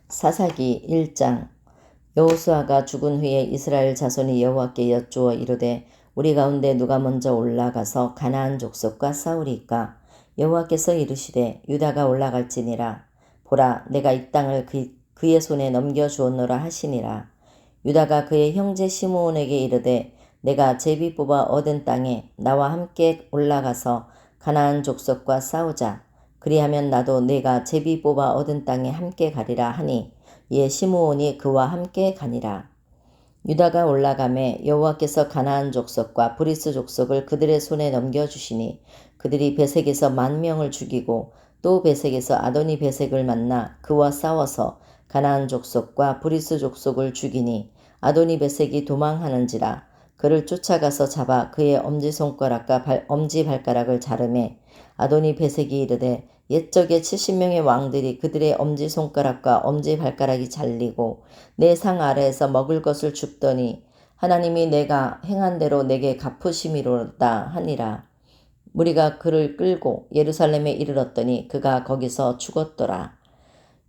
사사기 1장. 여호수아가 죽은 후에 이스라엘 자손이 여호와께 여쭈어 이르되 우리 가운데 누가 먼저 올라가서 가나안 족속과 싸우리이까? 여호와께서 이르시되 유다가 올라갈지니라. 보라, 내가 이 땅을 그의 손에 넘겨주었노라 하시니라. 유다가 그의 형제 시므온에게 이르되 내가 제비 뽑아 얻은 땅에 나와 함께 올라가서 가나안 족속과 싸우자. 그리하면 나도 내가 제비 뽑아 얻은 땅에 함께 가리라 하니 이에 시므온이 그와 함께 가니라. 유다가 올라가매 여호와께서 가나안 족속과 브리스 족속을 그들의 손에 넘겨주시니 그들이 베색에서 10,000명을 죽이고 또 베색에서 아도니 베색을 만나 그와 싸워서 가나안 족속과 브리스 족속을 죽이니 아도니 베색이 도망하는지라. 그를 쫓아가서 잡아 그의 엄지손가락과 엄지발가락을 자르매 아도니 베색이 이르되 옛적에 70명의 왕들이 그들의 엄지손가락과 엄지발가락이 잘리고 내 상 아래에서 먹을 것을 줍더니 하나님이 내가 행한 대로 내게 갚으심이로다 하니라. 무리가 그를 끌고 예루살렘에 이르렀더니 그가 거기서 죽었더라.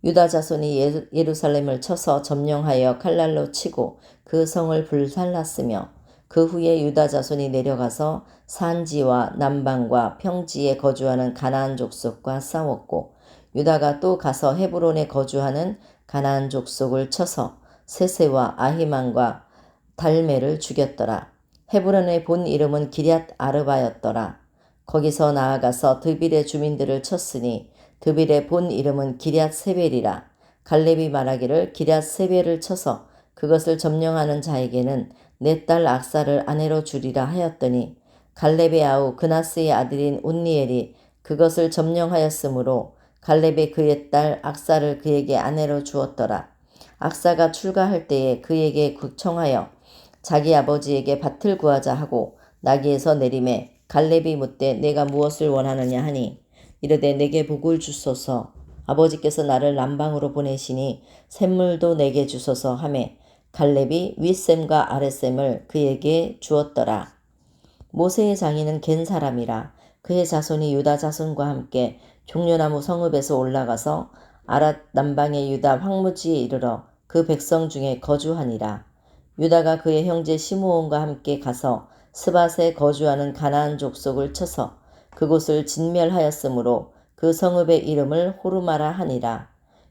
유다 자손이 예루살렘을 쳐서 점령하여 칼날로 치고 그 성을 불살랐으며 그 후에 유다 자손이 내려가서 산지와 남방과 평지에 거주하는 가나안 족속과 싸웠고 유다가 또 가서 헤브론에 거주하는 가나안 족속을 쳐서 세세와 아히만과 달메를 죽였더라. 헤브론의 본 이름은 기럇 아르바였더라. 거기서 나아가서 드빌의 주민들을 쳤으니 드빌의 본 이름은 기럇 세벨이라. 갈렙이 말하기를 기럇 세벨을 쳐서 그것을 점령하는 자에게는 내 딸 악사를 아내로 주리라 하였더니 갈렙의 아우 그나스의 아들인 온니엘이 그것을 점령하였으므로 갈렙이 그의 딸 악사를 그에게 아내로 주었더라. 악사가 출가할 때에 그에게 청하여 자기 아버지에게 밭을 구하자 하고 나귀에서 내림에 갈렙이 묻되 내가 무엇을 원하느냐 하니 이르되 내게 복을 주소서. 아버지께서 나를 남방으로 보내시니 샘물도 내게 주소서 하매 갈렙이 윗샘과 아랫샘을 그에게 주었더라. 모세의 장인은 겐 사람이라. 그의 자손이 유다 자손과 함께 종려나무 성읍에서 올라가서 아랏 남방의 유다 황무지에 이르러 그 백성 중에 거주하니라. 유다가 그의 형제 시므온과 함께 가서 스밧에 거주하는 가나안 족속을 쳐서 그곳을 진멸하였으므로 그 성읍의 이름을 호르마라 하니라.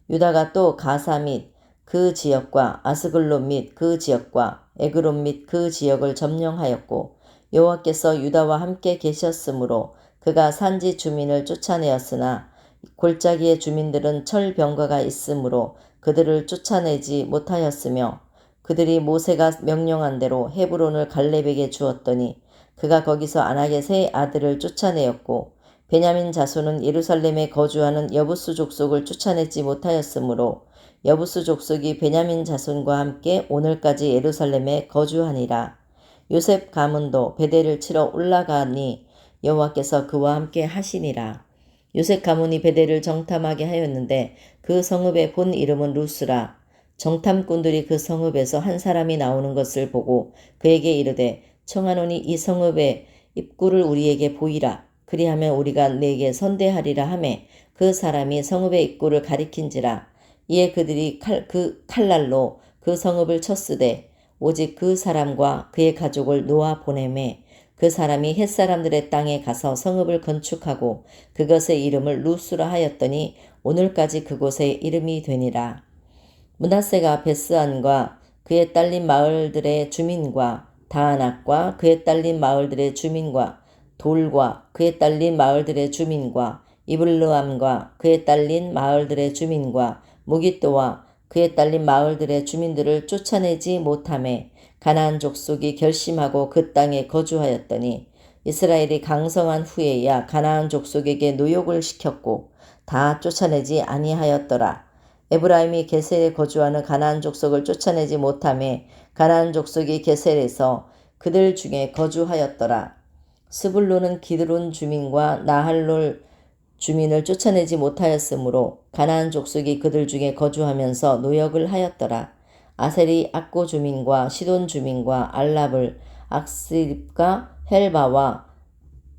유다가 또 가사 및 그 지역과 아스글론 및 그 지역과 에그론 및 그 지역을 점령하였고 여호와께서 유다와 함께 계셨으므로 그가 산지 주민을 쫓아내었으나 골짜기의 주민들은 철병거가 있으므로 그들을 쫓아내지 못하였으며 그들이 모세가 명령한 대로 헤브론을 갈렙에게 주었더니 그가 거기서 아낙의 세 아들을 쫓아내었고 베냐민 자손은 예루살렘에 거주하는 여부스 족속을 쫓아내지 못하였으므로 여부스 족속이 베냐민 자손과 함께 오늘까지 예루살렘에 거주하니라. 요셉 가문도 베델을 치러 올라가니 여호와께서 그와 함께 하시니라. 요셉 가문이 베델을 정탐하게 하였는데 그 성읍의 본 이름은 루스라. 정탐꾼들이 그 성읍에서 한 사람이 나오는 것을 보고 그에게 이르되 청하노니 이 성읍의 입구를 우리에게 보이라. 그리하면 우리가 네게 선대하리라 하매 그 사람이 성읍의 입구를 가리킨지라. 이에 그들이 칼날로 그 성읍을 쳤으되 오직 그 사람과 그의 가족을 놓아 보내매 그 사람이 헷사람들의 땅에 가서 성읍을 건축하고 그것의 이름을 루스라 하였더니 오늘까지 그곳의 이름이 되니라. 므낫세가 베스안과 그의 딸린 마을들의 주민과 다아낙과 그의 딸린 마을들의 주민과 돌과 그의 딸린 마을들의 주민과 이블르암과 그의 딸린 마을들의 주민과 무깃도와 그의 딸린 마을들의 주민들을 쫓아내지 못하매 가나안 족속이 결심하고 그 땅에 거주하였더니 이스라엘이 강성한 후에야 가나안 족속에게 노역을 시켰고 다 쫓아내지 아니하였더라. 에브라임이 게셀에 거주하는 가나안 족속을 쫓아내지 못하매 가나안 족속이 게셀에서 그들 중에 거주하였더라. 스불론은 기드론 주민과 나할롤 주민을 쫓아내지 못하였으므로 가나안 족속이 그들 중에 거주하면서 노역을 하였더라. 아셀이 악고 주민과 시돈 주민과 알랍을 악스립과 헬바와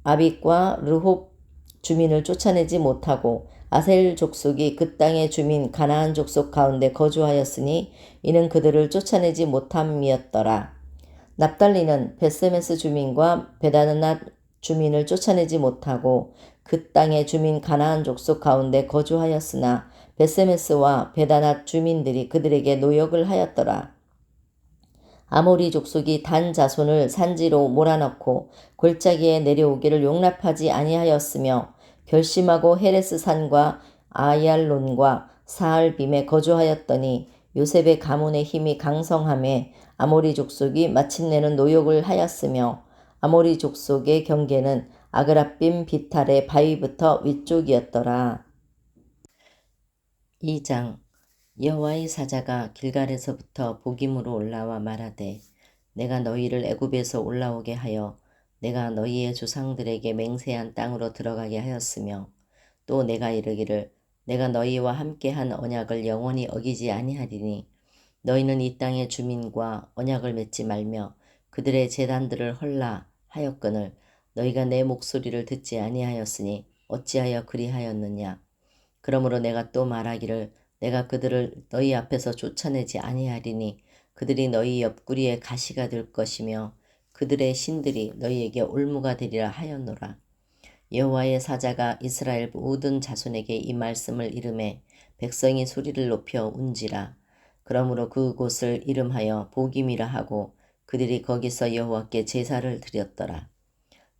아빅과 르홉 주민을 쫓아내지 못하고 아셀 족속이 그 땅의 주민 가나안 족속 가운데 거주하였으니 이는 그들을 쫓아내지 못함이었더라. 납달리는 벳세메스 주민과 베다낫 주민을 쫓아내지 못하고 그 땅의 주민 가나안 족속 가운데 거주하였으나 벳세메스와 베다낫 주민들이 그들에게 노역을 하였더라. 아모리 족속이 단 자손을 산지로 몰아넣고 골짜기에 내려오기를 용납하지 아니하였으며 결심하고 헤레스 산과 아얄론과 사알빔에 거주하였더니 요셉의 가문의 힘이 강성함에 아모리 족속이 마침내는 노역을 하였으며 아모리 족속의 경계는 아그라빔 비탈의 바위부터 위쪽이었더라. 2장 여호와의 사자가 길갈에서부터 복임으로 올라와 말하되 내가 너희를 애굽에서 올라오게 하여 내가 너희의 조상들에게 맹세한 땅으로 들어가게 하였으며 또 내가 이르기를 내가 너희와 함께한 언약을 영원히 어기지 아니하리니 너희는 이 땅의 주민과 언약을 맺지 말며 그들의 제단들을 헐라 하였거늘 너희가 내 목소리를 듣지 아니하였으니 어찌하여 그리하였느냐. 그러므로 내가 또 말하기를 내가 그들을 너희 앞에서 쫓아내지 아니하리니 그들이 너희 옆구리에 가시가 될 것이며 그들의 신들이 너희에게 올무가 되리라 하였노라. 여호와의 사자가 이스라엘 모든 자손에게 이 말씀을 이름해 백성이 소리를 높여 운지라. 그러므로 그곳을 이름하여 복임이라 하고 그들이 거기서 여호와께 제사를 드렸더라.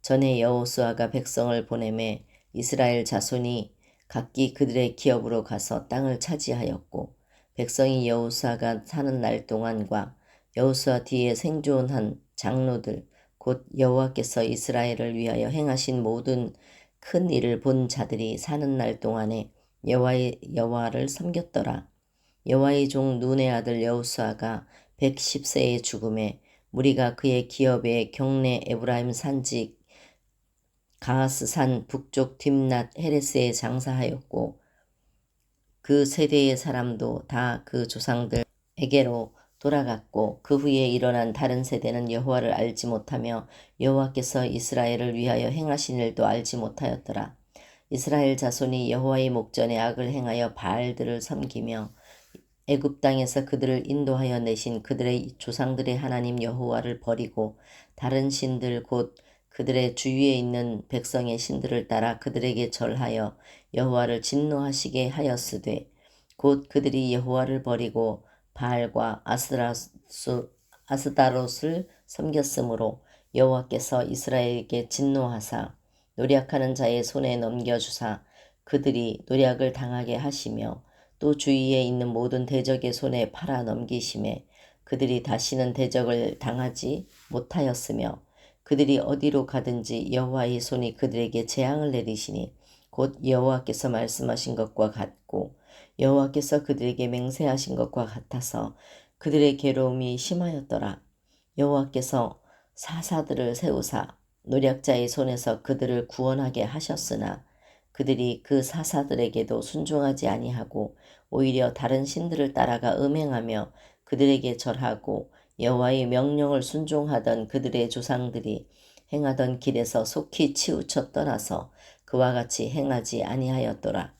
전에 여호수아가 백성을 보내매 이스라엘 자손이 각기 그들의 기업으로 가서 땅을 차지하였고 백성이 여호수아가 사는 날 동안과 여호수아 뒤에 생존한 장로들 곧 여호와께서 이스라엘을 위하여 행하신 모든 큰 일을 본 자들이 사는 날 동안에 여호와를 섬겼더라. 여호와의 종 눈의 아들 여호수아가 110세의 죽음에 무리가 그의 기업에 경내 에브라임 산지 가하스산 북쪽 딥낫 헤레스에 장사하였고 그 세대의 사람도 다 그 조상들에게로 돌아갔고 그 후에 일어난 다른 세대는 여호와를 알지 못하며 여호와께서 이스라엘을 위하여 행하신 일도 알지 못하였더라. 이스라엘 자손이 여호와의 목전에 악을 행하여 바알들을 섬기며 애굽 땅에서 그들을 인도하여 내신 그들의 조상들의 하나님 여호와를 버리고 다른 신들 곧 그들의 주위에 있는 백성의 신들을 따라 그들에게 절하여 여호와를 진노하시게 하였으되 곧 그들이 여호와를 버리고 바알과 아스다롯을 섬겼으므로 여호와께서 이스라엘에게 진노하사 노략하는 자의 손에 넘겨주사 그들이 노략을 당하게 하시며 또 주위에 있는 모든 대적의 손에 팔아 넘기심에 그들이 다시는 대적을 당하지 못하였으며 그들이 어디로 가든지 여호와의 손이 그들에게 재앙을 내리시니 곧 여호와께서 말씀하신 것과 같고 여호와께서 그들에게 맹세하신 것과 같아서 그들의 괴로움이 심하였더라. 여호와께서 사사들을 세우사 노략자의 손에서 그들을 구원하게 하셨으나 그들이 그 사사들에게도 순종하지 아니하고 오히려 다른 신들을 따라가 음행하며 그들에게 절하고 여호와의 명령을 순종하던 그들의 조상들이 행하던 길에서 속히 치우쳐 떠나서 그와 같이 행하지 아니하였더라.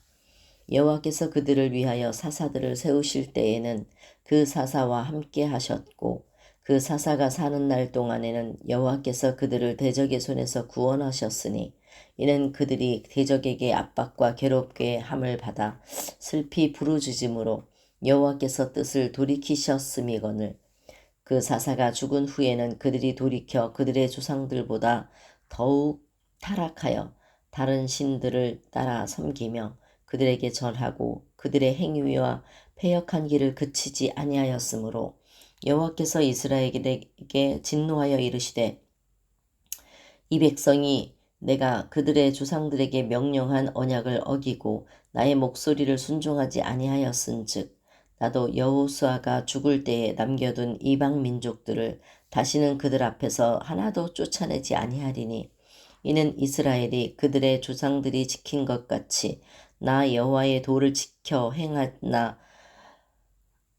여호와께서 그들을 위하여 사사들을 세우실 때에는 그 사사와 함께 하셨고 그 사사가 사는 날 동안에는 여호와께서 그들을 대적의 손에서 구원하셨으니 이는 그들이 대적에게 압박과 괴롭게 함을 받아 슬피 부르짖음으로 여호와께서 뜻을 돌이키셨음이거늘 그 사사가 죽은 후에는 그들이 돌이켜 그들의 조상들보다 더욱 타락하여 다른 신들을 따라 섬기며 그들에게 절하고 그들의 행위와 패역한 길을 그치지 아니하였으므로 여호와께서 이스라엘에게 진노하여 이르시되 이 백성이 내가 그들의 조상들에게 명령한 언약을 어기고 나의 목소리를 순종하지 아니하였은즉 나도 여호수아가 죽을 때에 남겨둔 이방 민족들을 다시는 그들 앞에서 하나도 쫓아내지 아니하리니 이는 이스라엘이 그들의 조상들이 지킨 것 같이 나 여호와의 도를 지켜 행하나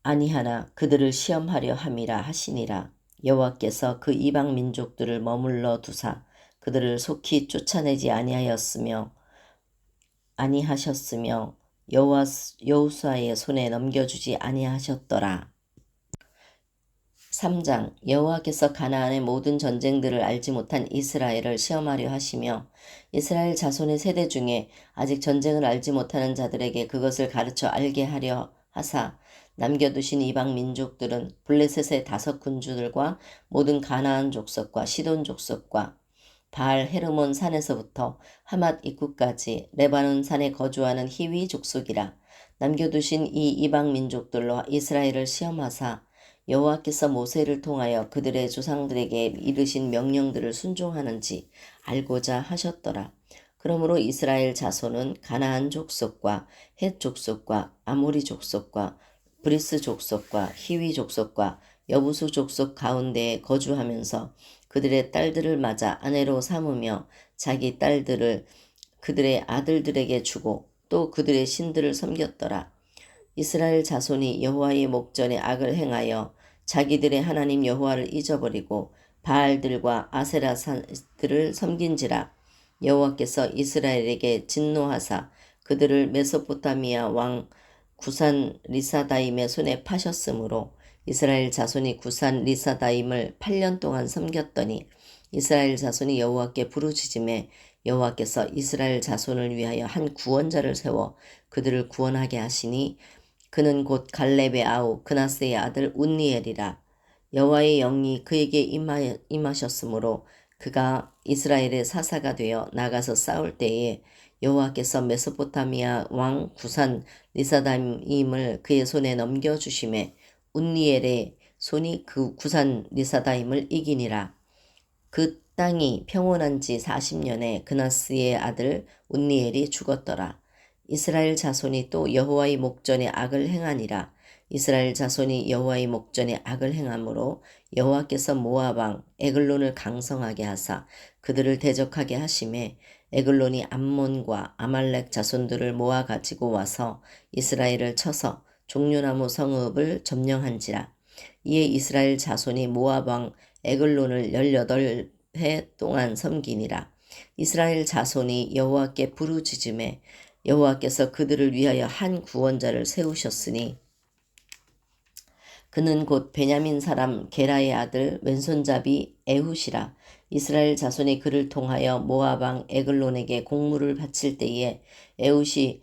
아니하나 그들을 시험하려 함이라 하시니라. 여호와께서 그 이방 민족들을 머물러 두사 그들을 속히 쫓아내지 아니하였으며 아니하셨으며 여호수아의 손에 넘겨주지 아니하셨더라. 3장 여호와께서 가나안의 모든 전쟁들을 알지 못한 이스라엘을 시험하려 하시며 이스라엘 자손의 세대 중에 아직 전쟁을 알지 못하는 자들에게 그것을 가르쳐 알게 하려 하사 남겨두신 이방 민족들은 블레셋의 5 군주들과 모든 가나안 족속과 시돈 족속과 바알 헤르몬 산에서부터 하맛 입구까지 레바논 산에 거주하는 히위 족속이라. 남겨두신 이 이방 민족들로 이스라엘을 시험하사 여호와께서 모세를 통하여 그들의 조상들에게 이르신 명령들을 순종하는지 알고자 하셨더라. 그러므로 이스라엘 자손은 가나안 족속과 헷 족속과 아모리 족속과 브리스 족속과 히위 족속과 여부수 족속 가운데에 거주하면서 그들의 딸들을 맞아 아내로 삼으며 자기 딸들을 그들의 아들들에게 주고 또 그들의 신들을 섬겼더라. 이스라엘 자손이 여호와의 목전에 악을 행하여 자기들의 하나님 여호와를 잊어버리고 바알들과 아세라들을 섬긴지라. 여호와께서 이스라엘에게 진노하사 그들을 메소포타미아 왕 구산 리사다임의 손에 파셨으므로 이스라엘 자손이 구산 리사다임을 8년 동안 섬겼더니 이스라엘 자손이 여호와께 부르짖음에 여호와께서 이스라엘 자손을 위하여 한 구원자를 세워 그들을 구원하게 하시니 그는 곧 갈렙의 아우 그나스의 아들 운니엘이라. 여호와의 영이 그에게 임하셨으므로 그가 이스라엘의 사사가 되어 나가서 싸울 때에 여호와께서 메소포타미아 왕 구산 리사다임을 그의 손에 넘겨주심에 운니엘의 손이 그 구산 리사다임을 이기니라. 그 땅이 평온한 지 40년에 그나스의 아들 운니엘이 죽었더라. 이스라엘 자손이 또 여호와의 목전에 악을 행하니라. 이스라엘 자손이 여호와의 목전에 악을 행함으로 여호와께서 모압 왕 에글론을 강성하게 하사 그들을 대적하게 하심에 에글론이 암몬과 아말렉 자손들을 모아 가지고 와서 이스라엘을 쳐서 종려나무 성읍을 점령한지라. 이에 이스라엘 자손이 모압 왕 에글론을 18해 동안 섬기니라. 이스라엘 자손이 여호와께 부르짖음에 여호와께서 그들을 위하여 한 구원자를 세우셨으니 그는 곧 베냐민 사람 게라의 아들 왼손잡이 에훗이라. 이스라엘 자손이 그를 통하여 모압 왕 에글론에게 공물을 바칠 때에 에훗이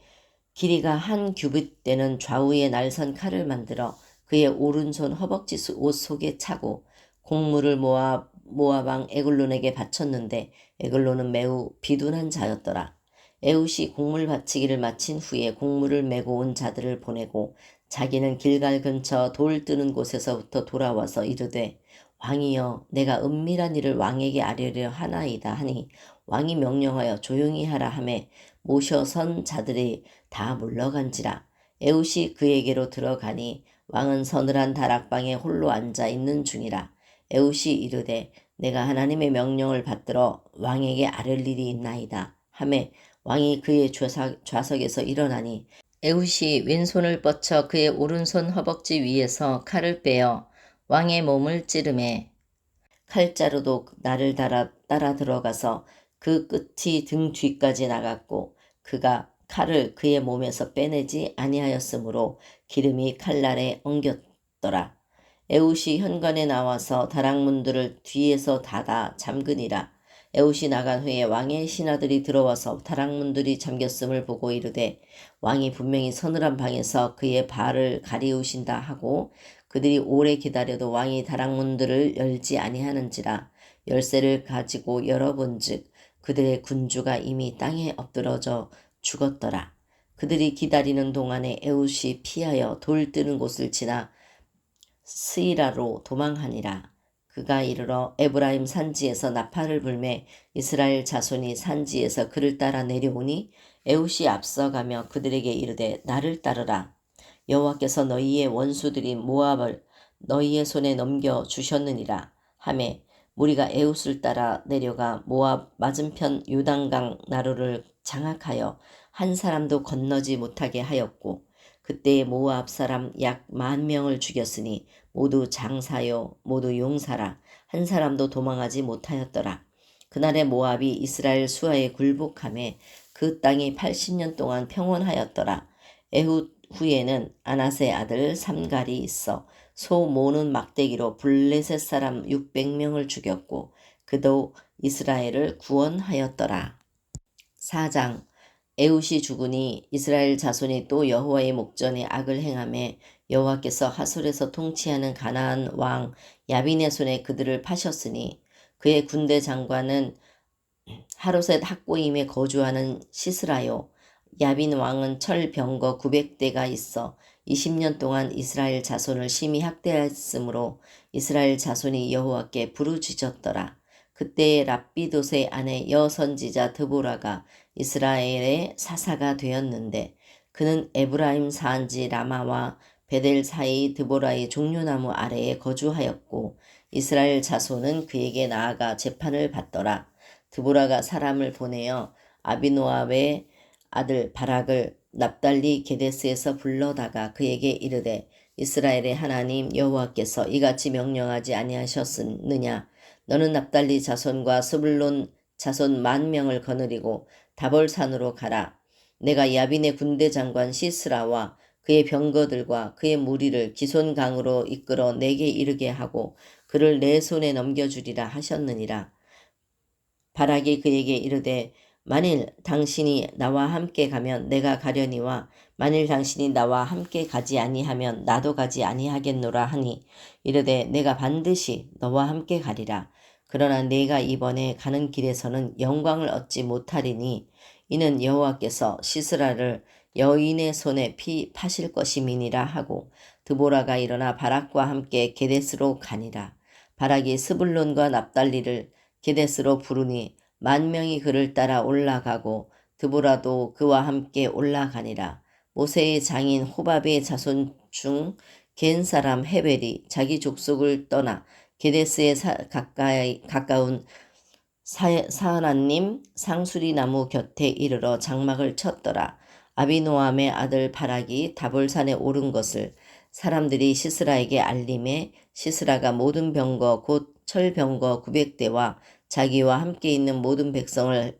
길이가 1규빗 되는 좌우에 날선 칼을 만들어 그의 오른손 허벅지 옷 속에 차고 공물을 모압 왕 에글론에게 바쳤는데 에글론은 매우 비둔한 자였더라. 에훗이 공물 바치기를 마친 후에 공물을 메고 온 자들을 보내고 자기는 길갈 근처 돌 뜨는 곳에서부터 돌아와서 이르되 왕이여 내가 은밀한 일을 왕에게 아뢰려 하나이다 하니 왕이 명령하여 조용히 하라 하매 모셔선 자들이 다 물러간지라. 에훗이 그에게로 들어가니 왕은 서늘한 다락방에 홀로 앉아 있는 중이라. 에훗이 이르되 내가 하나님의 명령을 받들어 왕에게 아뢰 일이 있나이다 하매 왕이 그의 좌석에서 일어나니 에훗이 왼손을 뻗쳐 그의 오른손 허벅지 위에서 칼을 빼어 왕의 몸을 찌르매 칼자루도 나를 따라 들어가서 그 끝이 등 뒤까지 나갔고 그가 칼을 그의 몸에서 빼내지 아니하였으므로 기름이 칼날에 엉겼더라. 에훗이 현관에 나와서 다락문들을 뒤에서 닫아 잠그니라. 에훗이 나간 후에 왕의 신하들이 들어와서 다락문들이 잠겼음을 보고 이르되 왕이 분명히 서늘한 방에서 그의 발을 가리우신다 하고 그들이 오래 기다려도 왕이 다락문들을 열지 아니하는지라. 열쇠를 가지고 열어본즉 그들의 군주가 이미 땅에 엎드러져 죽었더라. 그들이 기다리는 동안에 에훗이 피하여 돌 뜨는 곳을 지나 스이라로 도망하니라. 그가 이르러 에브라임 산지에서 나팔을 불매 이스라엘 자손이 산지에서 그를 따라 내려오니 에훗이 앞서가며 그들에게 이르되 나를 따르라. 여호와께서 너희의 원수들인 모압을 너희의 손에 넘겨 주셨느니라 하매 무리가 에훗을 따라 내려가 모압 맞은편 요단강 나루를 장악하여 한 사람도 건너지 못하게 하였고 그때에 모압 사람 약 10,000명을 죽였으니 모두 장사요 모두 용사라. 한 사람도 도망하지 못하였더라. 그날에 모압이 이스라엘 수하에 굴복하매 그 땅이 80년 동안 평온하였더라. 에훗 후에는 아낫의 아들 삼갈이 있어 소 모는 막대기로 블레셋 사람 600명을 죽였고 그도 이스라엘을 구원하였더라. 4장. 에훗이 죽으니 이스라엘 자손이 또 여호와의 목전에 악을 행하매 여호와께서 하솔에서 통치하는 가나안 왕 야빈의 손에 그들을 파셨으니 그의 군대 장관은 하롯셋 학고임에 거주하는 시스라요. 야빈 왕은 철 병거 900대가 있어 20년 동안 이스라엘 자손을 심히 학대하였으므로 이스라엘 자손이 여호와께 부르짖었더라. 그때에 랍비돗의 아내 여선지자 드보라가 이스라엘의 사사가 되었는데 그는 에브라임 사한지 라마와 베델 사이 드보라의 종려나무 아래에 거주하였고 이스라엘 자손은 그에게 나아가 재판을 받더라. 드보라가 사람을 보내어 아비노압의 아들 바락을 납달리 게데스에서 불러다가 그에게 이르되 이스라엘의 하나님 여호와께서 이같이 명령하지 아니하셨느냐. 너는 납달리 자손과 스불론 자손 10,000명을 거느리고 다볼산으로 가라. 내가 야빈의 군대 장관 시스라와 그의 병거들과 그의 무리를 기손강으로 이끌어 내게 이르게 하고 그를 내 손에 넘겨주리라 하셨느니라. 바락이 그에게 이르되 만일 당신이 나와 함께 가면 내가 가려니와 만일 당신이 나와 함께 가지 아니하면 나도 가지 아니하겠노라 하니 이르되 내가 반드시 너와 함께 가리라. 그러나 내가 이번에 가는 길에서는 영광을 얻지 못하리니 이는 여호와께서 시스라를 여인의 손에 파실 것임이니라 하고 드보라가 일어나 바락과 함께 게데스로 가니라. 바락이 스불론과 납달리를 게데스로 부르니 10,000명이 그를 따라 올라가고 드보라도 그와 함께 올라가니라. 모세의 장인 호밥의 자손 중 겐 사람 헤벨이 자기 족속을 떠나 게데스에 가까운 사하나님 상수리 나무 곁에 이르러 장막을 쳤더라. 아비노암의 아들 바락이 다볼산에 오른 것을 사람들이 시스라에게 알림해 시스라가 모든 병거 곧 철병거 900대와 자기와 함께 있는 모든 백성을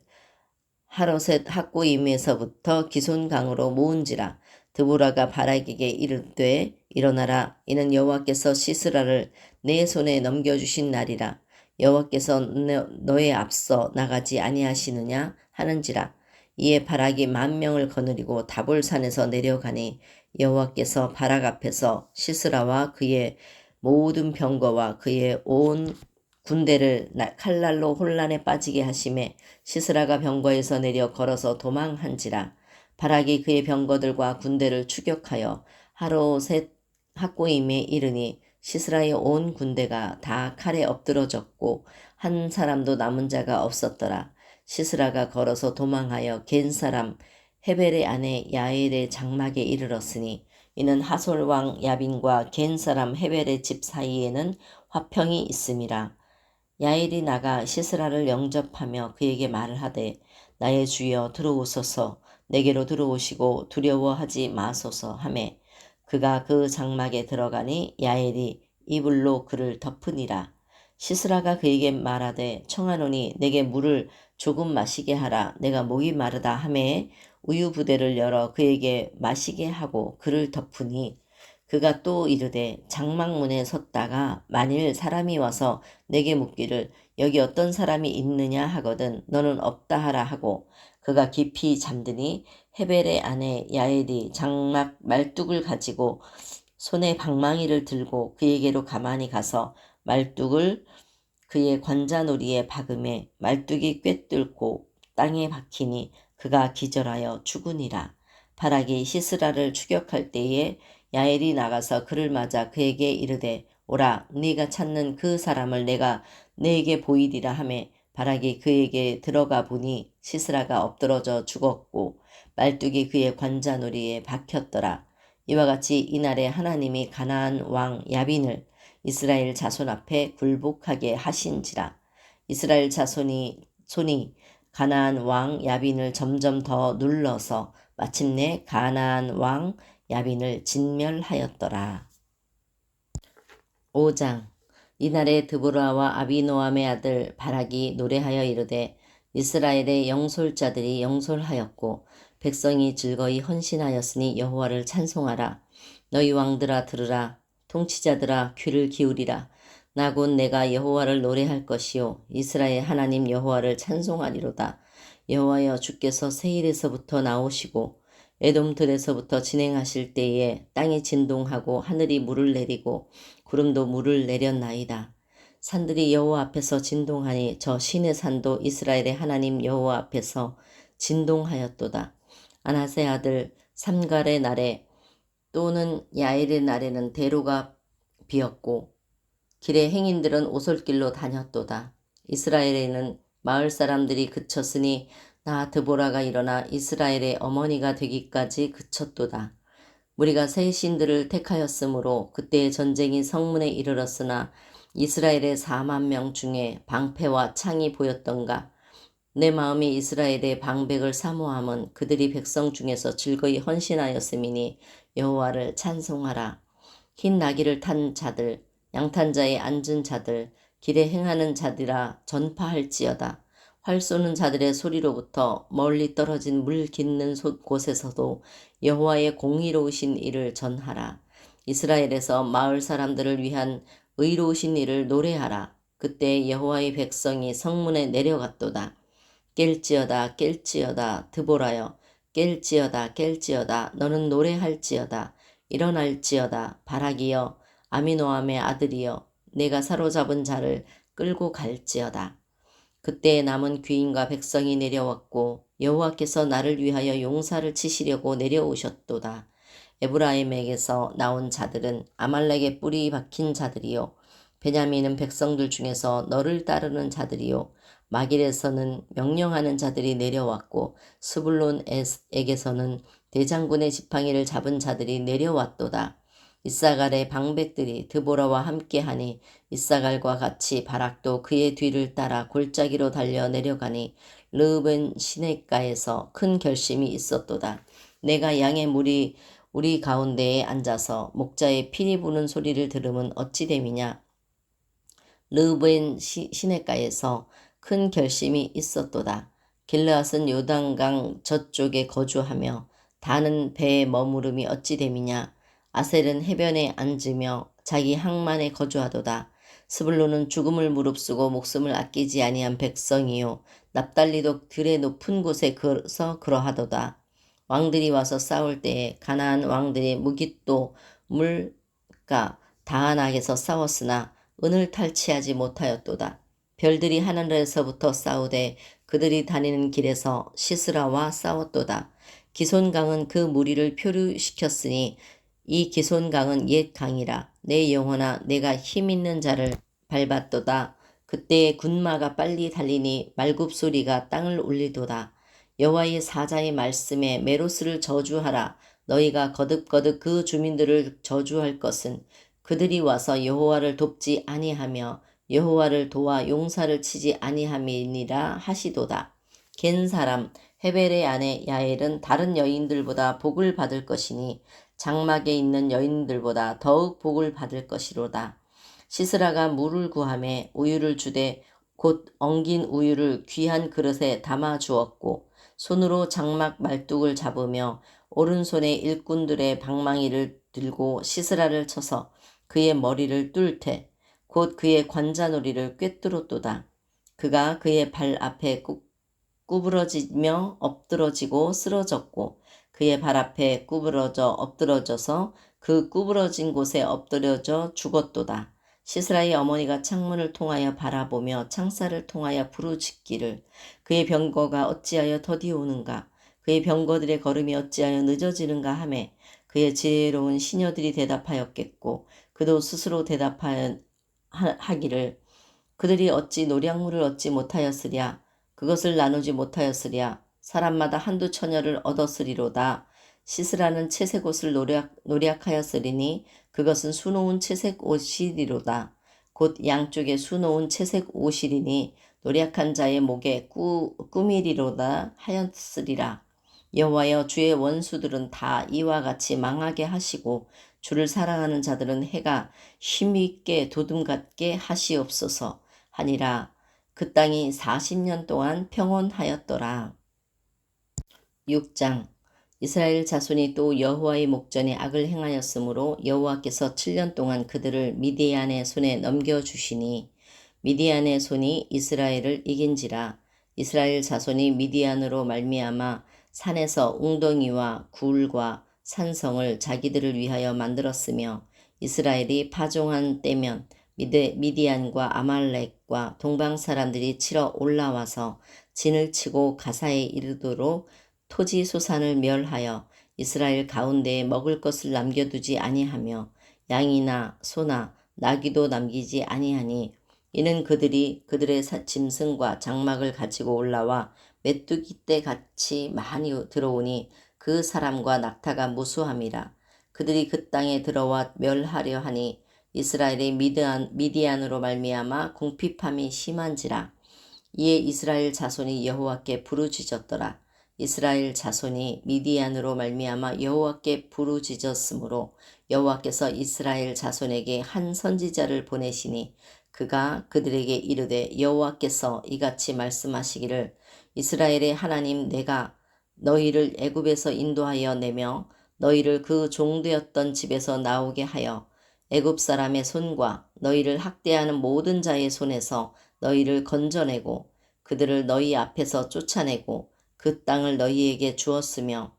하롯셋 학고임에서부터 기손강으로 모은지라. 드보라가 바락에게 이르되 일어나라. 이는 여호와께서 시스라를 내 손에 넘겨주신 날이라. 여호와께서 너의 앞서 나가지 아니하시느냐 하는지라. 이에 바락이 10,000명을 거느리고 다볼산에서 내려가니 여호와께서 바락 앞에서 시스라와 그의 모든 병거와 그의 온 군대를 칼날로 혼란에 빠지게 하심에 시스라가 병거에서 내려 걸어서 도망한지라. 바락이 그의 병거들과 군대를 추격하여 하롯셋 학고임에 이르니 시스라의 온 군대가 다 칼에 엎드러졌고 한 사람도 남은 자가 없었더라. 시스라가 걸어서 도망하여 겐 사람 헤벨의 아내 야엘의 장막에 이르렀으니 이는 하솔 왕 야빈과 겐 사람 헤벨의 집 사이에는 화평이 있음이라. 야엘이 나가 시스라를 영접하며 그에게 말을 하되 나의 주여 들어오소서. 내게로 들어오시고 두려워하지 마소서 하매 그가 그 장막에 들어가니 야엘이 이불로 그를 덮으니라. 시스라가 그에게 말하되 청하노니 내게 물을 조금 마시게 하라. 내가 목이 마르다 하매 우유 부대를 열어 그에게 마시게 하고 그를 덮으니 그가 또 이르되 장막문에 섰다가 만일 사람이 와서 내게 묻기를 여기 어떤 사람이 있느냐 하거든 너는 없다 하라 하고 그가 깊이 잠드니 헤벨의 아내 야엘이 장막 말뚝을 가지고 손에 방망이를 들고 그에게로 가만히 가서 말뚝을 그의 관자놀이에 박음에 말뚝이 꿰뚫고 땅에 박히니 그가 기절하여 죽으니라. 바락이 시스라를 추격할 때에 야엘이 나가서 그를 맞아 그에게 이르되 오라 네가 찾는 그 사람을 내가 네게 보이리라 하매 바락이 그에게 들어가 보니 시스라가 엎드러져 죽었고 말뚝이 그의 관자놀이에 박혔더라. 이와 같이 이날에 하나님이 가나안 왕 야빈을 이스라엘 자손 앞에 굴복하게 하신지라. 이스라엘 자손이 손이 가나안 왕 야빈을 점점 더 눌러서 마침내 가나안 왕 야빈을 진멸하였더라. 5장. 이날에 드보라와 아비노암의 아들 바락이 노래하여 이르되 이스라엘의 영솔자들이 영솔하였고 백성이 즐거이 헌신하였으니 여호와를 찬송하라. 너희 왕들아 들으라. 통치자들아 귀를 기울이라. 나 곧 내가 여호와를 노래할 것이요 이스라엘 하나님 여호와를 찬송하리로다. 여호와여 주께서 세일에서부터 나오시고 에돔들에서부터 진행하실 때에 땅이 진동하고 하늘이 물을 내리고 구름도 물을 내렸나이다. 산들이 여호와 앞에서 진동하니 저 신의 산도 이스라엘의 하나님 여호와 앞에서 진동하였도다. 아나세 아들 삼갈의 날에 또는 야엘의 날에는 대로가 비었고 길의 행인들은 오솔길로 다녔도다. 이스라엘에는 마을 사람들이 그쳤으니 나 드보라가 일어나 이스라엘의 어머니가 되기까지 그쳤도다. 우리가 새 신들을 택하였으므로 그때의 전쟁이 성문에 이르렀으나 이스라엘의 4만 명 중에 방패와 창이 보였던가. 내 마음이 이스라엘의 방백을 사모함은 그들이 백성 중에서 즐거이 헌신하였음이니 여호와를 찬송하라. 흰 나귀를 탄 자들 양탄자에 앉은 자들 길에 행하는 자들아 전파할지어다. 활 쏘는 자들의 소리로부터 멀리 떨어진 물 깃는 곳에서도 여호와의 공의로우신 일을 전하라. 이스라엘에서 마을 사람들을 위한 의로우신 일을 노래하라. 그때 여호와의 백성이 성문에 내려갔도다. 깰지어다 깰지어다 드보라여 깰지어다 깰지어다 너는 노래할지어다 일어날지어다 바라기여 아미노함의 아들이여 내가 사로잡은 자를 끌고 갈지어다. 그때 남은 귀인과 백성이 내려왔고 여호와께서 나를 위하여 용사를 치시려고 내려오셨도다. 에브라임에게서 나온 자들은 아말렉의 뿌리 박힌 자들이요 베냐민은 백성들 중에서 너를 따르는 자들이요 마길에서는 명령하는 자들이 내려왔고 스불론에게서는 대장군의 지팡이를 잡은 자들이 내려왔도다. 이사갈의 방백들이 드보라와 함께하니 이사갈과 같이 바락도 그의 뒤를 따라 골짜기로 달려 내려가니 르우벤 시냇가에서 큰 결심이 있었도다. 내가 양의 물이 우리 가운데에 앉아서 목자의 피리 부는 소리를 들으면 어찌 됨이냐. 르우벤 시냇가에서 큰 결심이 있었도다. 길르앗은 요단강 저쪽에 거주하며 다는 배에 머무름이 어찌 됨이냐. 아셀은 해변에 앉으며 자기 항만에 거주하도다. 스불론은 죽음을 무릅쓰고 목숨을 아끼지 아니한 백성이요 납달리도 들의 높은 곳에 서서 그러하도다. 왕들이 와서 싸울 때에 가나안 왕들이 무깃도 물가 다한악에서 싸웠으나 은을 탈취하지 못하였도다. 별들이 하늘에서부터 싸우되 그들이 다니는 길에서 시스라와 싸웠도다. 기손강은 그 무리를 표류시켰으니 이 기손강은 옛 강이라. 내 영혼아 내가 힘있는 자를 밟았도다. 그때의 군마가 빨리 달리니 말굽소리가 땅을 울리도다. 여호와의 사자의 말씀에 메로스를 저주하라. 너희가 거듭거듭 그 주민들을 저주할 것은 그들이 와서 여호와를 돕지 아니하며 여호와를 도와 용사를 치지 아니함이니라 하시도다. 겐 사람 헤벨의 아내 야엘은 다른 여인들보다 복을 받을 것이니 장막에 있는 여인들보다 더욱 복을 받을 것이로다. 시스라가 물을 구하매 우유를 주되 곧 엉긴 우유를 귀한 그릇에 담아 주었고 손으로 장막 말뚝을 잡으며 오른손에 일꾼들의 방망이를 들고 시스라를 쳐서 그의 머리를 뚫되 곧 그의 관자놀이를 꿰뚫었도다. 그가 그의 발 앞에 구부러지며 엎드러지고 쓰러졌고 그의 발 앞에 구부러져 엎드러져서 그 구부러진 곳에 엎드려져 죽었도다. 시스라의 어머니가 창문을 통하여 바라보며 창살을 통하여 부르짖기를 그의 병거가 어찌하여 더디오는가 그의 병거들의 걸음이 어찌하여 늦어지는가 하매 그의 지혜로운 시녀들이 대답하였겠고 그도 스스로 대답하기를 그들이 어찌 노량물을 얻지 못하였으랴 그것을 나누지 못하였으랴 사람마다 한두 처녀를 얻었으리로다. 시스라는 채색 옷을 노략하였으리니 그것은 수놓은 채색 옷이리로다. 곧 양쪽에 수놓은 채색 옷이리니 노략한 자의 목에 꾸미리로다 하였으리라. 여호와여 주의 원수들은 다 이와 같이 망하게 하시고 주를 사랑하는 자들은 해가 힘있게 도둠같게 하시옵소서 하니라. 그 땅이 40년 동안 평온하였더라. 6장. 이스라엘 자손이 또 여호와의 목전에 악을 행하였으므로 여호와께서 7년 동안 그들을 미디안의 손에 넘겨주시니 미디안의 손이 이스라엘을 이긴지라. 이스라엘 자손이 미디안으로 말미암아 산에서 웅덩이와 굴과 산성을 자기들을 위하여 만들었으며 이스라엘이 파종한 때면 미디안과 아말렉과 동방 사람들이 치러 올라와서 진을 치고 가사에 이르도록 토지 소산을 멸하여 이스라엘 가운데에 먹을 것을 남겨두지 아니하며 양이나 소나 나귀도 남기지 아니하니 이는 그들이 그들의 짐승과 장막을 가지고 올라와 메뚜기 떼 같이 많이 들어오니 그 사람과 낙타가 무수함이라. 그들이 그 땅에 들어와 멸하려 하니 이스라엘의 미디안으로 말미암아 궁핍함이 심한지라. 이에 이스라엘 자손이 여호와께 부르짖었더라. 이스라엘 자손이 미디안으로 말미암아 여호와께 부르짖었으므로 여호와께서 이스라엘 자손에게 한 선지자를 보내시니 그가 그들에게 이르되 여호와께서 이같이 말씀하시기를 이스라엘의 하나님 내가 너희를 애굽에서 인도하여 내며 너희를 그 종되었던 집에서 나오게 하여 애굽 사람의 손과 너희를 학대하는 모든 자의 손에서 너희를 건져내고 그들을 너희 앞에서 쫓아내고 그 땅을 너희에게 주었으며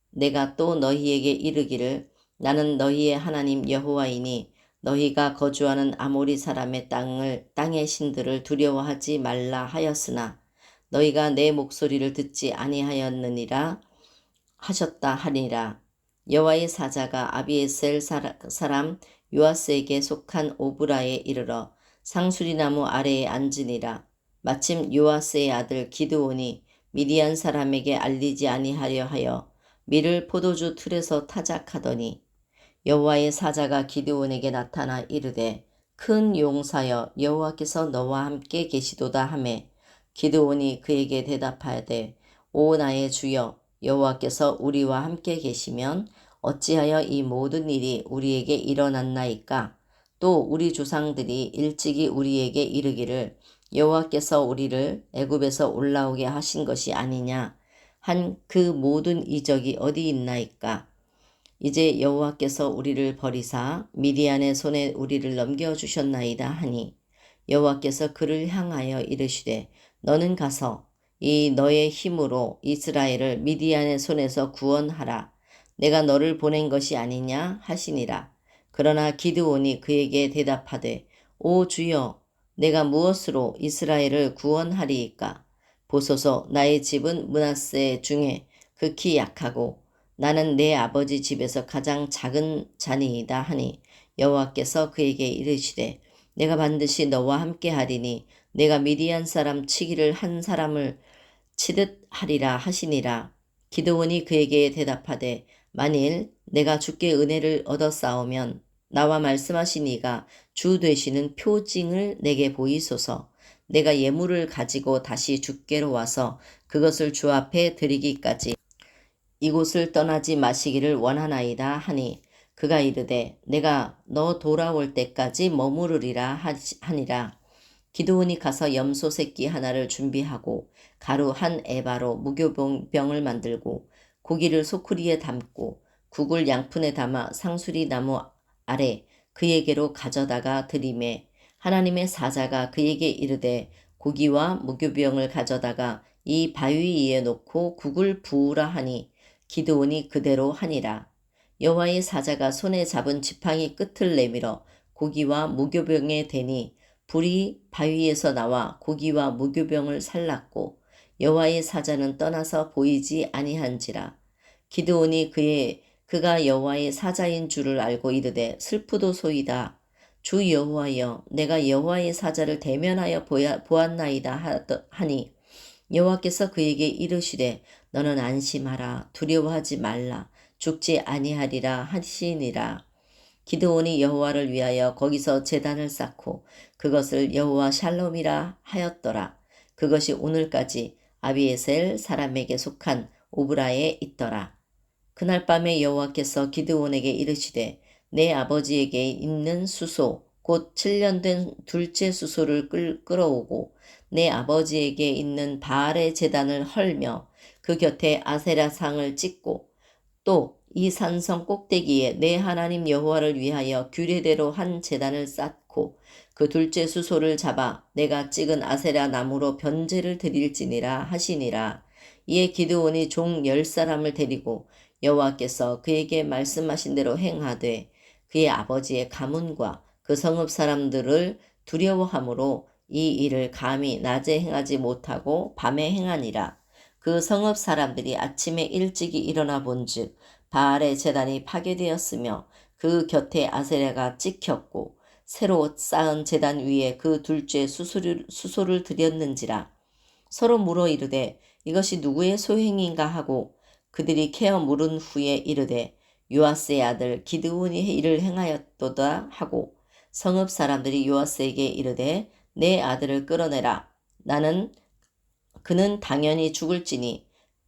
내가 또 너희에게 이르기를 나는 너희의 하나님 여호와이니 너희가 거주하는 아모리 사람의 땅의 신들을 두려워하지 말라 하였으나 너희가 내 목소리를 듣지 아니하였느니라 하셨다 하니라. 여호와의 사자가 아비에셀 사람 요아스에게 속한 오브라에 이르러 상수리나무 아래에 앉으니라. 마침 요아스의 아들 기드온이 미디안 사람에게 알리지 아니하려 하여 밀을 포도주 틀에서 타작하더니 여호와의 사자가 기드온에게 나타나 이르되 큰 용사여 여호와께서 너와 함께 계시도다 하매 기드온이 그에게 대답하되 오 나의 주여 여호와께서 우리와 함께 계시면 어찌하여 이 모든 일이 우리에게 일어났나이까. 또 우리 조상들이 일찍이 우리에게 이르기를 여호와께서 우리를 애굽에서 올라오게 하신 것이 아니냐 한 그 모든 이적이 어디 있나이까. 이제 여호와께서 우리를 버리사 미디안의 손에 우리를 넘겨주셨나이다 하니 여호와께서 그를 향하여 이르시되 너는 가서 이 너의 힘으로 이스라엘을 미디안의 손에서 구원하라. 내가 너를 보낸 것이 아니냐 하시니라. 그러나 기드온이 그에게 대답하되 오 주여 내가 무엇으로 이스라엘을 구원하리이까. 보소서 나의 집은 므낫세 중에 극히 약하고 나는 내 아버지 집에서 가장 작은 자니이다 하니 여호와께서 그에게 이르시되 내가 반드시 너와 함께 하리니 내가 미디안 사람 치기를 한 사람을 치듯 하리라 하시니라. 기드온이 그에게 대답하되 만일 내가 주께 은혜를 얻었사오면 나와 말씀하신 이가 주 되시는 표징을 내게 보이소서. 내가 예물을 가지고 다시 주께로 와서 그것을 주 앞에 드리기까지 이곳을 떠나지 마시기를 원하나이다 하니 그가 이르되 내가 너 돌아올 때까지 머무르리라 하니라. 기드온이 가서 염소 새끼 하나를 준비하고 가루 한 에바로 무교병을 만들고 고기를 소쿠리에 담고 국을 양푼에 담아 상수리 나무 아래 그에게로 가져다가 드리매 하나님의 사자가 그에게 이르되 고기와 무교병을 가져다가 이 바위 위에 놓고 국을 부으라 하니 기드온이 그대로 하니라. 여호와의 사자가 손에 잡은 지팡이 끝을 내밀어 고기와 무교병에 대니 불이 바위에서 나와 고기와 무교병을 살랐고 여호와의 사자는 떠나서 보이지 아니한지라. 기드온이 그가 여호와의 사자인 줄을 알고 이르되 슬프도소이다. 주 여호와여 내가 여호와의 사자를 대면하여 보았나이다 하니 여호와께서 그에게 이르시되 너는 안심하라 두려워하지 말라 죽지 아니하리라 하시니라. 기드온이 여호와를 위하여 거기서 제단을 쌓고 그것을 여호와 샬롬이라 하였더라. 그것이 오늘까지 아비에셀 사람에게 속한 오브라에 있더라. 그날 밤에 여호와께서 기드온에게 이르시되 내 아버지에게 있는 수소 곧 7년 된 둘째 수소를 끌어오고 내 아버지에게 있는 바알의 제단을 헐며 그 곁에 아세라 상을 찍고 또 이 산성 꼭대기에 내 하나님 여호와를 위하여 규례대로 한 제단을 쌓고 그 둘째 수소를 잡아 내가 찍은 아세라 나무로 변제를 드릴지니라 하시니라. 이에 기드온이 종 10사람을 데리고 여호와께서 그에게 말씀하신 대로 행하되 그의 아버지의 가문과 그 성읍 사람들을 두려워하므로 이 일을 감히 낮에 행하지 못하고 밤에 행하니라. 그 성읍 사람들이 아침에 일찍이 일어나 본즉 바알의 제단이 파괴되었으며 그 곁에 아세라가 찍혔고 새로 쌓은 제단 위에 그 둘째 수소를 드렸는지라. 서로 물어 이르되 이것이 누구의 소행인가 하고 그들이 캐어 물은 후에 이르되 요아스의 아들 기드온이 이를 행하였도다 하고 성읍 사람들이 요아스에게 이르되 내 아들을 끌어내라. 그는 당연히 죽을지니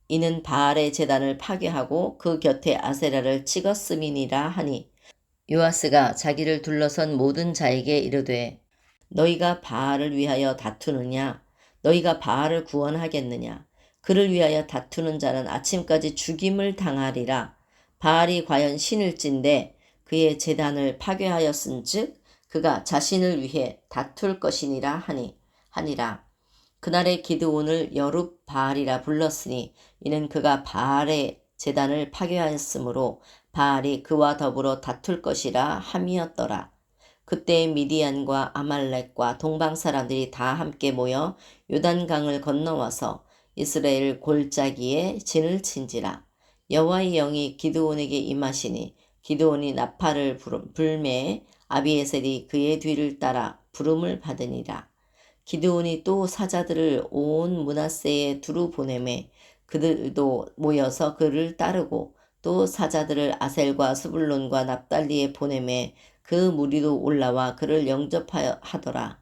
이는 바알의 제단을 파괴하고 그 곁에 아세라를 찍었음이니라 하니 요아스가 자기를 둘러선 모든 자에게 이르되 너희가 바알을 위하여 다투느냐? 너희가 바알을 구원하겠느냐? 그를 위하여 다투는 자는 아침까지 죽임을 당하리라. 바알이 과연 신일진데 그의 제단을 파괴하였은즉 그가 자신을 위해 다툴 것이니라 하니라. 그날의 기드온을 여룹바알이라 불렀으니 이는 그가 바알의 제단을 파괴하였으므로 바알이 그와 더불어 다툴 것이라 함이었더라. 그때 미디안과 아말렉과 동방 사람들이 다 함께 모여 요단강을 건너와서 이스라엘 골짜기에 진을 친지라. 여호와의 영이 기드온에게 임하시니 기드온이 나팔을 불매 아비에셀이 그의 뒤를 따라 부름을 받으니라. 기드온이 또 사자들을 온 므낫세에 두루 보내매 그들도 모여서 그를 따르고 또 사자들을 아셀과 스불론과 납달리에 보내매 그 무리도 올라와 그를 영접하더라.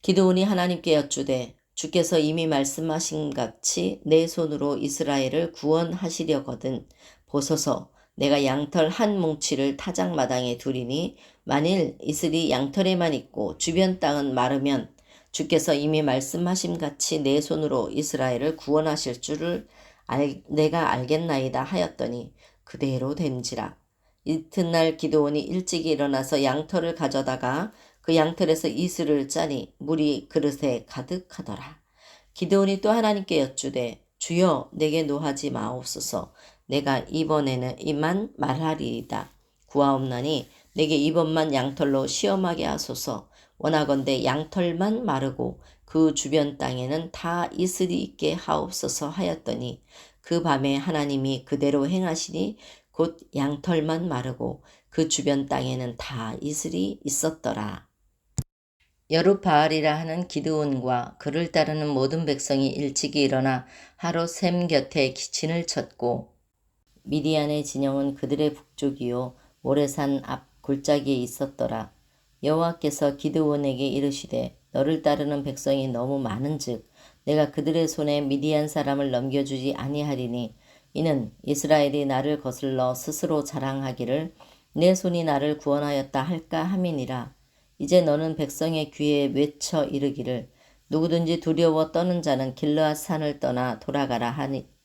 기드온이 하나님께 여쭈되 주께서 이미 말씀하신 같이 내 손으로 이스라엘을 구원하시려거든 보소서. 내가 양털 한 뭉치를 타작마당에 두리니 만일 이슬이 양털에만 있고 주변 땅은 마르면 주께서 이미 말씀하심 같이 내 손으로 이스라엘을 구원하실 줄을 내가 알겠나이다 하였더니 그대로 된지라. 이튿날 기드온이 일찍 일어나서 양털을 가져다가 그 양털에서 이슬을 짜니 물이 그릇에 가득하더라. 기드온이 또 하나님께 여쭈되 주여 내게 노하지 마옵소서. 내가 이번에는 이만 말하리이다. 구하옵나니 내게 이번만 양털로 시험하게 하소서. 원하건대 양털만 마르고 그 주변 땅에는 다 이슬이 있게 하옵소서 하였더니 그 밤에 하나님이 그대로 행하시니 곧 양털만 마르고 그 주변 땅에는 다 이슬이 있었더라. 여룹바알이라 하는 기드온과 그를 따르는 모든 백성이 일찍이 일어나 하루 샘 곁에 진을 쳤고 미디안의 진영은 그들의 북쪽이요 모레산 앞 골짜기에 있었더라. 여호와께서 기드온에게 이르시되 너를 따르는 백성이 너무 많은즉 내가 그들의 손에 미디안 사람을 넘겨주지 아니하리니 이는 이스라엘이 나를 거슬러 스스로 자랑하기를 내 손이 나를 구원하였다 할까 함이니라. 이제 너는 백성의 귀에 외쳐 이르기를 누구든지 두려워 떠는 자는 길르앗 산을 떠나 돌아가라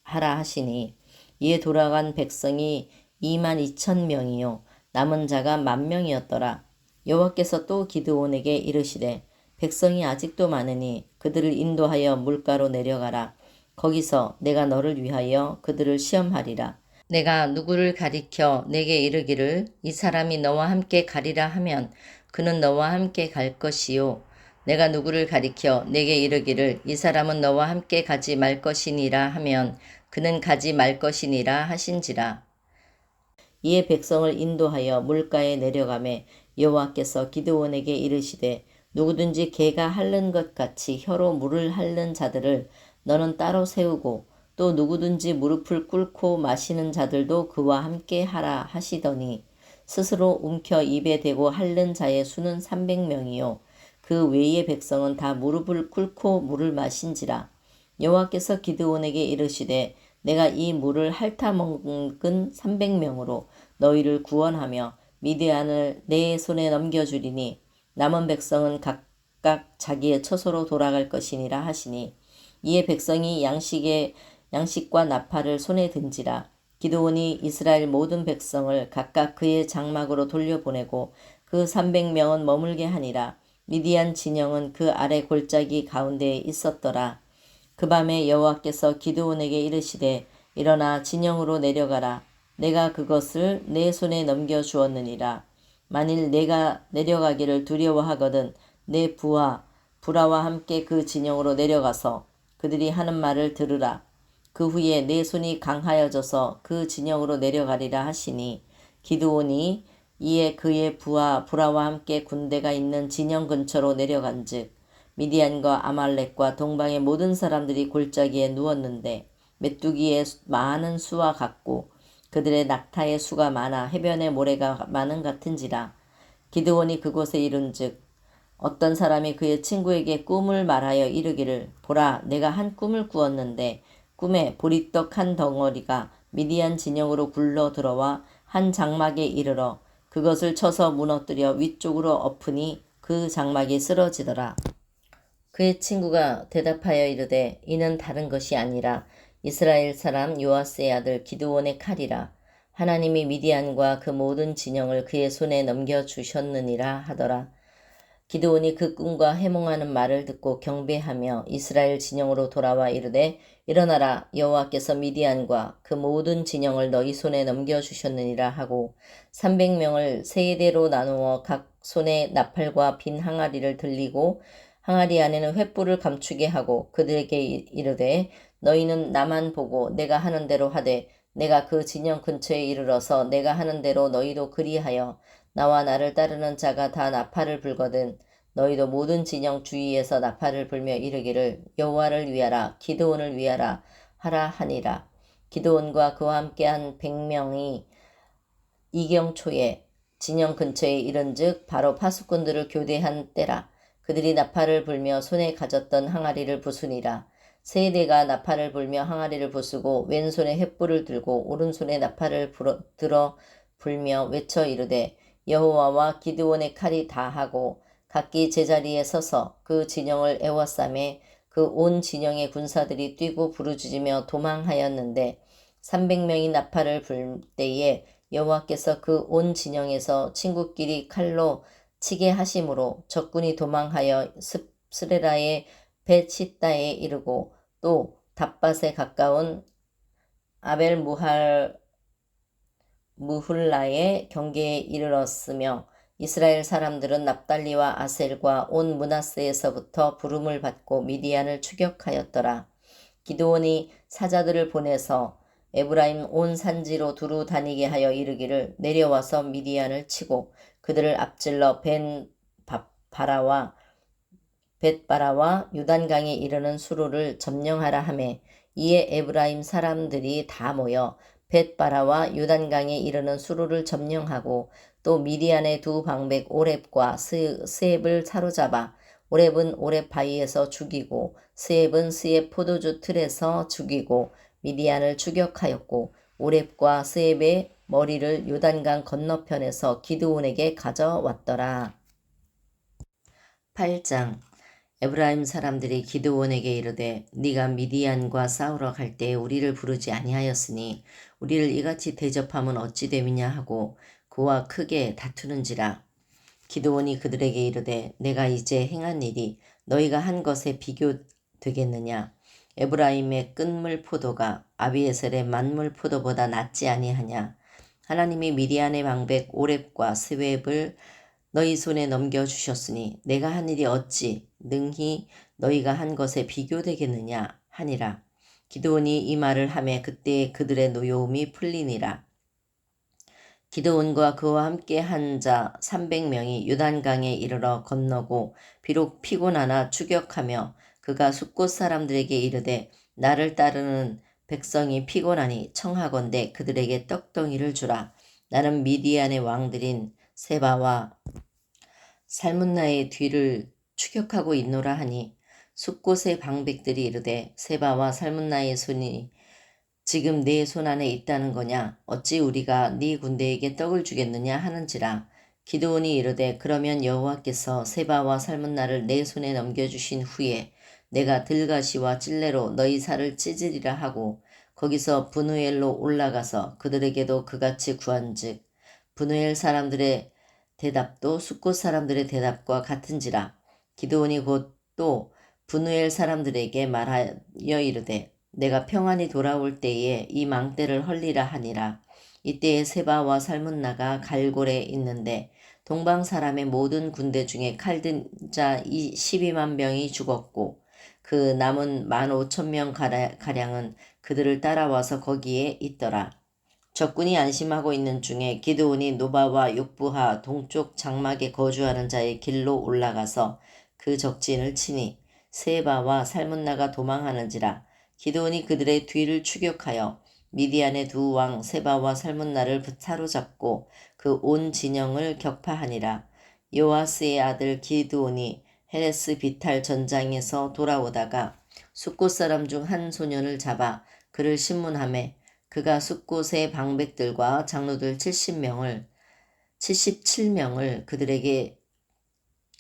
하라 하시니 이에 돌아간 백성이 22,000명이요 남은 자가 10,000명이었더라. 여호와께서 또 기드온에게 이르시되 백성이 아직도 많으니 그들을 인도하여 물가로 내려가라. 거기서 내가 너를 위하여 그들을 시험하리라. 내가 누구를 가리켜 내게 이르기를 이 사람이 너와 함께 가리라 하면 그는 너와 함께 갈 것이요. 내가 누구를 가리켜 내게 이르기를 이 사람은 너와 함께 가지 말 것이니라 하면 그는 가지 말 것이니라 하신지라. 이에 백성을 인도하여 물가에 내려가매 여호와께서 기드온에게 이르시되 누구든지 개가 핥는 것 같이 혀로 물을 핥는 자들을 너는 따로 세우고 또 누구든지 무릎을 꿇고 마시는 자들도 그와 함께 하라 하시더니 스스로 움켜 입에 대고 핥는 자의 수는 300명이요 그 외의 백성은 다 무릎을 꿇고 물을 마신지라. 여호와께서 기드온에게 이르시되 내가 이 물을 핥아 먹은 300명으로 너희를 구원하며 미디안을 내 손에 넘겨주리니 남은 백성은 각각 각각 자기의 처소로 돌아갈 것이니라 하시니 이에 백성이 양식과 나팔을 손에 든지라. 기드온이 이스라엘 모든 백성을 각각 그의 장막으로 돌려보내고 그 300명은 머물게 하니라. 미디안 진영은 그 아래 골짜기 가운데에 있었더라. 그 밤에 여호와께서 기드온에게 이르시되 일어나 진영으로 내려가라. 내가 그것을 내 손에 넘겨 주었느니라. 만일 내가 내려가기를 두려워하거든 내 부하와 함께 그 진영으로 내려가서 그들이 하는 말을 들으라. 그 후에 내 손이 강하여져서 그 진영으로 내려가리라 하시니 기드온이 이에 그의 부하와 함께 군대가 있는 진영 근처로 내려간즉 미디안과 아말렉과 동방의 모든 사람들이 골짜기에 누웠는데 메뚜기의 많은 수와 같고 그들의 낙타의 수가 많아 해변의 모래가 많은 같은지라. 기드온이 그곳에 이른즉 어떤 사람이 그의 친구에게 꿈을 말하여 이르기를 보라 내가 한 꿈을 꾸었는데 꿈에 보리떡 한 덩어리가 미디안 진영으로 굴러 들어와 한 장막에 이르러 그것을 쳐서 무너뜨려 위쪽으로 엎으니 그 장막이 쓰러지더라. 그의 친구가 대답하여 이르되 이는 다른 것이 아니라 이스라엘 사람 요아스의 아들 기드온의 칼이라. 하나님이 미디안과 그 모든 진영을 그의 손에 넘겨주셨느니라 하더라. 기드온이 그 꿈과 해몽하는 말을 듣고 경배하며 이스라엘 진영으로 돌아와 이르되 일어나라 여호와께서 미디안과 그 모든 진영을 너희 손에 넘겨주셨느니라 하고 300명을 세 대로 나누어 각 손에 나팔과 빈 항아리를 들리고 항아리 안에는 횃불을 감추게 하고 그들에게 이르되 너희는 나만 보고 내가 하는 대로 하되 내가 그 진영 근처에 이르러서 내가 하는 대로 너희도 그리하여 나와 나를 따르는 자가 다 나팔을 불거든 너희도 모든 진영 주위에서 나팔을 불며 이르기를 여호와를 위하라 기드온을 위하라 하라 하니라. 기드온과 그와 함께한 100명이 이경초에 진영 근처에 이른즉 바로 파수꾼들을 교대한 때라. 그들이 나팔을 불며 손에 가졌던 항아리를 부수니라. 세 대가 나팔을 불며 항아리를 부수고 왼손에 횃불을 들고 오른손에 나팔을 들어 불며 외쳐 이르되 여호와와 기드온의 칼이 다하고 각기 제자리에 서서 그 진영을 에워싸매 그 온 진영의 군사들이 뛰고 부르짖으며 도망하였는데 300명이 나팔을 불 때에 여호와께서 그 온 진영에서 친구끼리 칼로 치게 하심으로 적군이 도망하여 스레라의 벳시다에 이르고 또 답밭에 가까운 아벨 무훌라의 경계에 이르렀으며 이스라엘 사람들은 납달리와 아셀과 온 므낫세에서부터 부름을 받고 미디안을 추격하였더라. 기드온이 사자들을 보내서 에브라임 온 산지로 두루 다니게 하여 이르기를 내려와서 미디안을 치고 그들을 앞질러 벳바라와 유단강에 이르는 수로를 점령하라 하매 이에 에브라임 사람들이 다 모여 벳바라와 유단강에 이르는 수로를 점령하고 또 미디안의 두 방백 오렙과 스앱을 사로잡아 오렙은 오렙 바위에서 죽이고 스앱은 스앱 포도주 틀에서 죽이고 미디안을 추격하였고 오렙과 스앱의 머리를 요단강 건너편에서 기드온에게 가져왔더라. 8장 에브라임 사람들이 기드온에게 이르되 네가 미디안과 싸우러 갈 때에 우리를 부르지 아니하였으니 우리를 이같이 대접함은 어찌 됨이냐 하고 그와 크게 다투는지라. 기드온이 그들에게 이르되 내가 이제 행한 일이 너희가 한 것에 비교되겠느냐. 에브라임의 끈물 포도가 아비에셀의 만물 포도보다 낫지 아니하냐. 하나님이 미디안의 방백 오렙과 스웹을 너희 손에 넘겨주셨으니 내가 한 일이 어찌 능히 너희가 한 것에 비교되겠느냐 하니라. 기드온이 이 말을 하매 그때에 그들의 노여움이 풀리니라. 기드온과 그와 함께 한 자 300명이 요단강에 이르러 건너고 비록 피곤하나 추격하며 그가 숫곳 사람들에게 이르되 나를 따르는 백성이 피곤하니 청하건대 그들에게 떡덩이를 주라. 나는 미디안의 왕들인 세바와 살문나의 뒤를 추격하고 있노라 하니 숫곳의 방백들이 이르되 세바와 살문나의 손이 지금 내 손 안에 있다는 거냐. 어찌 우리가 네 군대에게 떡을 주겠느냐 하는지라. 기드온이 이르되 그러면 여호와께서 세바와 살문나를 내 손에 넘겨주신 후에 내가 들가시와 찔레로 너희 살을 찢으리라 하고 거기서 분우엘로 올라가서 그들에게도 그같이 구한즉 분우엘 사람들의 대답도 숫곳 사람들의 대답과 같은지라. 기드온이 곧 또 분우엘 사람들에게 말하여 이르되 내가 평안히 돌아올 때에 이 망대를 헐리라 하니라. 이때에 세바와 살문나가 갈골에 있는데 동방 사람의 모든 군대 중에 칼든 자 12만 명이 죽었고 그 남은 15,000명 가량은 그들을 따라와서 거기에 있더라. 적군이 안심하고 있는 중에 기드온이 노바와 욕부하 동쪽 장막에 거주하는 자의 길로 올라가서 그 적진을 치니 세바와 살문나가 도망하는지라. 기드온이 그들의 뒤를 추격하여 미디안의 두 왕 세바와 살문나를 사로잡고 그 온 진영을 격파하니라. 요아스의 아들 기드온이 헤레스 비탈 전장에서 돌아오다가 숫곳 사람 중 한 소년을 잡아 그를 신문하매 그가 숫곳의 방백들과 장로들 77명을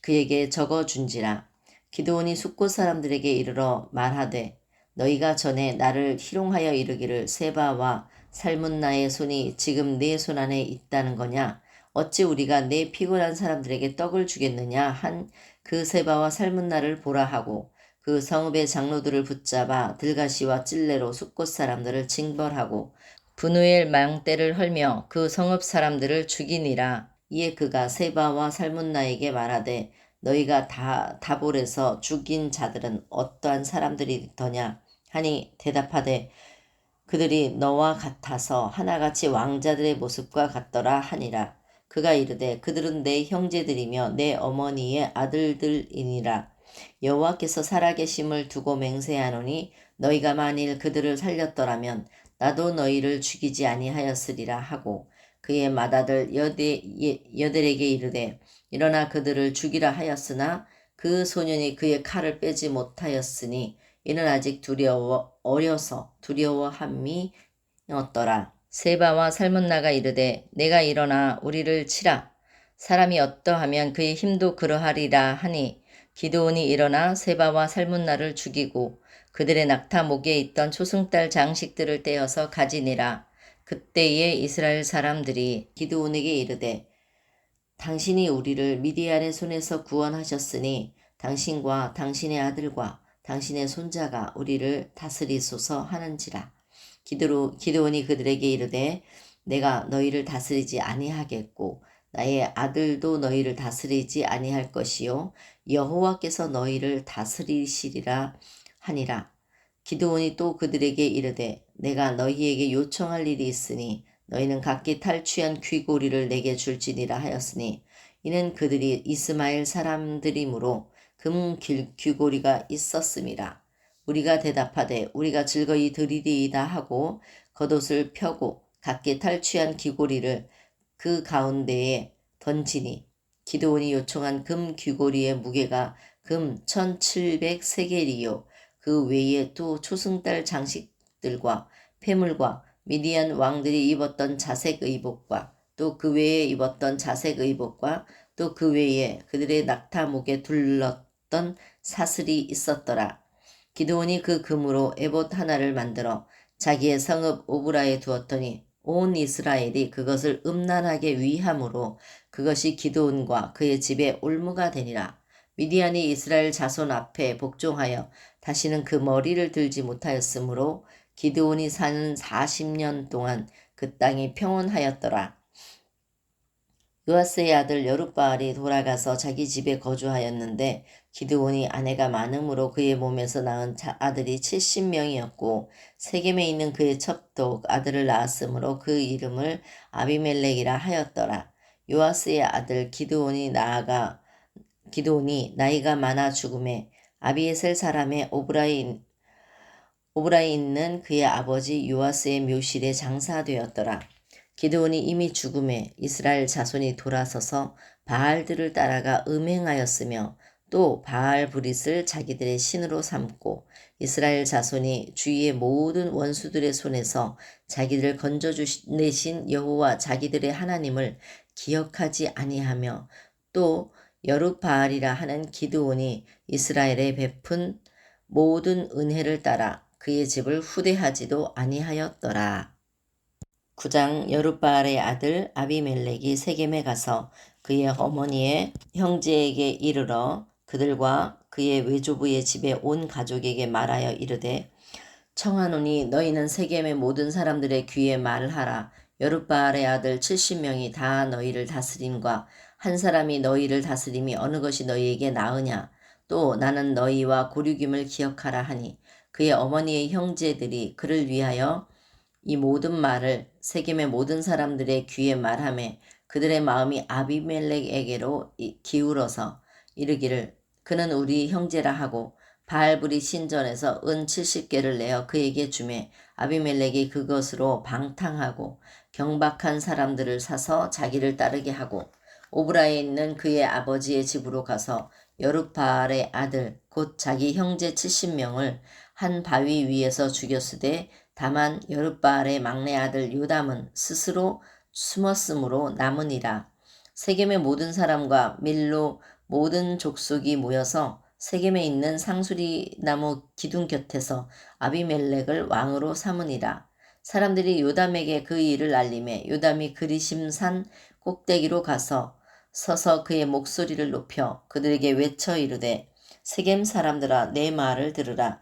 그에게 적어준지라. 기드온이 숫곳 사람들에게 이르러 말하되 너희가 전에 나를 희롱하여 이르기를 세바와 살문나의 손이 지금 내 손 안에 있다는 거냐? 어찌 우리가 내 피곤한 사람들에게 떡을 주겠느냐? 한 그 세바와 살문나를 보라 하고 그 성읍의 장로들을 붙잡아 들가시와 찔레로 숫곳 사람들을 징벌하고 분우엘 망대를 헐며 그 성읍 사람들을 죽이니라. 이에 그가 세바와 살문나에게 말하되 너희가 다볼에서 죽인 자들은 어떠한 사람들이더냐 하니 대답하되 그들이 너와 같아서 하나같이 왕자들의 모습과 같더라 하니라. 그가 이르되 그들은 내 형제들이며 내 어머니의 아들들이니라. 여호와께서 살아계심을 두고 맹세하노니 너희가 만일 그들을 살렸더라면 나도 너희를 죽이지 아니하였으리라 하고 그의 맏아들 여델에게 이르되 일어나 그들을 죽이라 하였으나 그 소년이 그의 칼을 빼지 못하였으니 이는 아직 어려서 두려워함이 없더라. 세바와 살문나가 이르되 내가 일어나 우리를 치라. 사람이 어떠하면 그의 힘도 그러하리라 하니 기드온이 일어나 세바와 살문나를 죽이고 그들의 낙타 목에 있던 초승달 장식들을 떼어서 가지니라. 그때에 이스라엘 사람들이 기드온에게 이르되 당신이 우리를 미디안의 손에서 구원하셨으니 당신과 당신의 아들과 당신의 손자가 우리를 다스리소서 하는지라. 기드온이 그들에게 이르되 내가 너희를 다스리지 아니하겠고 나의 아들도 너희를 다스리지 아니할 것이요 여호와께서 너희를 다스리시리라 하니라. 기드온이 또 그들에게 이르되 내가 너희에게 요청할 일이 있으니 너희는 각기 탈취한 귀고리를 내게 줄지니라 하였으니 이는 그들이 이스마엘 사람들이므로 금 귀고리가 있었음이라. 우리가 대답하되 우리가 즐거이 드리리이다 하고 겉옷을 펴고 각기 탈취한 귀고리를 그 가운데에 던지니 기드온이 요청한 금 귀고리의 무게가 금 1700세겔이요 그 외에 또 초승달 장식들과 폐물과 미디안 왕들이 입었던 자색 의복과 또 그 외에 입었던 자색 의복과 또 그 외에 그들의 낙타목에 둘렀던 사슬이 있었더라. 기드온이 그 금으로 에봇 하나를 만들어 자기의 성읍 오브라에 두었더니 온 이스라엘이 그것을 음란하게 위함으로 그것이 기드온과 그의 집에 올무가 되니라. 미디안이 이스라엘 자손 앞에 복종하여 다시는 그 머리를 들지 못하였으므로 기드온이 사는 40년 동안 그 땅이 평온하였더라. 요아스의 아들 여룻바알이 돌아가서 자기 집에 거주하였는데 기드온이 아내가 많음으로 그의 몸에서 낳은 아들이 70명이었고 세겜에 있는 그의 첩독 아들을 낳았으므로 그 이름을 아비멜렉이라 하였더라. 요아스의 아들 기드온이 나이가 많아 죽음에 아비에셀 사람의 오브라에 있는 그의 아버지 요아스의 묘실에 장사되었더라. 기드온이 이미 죽음에 이스라엘 자손이 돌아서서 바알들을 따라가 음행하였으며 또 바알 브릿을 자기들의 신으로 삼고 이스라엘 자손이 주위의 모든 원수들의 손에서 자기들을 건져내신 여호와 자기들의 하나님을 기억하지 아니하며 또 여룻바알이라 하는 기드온이 이스라엘에 베푼 모든 은혜를 따라 그의 집을 후대하지도 아니하였더라. 9장 여룻바알의 아들 아비멜렉이 세겜에 가서 그의 어머니의 형제에게 이르러 그들과 그의 외조부의 집에 온 가족에게 말하여 이르되 청하노니 너희는 세겜의 모든 사람들의 귀에 말을 하라. 여룻바알의 아들 70명이 다 너희를 다스림과 한 사람이 너희를 다스림이 어느 것이 너희에게 나으냐. 또 나는 너희와 고륙임을 기억하라 하니 그의 어머니의 형제들이 그를 위하여 이 모든 말을 세겜의 모든 사람들의 귀에 말하매 그들의 마음이 아비멜렉에게로 기울어서 이르기를 그는 우리 형제라 하고 바알브리 신전에서 은 70개를 내어 그에게 주매 아비멜렉이 그것으로 방탕하고 경박한 사람들을 사서 자기를 따르게 하고 오브라에 있는 그의 아버지의 집으로 가서 여룻바알의 아들 곧 자기 형제 70명을 한 바위 위에서 죽였으되 다만 여룻바알의 막내 아들 요담은 스스로 숨었으므로 남으니라. 세겜의 모든 사람과 밀로 모든 족속이 모여서 세겜에 있는 상수리 나무 기둥 곁에서 아비멜렉을 왕으로 삼으니라. 사람들이 요담에게 그 일을 알림해 요담이 그리심산 꼭대기로 가서 서서 그의 목소리를 높여 그들에게 외쳐 이르되 세겜 사람들아 내 말을 들으라.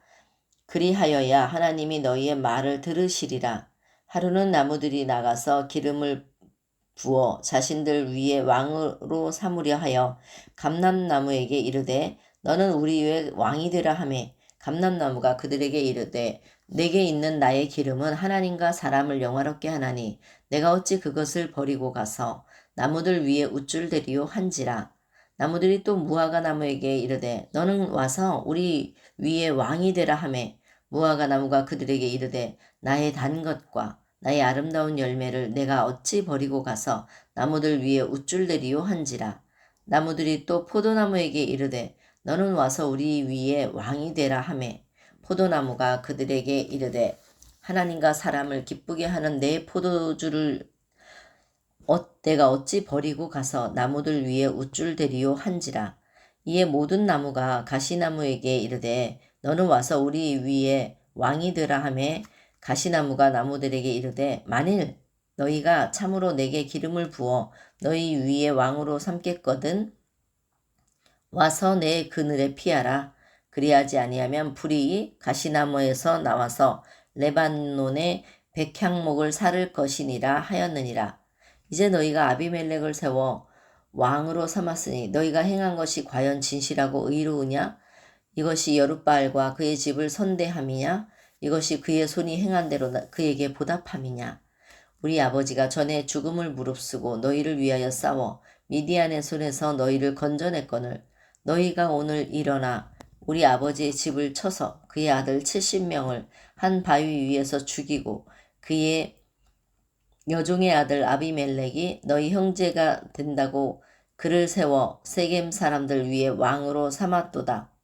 그리하여야 하나님이 너희의 말을 들으시리라. 하루는 나무들이 나가서 기름을 부어 자신들 위에 왕으로 삼으려 하여 감람나무에게 이르되 너는 우리 위에 왕이 되라 하매 감람나무가 그들에게 이르되 내게 있는 나의 기름은 하나님과 사람을 영화롭게 하나니 내가 어찌 그것을 버리고 가서 나무들 위에 우쭐대리요 한지라. 나무들이 또 무화과 나무에게 이르되 너는 와서 우리 위에 왕이 되라 하매 무화과 나무가 그들에게 이르되 나의 단 것과 나의 아름다운 열매를 내가 어찌 버리고 가서 나무들 위에 우쭐대리요 한지라. 나무들이 또 포도나무에게 이르되 너는 와서 우리 위에 왕이 되라 하매 포도나무가 그들에게 이르되 하나님과 사람을 기쁘게 하는 내 포도주를 내가 어찌 버리고 가서 나무들 위에 우쭐대리요 한지라. 이에 모든 나무가 가시나무에게 이르되 너는 와서 우리 위에 왕이 되라 하매 가시나무가 나무들에게 이르되 만일 너희가 참으로 내게 기름을 부어 너희 위에 왕으로 삼겠거든 와서 내 그늘에 피하라. 그리하지 아니하면 불이 가시나무에서 나와서 레바논의 백향목을 사를 것이니라 하였느니라. 이제 너희가 아비멜렉을 세워 왕으로 삼았으니 너희가 행한 것이 과연 진실하고 의로우냐? 이것이 여룻바알과 그의 집을 선대함이냐? 이것이 그의 손이 행한 대로 그에게 보답함이냐? 우리 아버지가 전에 죽음을 무릅쓰고 너희를 위하여 싸워 미디안의 손에서 너희를 건져냈거늘 너희가 오늘 일어나 우리 아버지의 집을 쳐서 그의 아들 70명을 한 바위 위에서 죽이고 그의 여종의 아들 아비멜렉이 너희 형제가 된다고 그를 세워 세겜 사람들 위에 왕으로 삼았도다.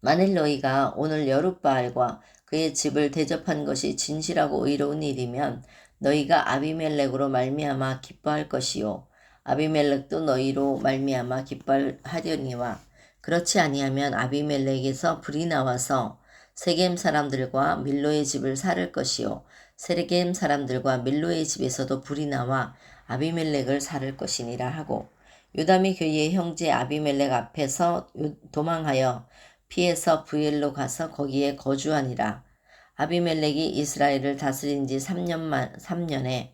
만일 너희가 오늘 여룻바알과 그의 집을 대접한 것이 진실하고 의로운 일이면 너희가 아비멜렉으로 말미암아 기뻐할 것이요 아비멜렉도 너희로 말미암아 기뻐하려니와 그렇지 아니하면 아비멜렉에서 불이 나와서 세겜 사람들과 밀로의 집을 사를 것이요 세겜 사람들과 밀로의 집에서도 불이 나와 아비멜렉을 사를 것이니라 하고 요담이 그의 형제 아비멜렉 앞에서 도망하여 피해서 부엘로 가서 거기에 거주하니라. 아비멜렉이 이스라엘을 다스린 지 3년에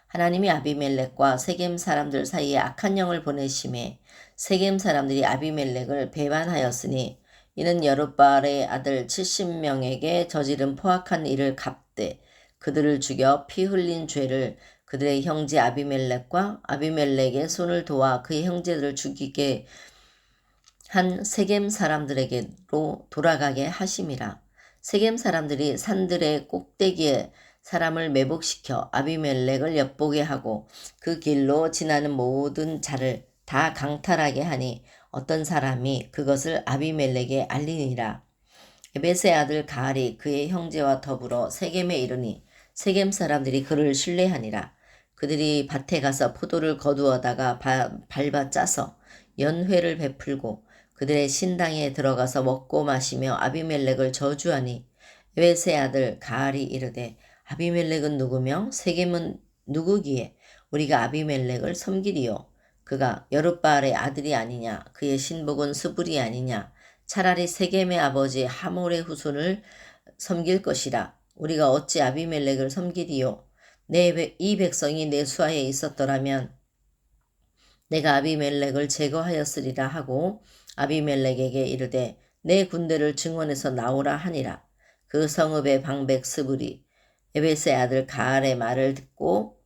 하나님이 아비멜렉과 세겜 사람들 사이에 악한 영을 보내심에 세겜 사람들이 아비멜렉을 배반하였으니 이는 여룻바알의 아들 70명에게 저지른 포악한 일을 갚되 그들을 죽여 피 흘린 죄를 그들의 형제 아비멜렉과 아비멜렉의 손을 도와 그의 형제들을 죽이게 한 세겜 사람들에게로 돌아가게 하심이라. 세겜 사람들이 산들의 꼭대기에 사람을 매복시켜 아비멜렉을 엿보게 하고 그 길로 지나는 모든 자를 다 강탈하게 하니 어떤 사람이 그것을 아비멜렉에 알리니라. 에벳의 아들 가알이 그의 형제와 더불어 세겜에 이르니 세겜 사람들이 그를 신뢰하니라. 그들이 밭에 가서 포도를 거두어다가 밟아 짜서 연회를 베풀고 그들의 신당에 들어가서 먹고 마시며 아비멜렉을 저주하니 에벳의 아들 가알이 이르되 아비멜렉은 누구며 세겜은 누구기에 우리가 아비멜렉을 섬기리요. 그가 여룻바알의 아들이 아니냐. 그의 신복은 스불이 아니냐. 차라리 세겜의 아버지 하몰의 후손을 섬길 것이라. 우리가 어찌 아비멜렉을 섬기리요. 이 백성이 내 수하에 있었더라면 내가 아비멜렉을 제거하였으리라 하고 아비멜렉에게 이르되 내 군대를 증원해서 나오라 하니라. 그 성읍의 방백 스불이 에벳의 아들 가알의 말을 듣고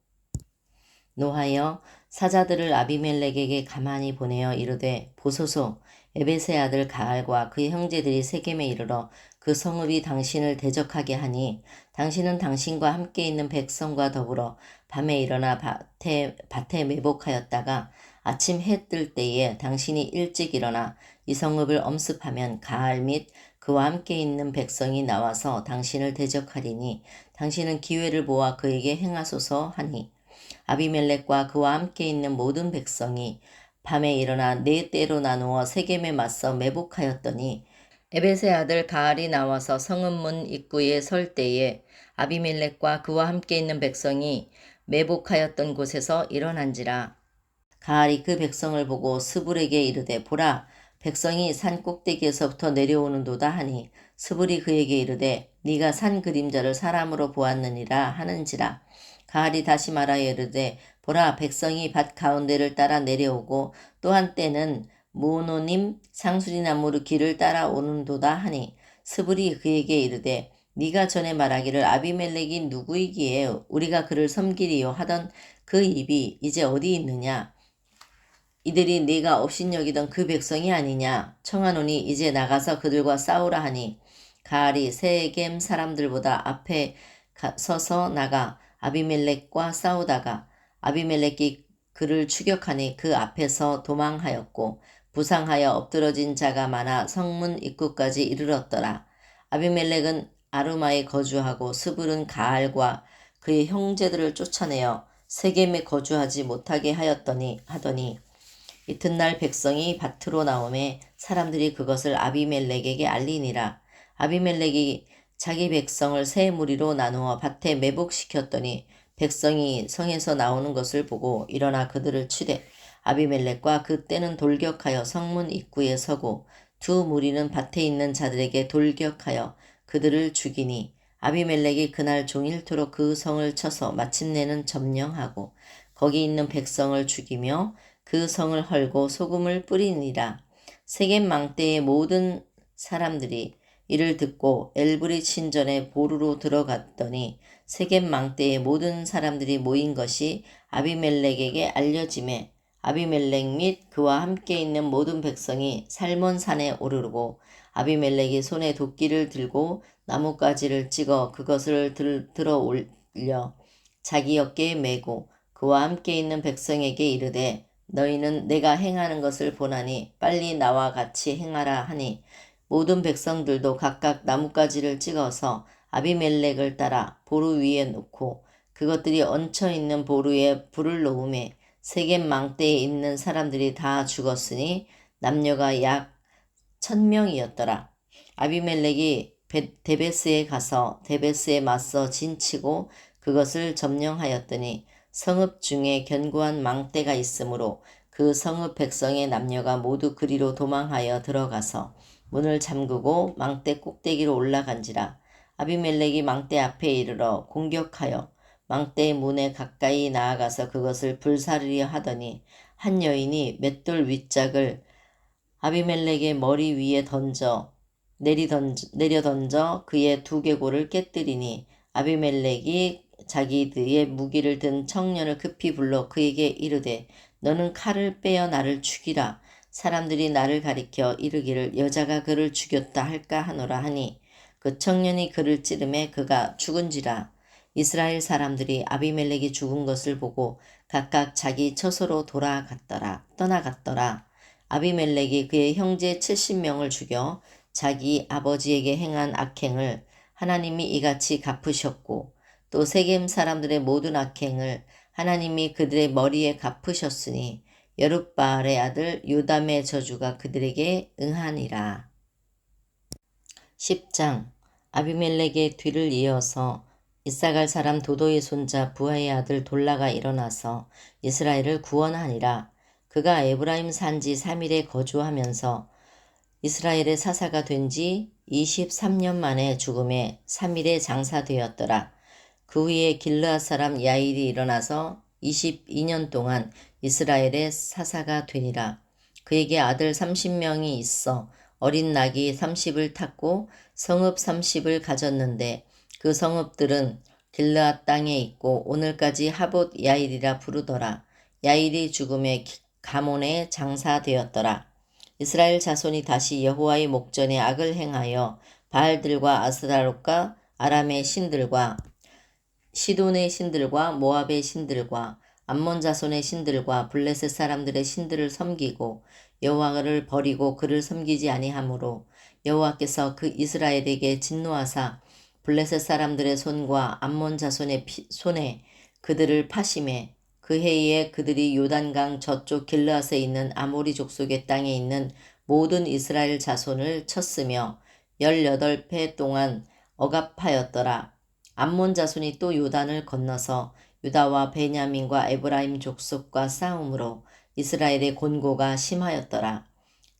노하여 사자들을 아비멜렉에게 가만히 보내어 이르되 보소서 에벳의 아들 가알과 그의 형제들이 세겜에 이르러 그 성읍이 당신을 대적하게 하니 당신은 당신과 함께 있는 백성과 더불어 밤에 일어나 밭에 매복하였다가 아침 해 뜰 때에 당신이 일찍 일어나 이 성읍을 엄습하면 가알 및 그와 함께 있는 백성이 나와서 당신을 대적하리니 당신은 기회를 보아 그에게 행하소서 하니 아비멜렉과 그와 함께 있는 모든 백성이 밤에 일어나 네 때로 나누어 세겜에 맞서 매복하였더니 에벳의 아들 가알이 나와서 성읍문 입구에 설 때에 아비멜렉과 그와 함께 있는 백성이 매복하였던 곳에서 일어난지라. 가알이 그 백성을 보고 스불에게 이르되 보라 백성이 산 꼭대기에서부터 내려오는도다 하니 스불이 그에게 이르되 네가 산 그림자를 사람으로 보았느니라 하는지라. 가알이 다시 말하여 이르되 보라 백성이 밭 가운데를 따라 내려오고 또한 때는 모노님 상수리나무로 길을 따라오는도다 하니 스불이 그에게 이르되 네가 전에 말하기를 아비멜렉이 누구이기에 우리가 그를 섬기리요 하던 그 입이 이제 어디 있느냐. 이들이 네가 업신여기던 그 백성이 아니냐. 청하노니 이제 나가서 그들과 싸우라 하니 가알이 세겜 사람들보다 앞에 서서 나가 아비멜렉과 싸우다가 아비멜렉이 그를 추격하니 그 앞에서 도망하였고 부상하여 엎드러진 자가 많아 성문 입구까지 이르렀더라. 아비멜렉은 아루마에 거주하고 스불은 가알과 그의 형제들을 쫓아내어 세겜에 거주하지 못하게 하더니 이튿날 백성이 밭으로 나오매 사람들이 그것을 아비멜렉에게 알리니라. 아비멜렉이 자기 백성을 세 무리로 나누어 밭에 매복시켰더니 백성이 성에서 나오는 것을 보고 일어나 그들을 치되 아비멜렉과 그때는 돌격하여 성문 입구에 서고 두 무리는 밭에 있는 자들에게 돌격하여 그들을 죽이니 아비멜렉이 그날 종일토록 그 성을 쳐서 마침내는 점령하고 거기 있는 백성을 죽이며 그 성을 헐고 소금을 뿌리니라. 세겜 망대의 모든 사람들이 이를 듣고 엘브릿 신전에 보루로 들어갔더니 세겜 망대의 모든 사람들이 모인 것이 아비멜렉에게 알려지매 아비멜렉 및 그와 함께 있는 모든 백성이 살몬 산에 오르고 아비멜렉이 손에 도끼를 들고 나뭇가지를 찍어 그것을 들어 올려 자기 어깨에 메고 그와 함께 있는 백성에게 이르되 너희는 내가 행하는 것을 보나니 빨리 나와 같이 행하라 하니 모든 백성들도 각각 나뭇가지를 찍어서 아비멜렉을 따라 보루 위에 놓고 그것들이 얹혀 있는 보루에 불을 놓음에 세겜 망대에 있는 사람들이 다 죽었으니 남녀가 약 1000명이었더라. 아비멜렉이 데베스에 가서 데베스에 맞서 진치고 그것을 점령하였더니 성읍 중에 견고한 망대가 있으므로 그 성읍 백성의 남녀가 모두 그리로 도망하여 들어가서 문을 잠그고 망대 꼭대기로 올라간지라. 아비멜렉이 망대 앞에 이르러 공격하여 망대의 문에 가까이 나아가서 그것을 불사르려 하더니 한 여인이 맷돌 윗짝을 아비멜렉의 머리 위에 내려 던져 그의 두개골을 깨뜨리니 아비멜렉이 자기의 무기를 든 청년을 급히 불러 그에게 이르되 너는 칼을 빼어 나를 죽이라. 사람들이 나를 가리켜 이르기를 여자가 그를 죽였다 할까 하노라 하니 그 청년이 그를 찌르매 그가 죽은지라. 이스라엘 사람들이 아비멜렉이 죽은 것을 보고 각각 자기 처소로 떠나갔더라. 아비멜렉이 그의 형제 70명을 죽여 자기 아버지에게 행한 악행을 하나님이 이같이 갚으셨고 또 세겜 사람들의 모든 악행을 하나님이 그들의 머리에 갚으셨으니 여룻바알의 아들 요담의 저주가 그들에게 응하니라. 10장 아비멜렉의 뒤를 이어서 이사갈 사람 도도의 손자 부하의 아들 돌라가 일어나서 이스라엘을 구원하니라. 그가 에브라임 산지 3일에 거주하면서 이스라엘의 사사가 된 지 23년 만에 죽음에 3일에 장사되었더라. 그 후에 길르앗 사람 야일이 일어나서 22년 동안 이스라엘의 사사가 되니라. 그에게 아들 30명이 있어 어린 낙이 30을 탔고 성읍 30을 가졌는데 그 성읍들은 길르앗 땅에 있고 오늘까지 하봇 야일이라 부르더라. 야일이 죽음에 가몬에 장사되었더라. 이스라엘 자손이 다시 여호와의 목전에 악을 행하여 바알들과 아스타롯과 아람의 신들과 시돈의 신들과 모압의 신들과 암몬 자손의 신들과 블레셋 사람들의 신들을 섬기고 여호와를 버리고 그를 섬기지 아니하므로 여호와께서 그 이스라엘에게 진노하사 블레셋 사람들의 손과 암몬 자손의 손에 그들을 파심해 그 해에 그들이 요단강 저쪽 길르앗에 있는 아모리 족속의 땅에 있는 모든 이스라엘 자손을 쳤으며 18배 동안 억압하였더라. 암몬 자손이 또 요단을 건너서 유다와 베냐민과 에브라임 족속과 싸움으로 이스라엘의 곤고가 심하였더라.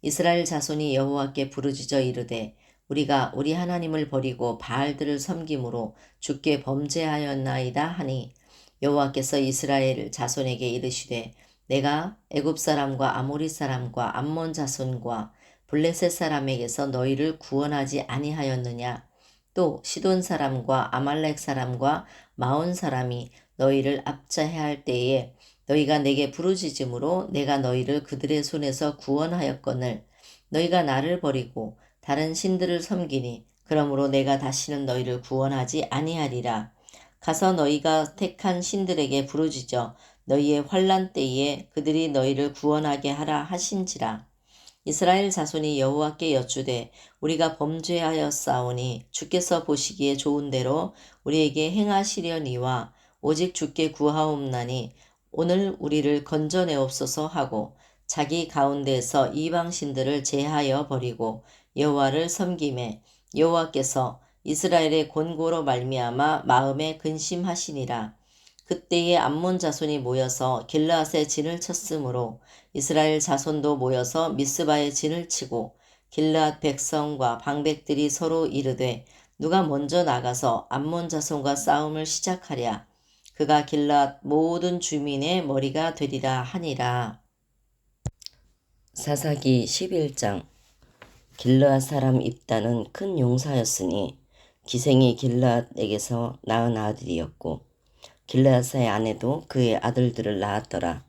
이스라엘 자손이 여호와께 부르짖어 이르되 우리가 우리 하나님을 버리고 바알들을 섬김으로 주께 범죄하였나이다 하니 여호와께서 이스라엘 자손에게 이르시되 내가 애굽 사람과 아모리 사람과 암몬 자손과 블레셋 사람에게서 너희를 구원하지 아니하였느냐. 또 시돈 사람과 아말렉 사람과 마온 사람이 너희를 압제할 때에 너희가 내게 부르짖음으로 내가 너희를 그들의 손에서 구원하였거늘 너희가 나를 버리고 다른 신들을 섬기니 그러므로 내가 다시는 너희를 구원하지 아니하리라. 가서 너희가 택한 신들에게 부르짖어 너희의 환난 때에 그들이 너희를 구원하게 하라 하신지라. 이스라엘 자손이 여호와께 여쭈되 우리가 범죄하였사오니 주께서 보시기에 좋은 대로 우리에게 행하시려니와 오직 주께 구하옵나니 오늘 우리를 건져내옵소서 하고 자기 가운데서 이방 신들을 제하여 버리고 여호와를 섬김에 여호와께서 이스라엘의 곤고로 말미암아 마음에 근심하시니라. 그때에 암몬 자손이 모여서 길르앗에 진을 쳤으므로 이스라엘 자손도 모여서 미스바에 진을 치고 길르앗 백성과 방백들이 서로 이르되 누가 먼저 나가서 암몬 자손과 싸움을 시작하랴. 그가 길르앗 모든 주민의 머리가 되리라 하니라. 사사기 11장 길르앗 사람 입다는 큰 용사였으니 기생이 길르앗에게서 낳은 아들이었고 길르앗의 아내도 그의 아들들을 낳았더라.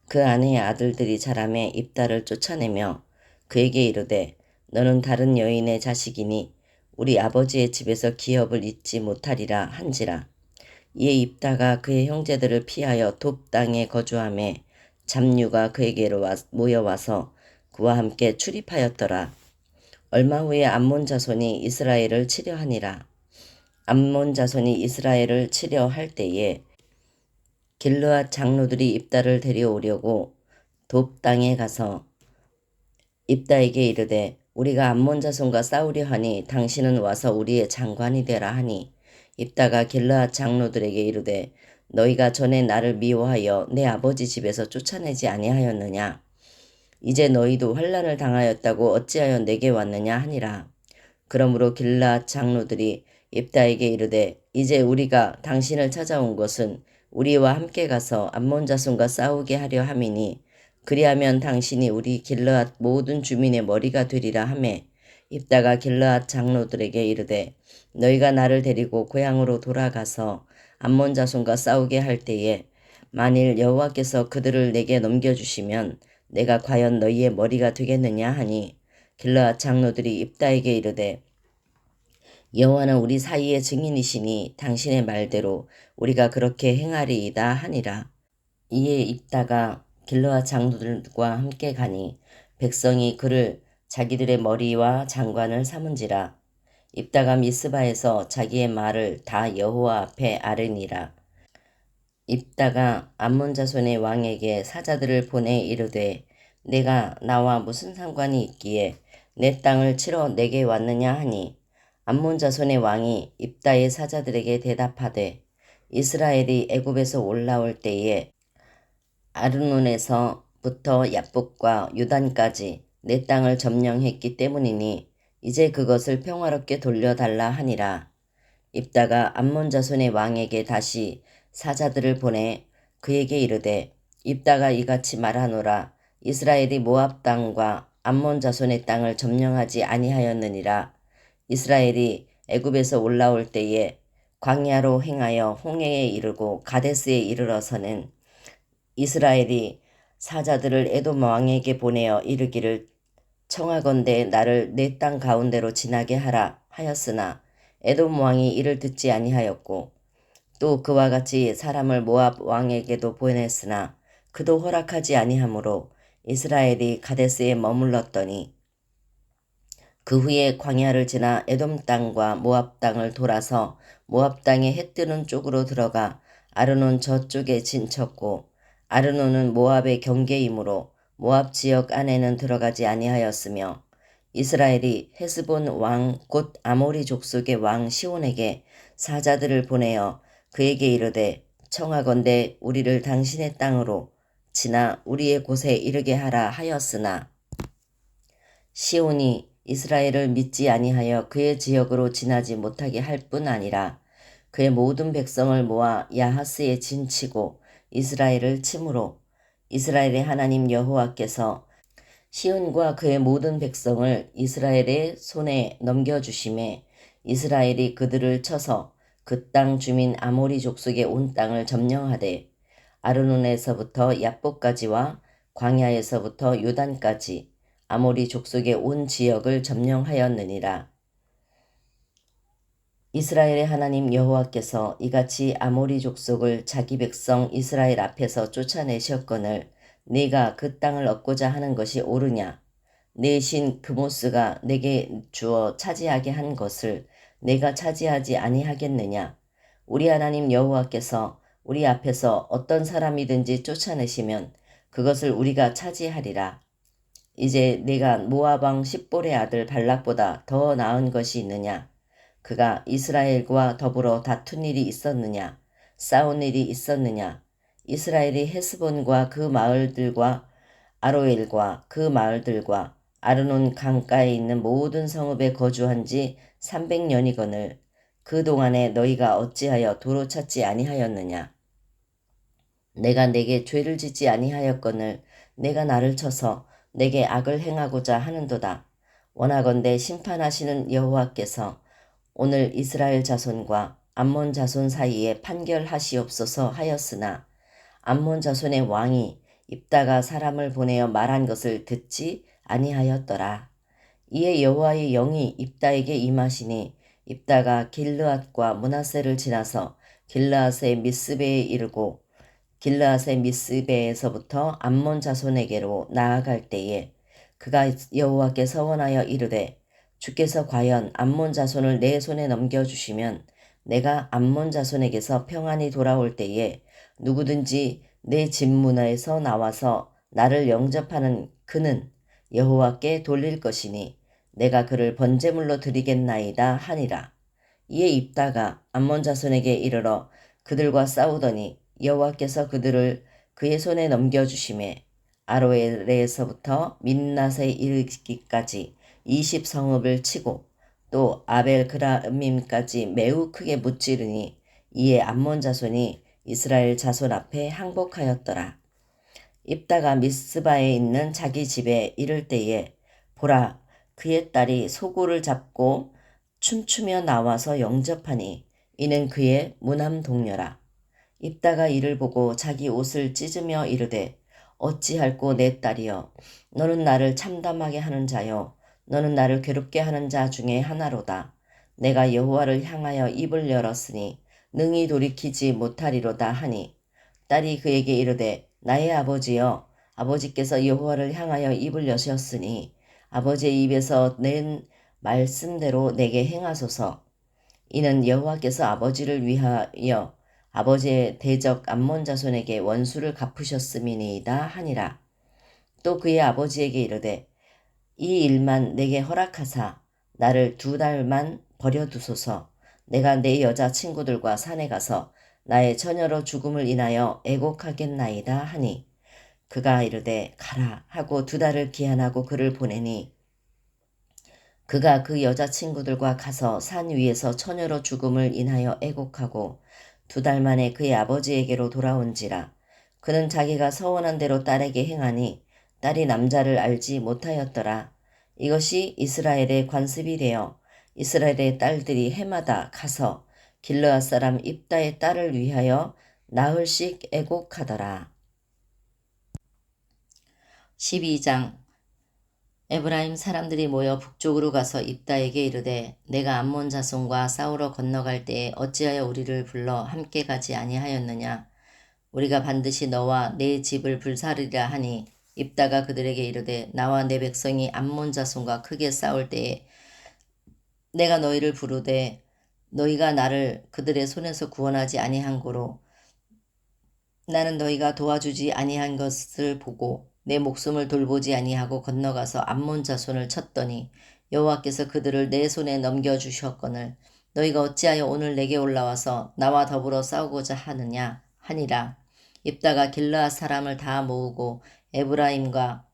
그 아내의 아들들이 자라매 입다를 쫓아내며 그에게 이르되 너는 다른 여인의 자식이니 우리 아버지의 집에서 기업을 잊지 못하리라 한지라. 이에 입다가 그의 형제들을 피하여 돕 땅에 거주하매 잡류가 그에게로 모여와서 그와 함께 출입하였더라. 얼마 후에 암몬 자손이 이스라엘을 치려하니라. 암몬 자손이 이스라엘을 치려 할 때에 길르앗 장로들이 입다를 데려오려고 돕 땅에 가서 입다에게 이르되 우리가 암몬 자손과 싸우려 하니 당신은 와서 우리의 장관이 되라 하니 입다가 길르앗 장로들에게 이르되 너희가 전에 나를 미워하여 내 아버지 집에서 쫓아내지 아니하였느냐. 이제 너희도 환난을 당하였다고 어찌하여 내게 왔느냐 하니라. 그러므로 길르앗 장로들이 입다에게 이르되 이제 우리가 당신을 찾아온 것은 우리와 함께 가서 암몬 자손과 싸우게 하려 함이니 그리하면 당신이 우리 길르앗 모든 주민의 머리가 되리라 하매 입다가 길르앗 장로들에게 이르되 너희가 나를 데리고 고향으로 돌아가서 암몬 자손과 싸우게 할 때에 만일 여호와께서 그들을 내게 넘겨주시면 내가 과연 너희의 머리가 되겠느냐 하니 길르앗 장로들이 입다에게 이르되 여호와는 우리 사이의 증인이시니 당신의 말대로 우리가 그렇게 행하리이다 하니라. 이에 입다가 길르앗 장로들과 함께 가니 백성이 그를 자기들의 머리와 장관을 삼은지라. 입다가 미스바에서 자기의 말을 다 여호와 앞에 아뢰니라. 입다가 암몬 자손의 왕에게 사자들을 보내 이르되 내가 나와 무슨 상관이 있기에 내 땅을 치러 내게 왔느냐 하니 암몬 자손의 왕이 입다의 사자들에게 대답하되 이스라엘이 애굽에서 올라올 때에 아르논에서부터 야복과 유단까지 내 땅을 점령했기 때문이니 이제 그것을 평화롭게 돌려달라 하니라. 입다가 암몬 자손의 왕에게 다시 사자들을 보내 그에게 이르되 입다가 이같이 말하노라. 이스라엘이 모압 땅과 암몬 자손의 땅을 점령하지 아니하였느니라. 이스라엘이 애굽에서 올라올 때에 광야로 행하여 홍해에 이르고 가데스에 이르러서는 이스라엘이 사자들을 에돔 왕에게 보내어 이르기를 청하건대 나를 내 땅 가운데로 지나게 하라 하였으나 에돔 왕이 이를 듣지 아니하였고 또 그와 같이 사람을 모압 왕에게도 보냈으나 그도 허락하지 아니하므로 이스라엘이 가데스에 머물렀더니 그 후에 광야를 지나 에돔 땅과 모압 땅을 돌아서 모압 땅의 해 뜨는 쪽으로 들어가 아르논 저쪽에 진쳤고 아르논은 모압의 경계이므로 모압 지역 안에는 들어가지 아니하였으며 이스라엘이 헤스본 왕 곧 아모리 족속의 왕 시온에게 사자들을 보내어 그에게 이르되 청하건대 우리를 당신의 땅으로 지나 우리의 곳에 이르게 하라 하였으나 시온이 이스라엘을 믿지 아니하여 그의 지역으로 지나지 못하게 할 뿐 아니라 그의 모든 백성을 모아 야하스에 진치고 이스라엘을 치므로 이스라엘의 하나님 여호와께서 시온과 그의 모든 백성을 이스라엘의 손에 넘겨주심에 이스라엘이 그들을 쳐서 그 땅 주민 아모리 족속의 온 땅을 점령하되 아르논에서부터 야복까지와 광야에서부터 요단까지 아모리 족속의 온 지역을 점령하였느니라. 이스라엘의 하나님 여호와께서 이같이 아모리 족속을 자기 백성 이스라엘 앞에서 쫓아내셨거늘 네가 그 땅을 얻고자 하는 것이 옳으냐? 내 신 그모스가 내게 주어 차지하게 한 것을 내가 차지하지 아니하겠느냐? 우리 하나님 여호와께서 우리 앞에서 어떤 사람이든지 쫓아내시면 그것을 우리가 차지하리라. 이제 내가 모압 왕 십볼의 아들 발락보다 더 나은 것이 있느냐? 그가 이스라엘과 더불어 다툰 일이 있었느냐? 싸운 일이 있었느냐? 이스라엘이 헤스본과 그 마을들과 아로엘과 그 마을들과 아르논 강가에 있는 모든 성읍에 거주한 지 300년이거늘 그 동안에 너희가 어찌하여 도로 찾지 아니하였느냐? 내가 내게 죄를 짓지 아니하였거늘 내가 나를 쳐서 내게 악을 행하고자 하는도다. 원하건대 심판하시는 여호와께서 오늘 이스라엘 자손과 암몬 자손 사이에 판결하시옵소서 하였으나 암몬 자손의 왕이 입다가 사람을 보내어 말한 것을 듣지 아니하였더라. 이에 여호와의 영이 입다에게 임하시니 입다가 길르앗과 므낫세를 지나서 길르앗의 미스베에 이르고 길르앗의 미스베에서부터 암몬 자손에게로 나아갈 때에 그가 여호와께 서원하여 이르되 주께서 과연 암몬 자손을 내 손에 넘겨주시면 내가 암몬 자손에게서 평안히 돌아올 때에 누구든지 내 집 문에서 나와서 나를 영접하는 그는 여호와께 돌릴 것이니 내가 그를 번제물로 드리겠나이다 하니라. 이에 입다가 암몬 자손에게 이르러 그들과 싸우더니 여호와께서 그들을 그의 손에 넘겨주심에 아로엘에서부터 민낫에 이르기까지 20성읍을 치고 또 아벨그라밈까지 매우 크게 무찌르니 이에 암몬 자손이 이스라엘 자손 앞에 항복하였더라. 입다가 미스바에 있는 자기 집에 이를 때에 보라 그의 딸이 소고를 잡고 춤추며 나와서 영접하니 이는 그의 무남 동료라. 입다가 이를 보고 자기 옷을 찢으며 이르되 어찌할꼬 내 딸이여 너는 나를 참담하게 하는 자여 너는 나를 괴롭게 하는 자 중에 하나로다. 내가 여호와를 향하여 입을 열었으니 능히 돌이키지 못하리로다 하니 딸이 그에게 이르되 나의 아버지여 아버지께서 여호와를 향하여 입을 여셨으니 아버지의 입에서 낸 말씀대로 내게 행하소서. 이는 여호와께서 아버지를 위하여 아버지의 대적 암몬 자손에게 원수를 갚으셨음이니이다 하니라. 또 그의 아버지에게 이르되 이 일만 내게 허락하사 나를 2달만 버려두소서. 내가 내 여자 친구들과 산에 가서 나의 처녀로 죽음을 인하여 애곡하겠나이다 하니 그가 이르되 가라 하고 2달을 기한하고 그를 보내니 그가 그 여자 친구들과 가서 산 위에서 처녀로 죽음을 인하여 애곡하고 2달 만에 그의 아버지에게로 돌아온지라. 그는 자기가 서원한 대로 딸에게 행하니 딸이 남자를 알지 못하였더라. 이것이 이스라엘의 관습이 되어 이스라엘의 딸들이 해마다 가서 길르앗 사람 입다의 딸을 위하여 나흘씩 애곡하더라. 12장 에브라임 사람들이 모여 북쪽으로 가서 입다에게 이르되 내가 암몬 자손과 싸우러 건너갈 때에 어찌하여 우리를 불러 함께 가지 아니하였느냐. 우리가 반드시 너와 내 집을 불사르리라 하니 입다가 그들에게 이르되 나와 내 백성이 암몬 자손과 크게 싸울 때에 내가 너희를 부르되 너희가 나를 그들의 손에서 구원하지 아니한 고로 나는 너희가 도와주지 아니한 것을 보고 내 목숨을 돌보지 아니하고 건너가서 암몬 자손을 쳤더니 여호와께서 그들을 내 손에 넘겨주셨거늘 너희가 어찌하여 오늘 내게 올라와서 나와 더불어 싸우고자 하느냐 하니라. 입다가 길르앗 사람을 다 모으고 에브라임과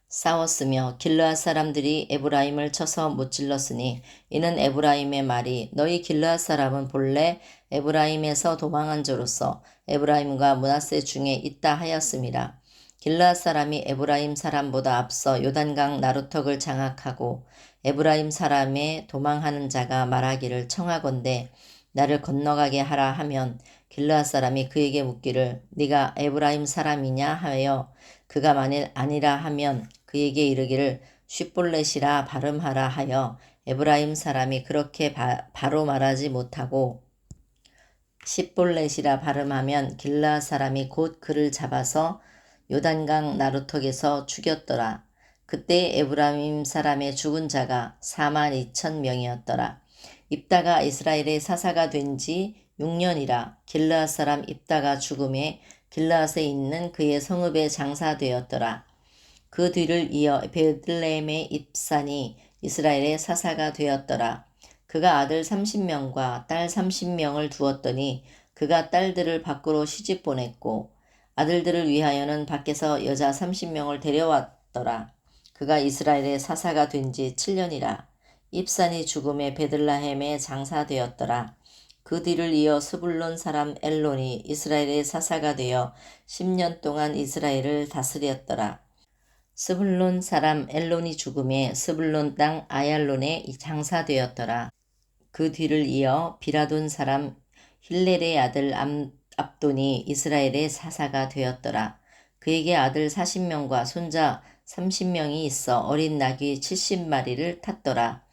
싸웠으며 길르앗 사람들이 에브라임을 쳐서 무찔렀으니 이는 에브라임의 말이 너희 길르앗 사람은 본래 에브라임에서 도망한 자로서 에브라임과 므낫세 중에 있다 하였음이라. 길르앗 사람이 에브라임 사람보다 앞서 요단강 나루턱을 장악하고 에브라임 사람의 도망하는 자가 말하기를 청하건대 나를 건너가게 하라 하면 길르앗 사람이 그에게 묻기를 네가 에브라임 사람이냐 하여 그가 만일 아니라 하면 그에게 이르기를 쉿볼렛이라 발음하라 하여 에브라임 사람이 그렇게 바로 말하지 못하고 쉿볼렛이라 발음하면 길르앗 사람이 곧 그를 잡아서 요단강 나루턱에서 죽였더라. 그때 에브라임 사람의 죽은 자가 42,000명이었더라. 입다가 이스라엘의 사사가 된 지 6년이라. 길르앗 사람 입다가 죽음에 길르앗에 있는 그의 성읍에 장사되었더라. 그 뒤를 이어 베들레헴의 입산이 이스라엘의 사사가 되었더라. 그가 아들 30명과 딸 30명을 두었더니 그가 딸들을 밖으로 시집 보냈고 아들들을 위하여는 밖에서 여자 30명을 데려왔더라. 그가 이스라엘의 사사가 된 지 7년이라. 입산이 죽음에 베들레헴에 장사되었더라. 그 뒤를 이어 스불론 사람 엘론이 이스라엘의 사사가 되어 10년 동안 이스라엘을 다스렸더라. 스불론 사람 엘론이 죽음에 스불론 땅 아얄론에 장사되었더라. 그 뒤를 이어 비라돈 사람 힐렐의 아들 압돈이 이스라엘의 사사가 되었더라. 그에게 아들 40명과 손자 30명이 있어 어린 나귀 70마리를 탔더라.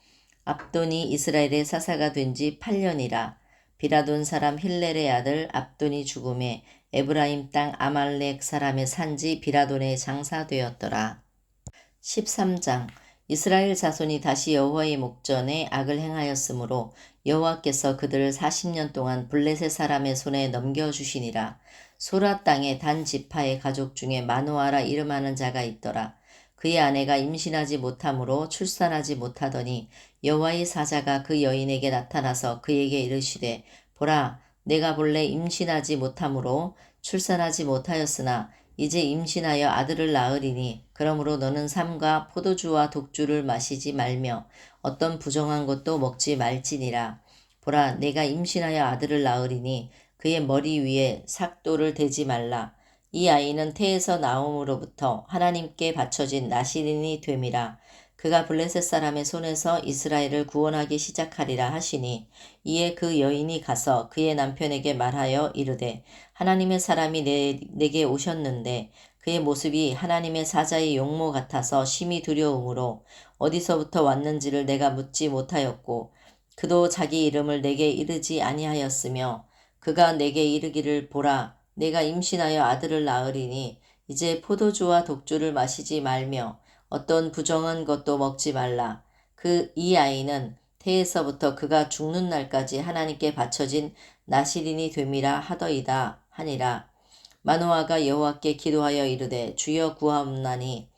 압돈이 이스라엘의 사사가 된 지 8년이라. 비라돈 사람 힐렐의 아들 압돈이 죽음에 에브라임 땅 아말렉 사람의 산지 비라돈에 장사되었더라. 13장 이스라엘 자손이 다시 여호와의 목전에 악을 행하였으므로 여호와께서 그들을 40년 동안 블레셋 사람의 손에 넘겨주시니라. 소라 땅에 단 지파의 가족 중에 마노아라 이름하는 자가 있더라. 그의 아내가 임신하지 못하므로 출산하지 못하더니 여호와의 사자가 그 여인에게 나타나서 그에게 이르시되 보라 내가 본래 임신하지 못하므로 출산하지 못하였으나 이제 임신하여 아들을 낳으리니 그러므로 너는 삼가 포도주와 독주를 마시지 말며 어떤 부정한 것도 먹지 말지니라. 보라 내가 임신하여 아들을 낳으리니 그의 머리 위에 삭도를 대지 말라. 이 아이는 태에서 나옴으로부터 하나님께 바쳐진 나시린이 됨이라. 그가 블레셋 사람의 손에서 이스라엘을 구원하기 시작하리라 하시니 이에 그 여인이 가서 그의 남편에게 말하여 이르되 하나님의 사람이 내게 오셨는데 그의 모습이 하나님의 사자의 용모 같아서 심히 두려움으로 어디서부터 왔는지를 내가 묻지 못하였고 그도 자기 이름을 내게 이르지 아니하였으며 그가 내게 이르기를 보라 내가 임신하여 아들을 낳으리니 이제 포도주와 독주를 마시지 말며 어떤 부정한 것도 먹지 말라. 이 아이는 태에서부터 그가 죽는 날까지 하나님께 바쳐진 나실인이 됨이라 하더이다 하니라. 마노아가 여호와께 기도하여 이르되 주여 구하옵나니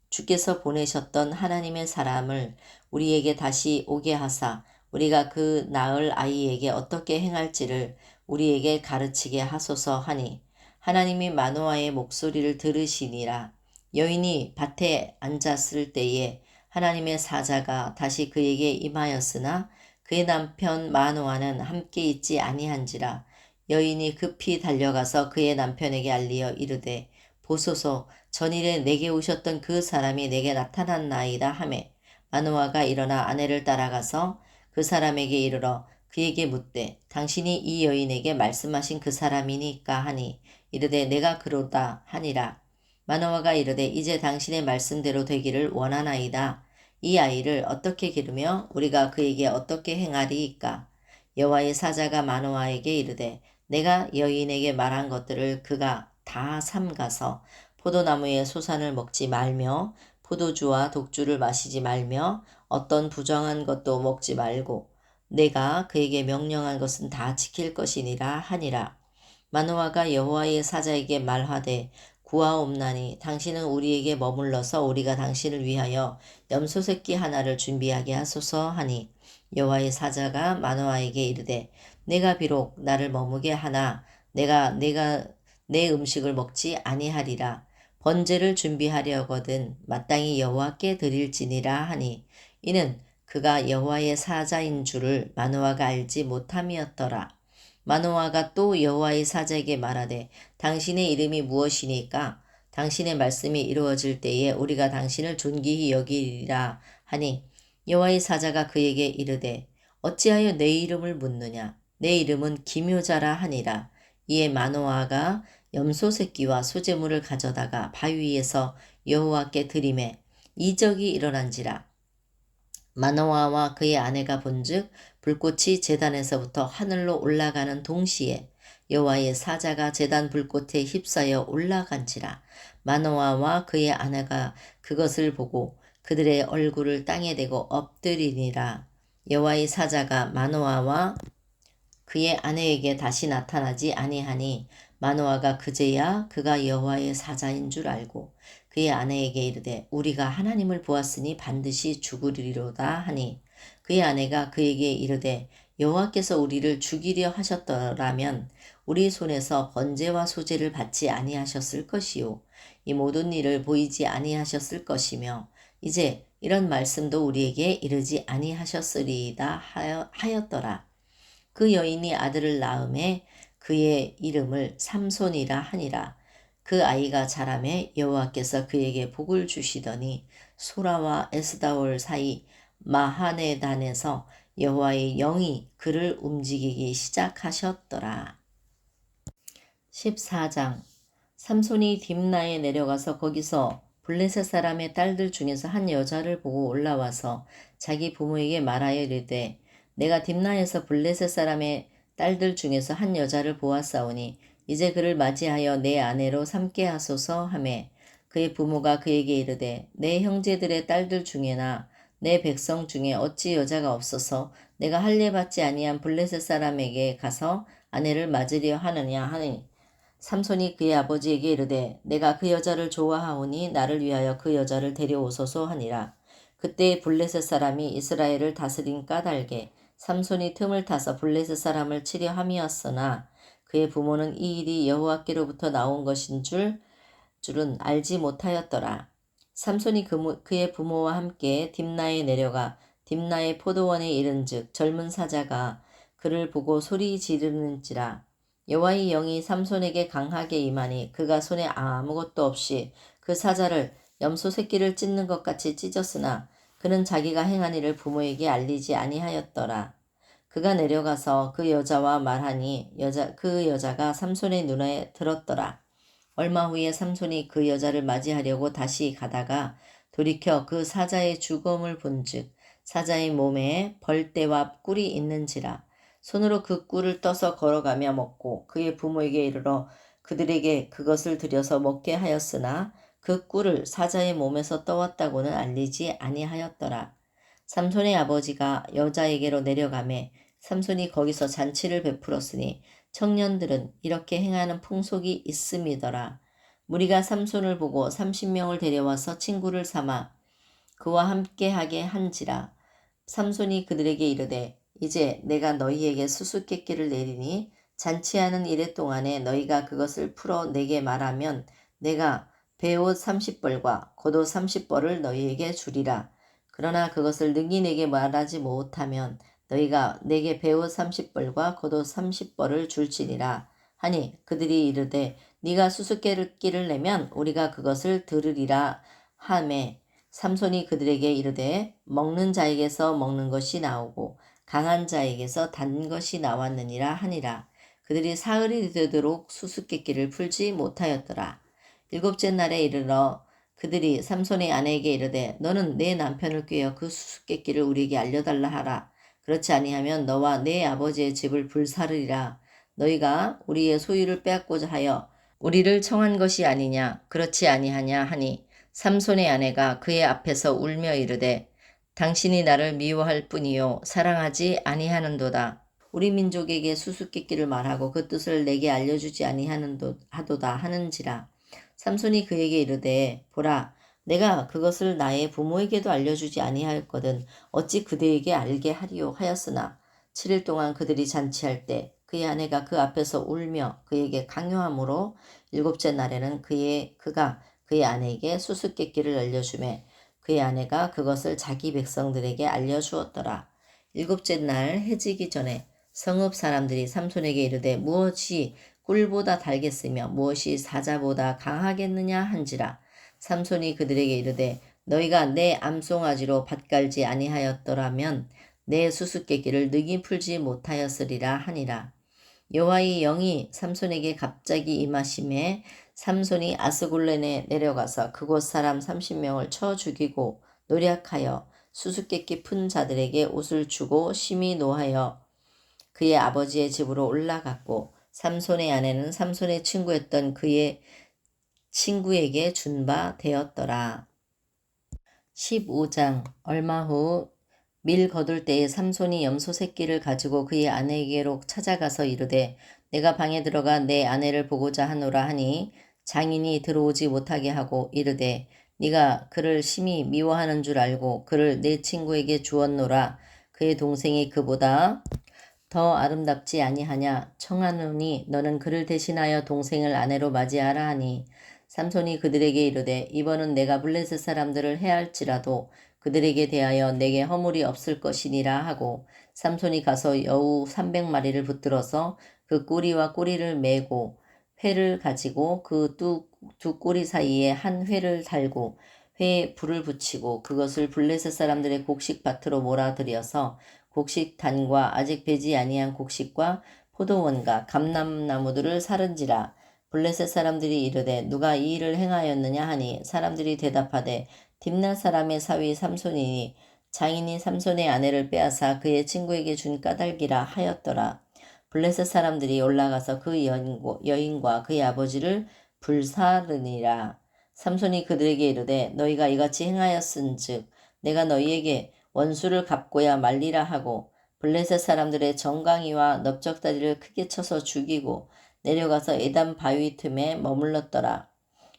주께서 보내셨던 하나님의 사람을 우리에게 다시 오게 하사 우리가 그 낳을 아이에게 어떻게 행할지를 우리에게 가르치게 하소서 하니 하나님이 마노아의 목소리를 들으시니라. 여인이 밭에 앉았을 때에 하나님의 사자가 다시 그에게 임하였으나 그의 남편 마노아는 함께 있지 아니한지라. 여인이 급히 달려가서 그의 남편에게 알리어 이르되 보소서 전일에 내게 오셨던 그 사람이 내게 나타났나이다 하매 마노아가 일어나 아내를 따라가서 그 사람에게 이르러 그에게 묻되 당신이 이 여인에게 말씀하신 그 사람이니까 하니 이르되 내가 그로다 하니라. 마노아가 이르되 이제 당신의 말씀대로 되기를 원하나이다. 이 아이를 어떻게 기르며 우리가 그에게 어떻게 행하리이까. 여호와의 사자가 마노아에게 이르되 내가 여인에게 말한 것들을 그가 다 삼가서 포도나무의 소산을 먹지 말며 포도주와 독주를 마시지 말며 어떤 부정한 것도 먹지 말고 내가 그에게 명령한 것은 다 지킬 것이니라 하니라. 마노아가 여호와의 사자에게 말하되 구하옵나니 당신은 우리에게 머물러서 우리가 당신을 위하여 염소 새끼 하나를 준비하게 하소서 하니 여호와의 사자가 마노아에게 이르되 내가 비록 나를 머무게 하나 내가 내 음식을 먹지 아니하리라. 번제를 준비하려거든 마땅히 여호와께 드릴지니라 하니 이는 그가 여호와의 사자인 줄을 마노아가 알지 못함이었더라. 마노아가 또 여호와의 사자에게 말하되 당신의 이름이 무엇이니까 당신의 말씀이 이루어질 때에 우리가 당신을 존귀히 여기리라 하니 여호와의 사자가 그에게 이르되 어찌하여 내 이름을 묻느냐 내 이름은 기묘자라 하니라. 이에 마노아가 염소 새끼와 소재물을 가져다가 바위 위에서 여호와께 드리매 이적이 일어난지라. 마노아와 그의 아내가 본즉 불꽃이 제단에서부터 하늘로 올라가는 동시에 여호와의 사자가 제단 불꽃에 휩싸여 올라간지라. 마노아와 그의 아내가 그것을 보고 그들의 얼굴을 땅에 대고 엎드리니라. 여호와의 사자가 마노아와 그의 아내에게 다시 나타나지 아니하니 마노아가 그제야 그가 여호와의 사자인 줄 알고 그의 아내에게 이르되 우리가 하나님을 보았으니 반드시 죽으리로다 하니 그의 아내가 그에게 이르되 여호와께서 우리를 죽이려 하셨더라면 우리 손에서 번제와 소제를 받지 아니하셨을 것이요 이 모든 일을 보이지 아니하셨을 것이며 이제 이런 말씀도 우리에게 이르지 아니하셨으리이다 하였더라. 그 여인이 아들을 낳음에 그의 이름을 삼손이라 하니라. 그 아이가 자라매 여호와께서 그에게 복을 주시더니 소라와 에스다올 사이 마하네단에서 여호와의 영이 그를 움직이기 시작하셨더라. 14장 삼손이 딥나에 내려가서 거기서 블레셋 사람의 딸들 중에서 한 여자를 보고 올라와서 자기 부모에게 말하여 이르되 내가 딥나에서 블레셋 사람의 딸들 중에서 한 여자를 보았사오니 이제 그를 맞이하여 내 아내로 삼게 하소서 하매 그의 부모가 그에게 이르되 내 형제들의 딸들 중에나 내 백성 중에 어찌 여자가 없어서 내가 할례받지 아니한 블레셋 사람에게 가서 아내를 맞으려 하느냐 하니 삼손이 그의 아버지에게 이르되 내가 그 여자를 좋아하오니 나를 위하여 그 여자를 데려오소서 하니라. 그때 블레셋 사람이 이스라엘을 다스린 까닭에 삼손이 틈을 타서 블레셋 사람을 치려 함이었으나 그의 부모는 이 일이 여호와께로부터 나온 것인 줄은 알지 못하였더라. 삼손이 그의 부모와 함께 딥나에 내려가 딥나의 포도원에 이른즉 젊은 사자가 그를 보고 소리 지르는지라. 여호와의 영이 삼손에게 강하게 임하니 그가 손에 아무것도 없이 그 사자를 염소 새끼를 찢는 것 같이 찢었으나 그는 자기가 행한 일을 부모에게 알리지 아니하였더라. 그가 내려가서 그 여자와 말하니 그 여자가 삼손의 눈에 들었더라. 얼마 후에 삼손이 그 여자를 맞이하려고 다시 가다가 돌이켜 그 사자의 죽음을 본즉 사자의 몸에 벌떼와 꿀이 있는지라. 손으로 그 꿀을 떠서 걸어가며 먹고 그의 부모에게 이르러 그들에게 그것을 들여서 먹게 하였으나 그 꿀을 사자의 몸에서 떠왔다고는 알리지 아니하였더라. 삼손의 아버지가 여자에게로 내려가매 삼손이 거기서 잔치를 베풀었으니 청년들은 이렇게 행하는 풍속이 있음이더라. 무리가 삼손을 보고 30명을 데려와서 친구를 삼아 그와 함께하게 한지라. 삼손이 그들에게 이르되 이제 내가 너희에게 수수께끼를 내리니 잔치하는 이래 동안에 너희가 그것을 풀어 내게 말하면 내가 베옷 30벌과 겉옷 30벌을 너희에게 주리라. 그러나 그것을 능히 내게 말하지 못하면 너희가 내게 베옷 30벌과 겉옷 30벌을 줄지니라 하니 그들이 이르되 네가 수수께끼를 내면 우리가 그것을 들으리라 하매 삼손이 그들에게 이르되 먹는 자에게서 먹는 것이 나오고 강한 자에게서 단 것이 나왔느니라 하니라. 그들이 사흘이 되도록 수수께끼를 풀지 못하였더라. 일곱째 날에 이르러 그들이 삼손의 아내에게 이르되 너는 내 남편을 꾀어 그 수수께끼를 우리에게 알려달라 하라. 그렇지 아니하면 너와 내 아버지의 집을 불사르리라. 너희가 우리의 소유를 빼앗고자 하여 우리를 청한 것이 아니냐 그렇지 아니하냐 하니 삼손의 아내가 그의 앞에서 울며 이르되 당신이 나를 미워할 뿐이요 사랑하지 아니하는도다. 우리 민족에게 수수께끼를 말하고 그 뜻을 내게 알려주지 아니하도다 하는지라. 삼손이 그에게 이르되 보라 내가 그것을 나의 부모에게도 알려주지 아니하였거든 어찌 그대에게 알게 하리요 하였으나 7일 동안 그들이 잔치할 때 그의 아내가 그 앞에서 울며 그에게 강요함으로 일곱째 날에는 그가 그의 아내에게 수수께끼를 알려주매 그의 아내가 그것을 자기 백성들에게 알려주었더라. 일곱째 날 해지기 전에 성읍 사람들이 삼손에게 이르되 무엇이 꿀보다 달겠으며 무엇이 사자보다 강하겠느냐 한지라. 삼손이 그들에게 이르되 너희가 내 암송아지로 밭갈지 아니하였더라면 내 수수께끼를 능히 풀지 못하였으리라 하니라. 여호와의 영이 삼손에게 갑자기 임하심에 삼손이 아스골렌에 내려가서 그곳 사람 30명을 쳐 죽이고 노략하여 수수께끼 푼 자들에게 옷을 주고 심히 노하여 그의 아버지의 집으로 올라갔고 삼손의 아내는 삼손의 친구였던 그의 친구에게 준 바 되었더라. 15장 얼마 후 밀 거둘 때에 삼손이 염소 새끼를 가지고 그의 아내에게로 찾아가서 이르되 내가 방에 들어가 내 아내를 보고자 하노라 하니 장인이 들어오지 못하게 하고 이르되 네가 그를 심히 미워하는 줄 알고 그를 내 친구에게 주었노라. 그의 동생이 그보다 더 아름답지 아니하냐 청하노니 너는 그를 대신하여 동생을 아내로 맞이하라 하니 삼손이 그들에게 이르되 이번은 내가 블레셋 사람들을 해할지라도 그들에게 대하여 내게 허물이 없을 것이니라 하고 삼손이 가서 여우 300마리를 붙들어서 그 꼬리와 꼬리를 매고 회를 가지고 그 두 꼬리 사이에 한 회를 달고 회에 불을 붙이고 그것을 블레셋 사람들의 곡식밭으로 몰아들여서 곡식단과 아직 배지 아니한 곡식과 포도원과 감람나무들을 사른지라. 블레셋 사람들이 이르되 누가 이 일을 행하였느냐 하니 사람들이 대답하되 딥나 사람의 사위 삼손이니 장인이 삼손의 아내를 빼앗아 그의 친구에게 준 까닭이라 하였더라. 블레셋 사람들이 올라가서 그 여인과 그의 아버지를 불사르니라. 삼손이 그들에게 이르되 너희가 이같이 행하였은즉 내가 너희에게 원수를 갚고야 말리라 하고 블레셋 사람들의 정강이와 넓적다리를 크게 쳐서 죽이고 내려가서 에담 바위 틈에 머물렀더라.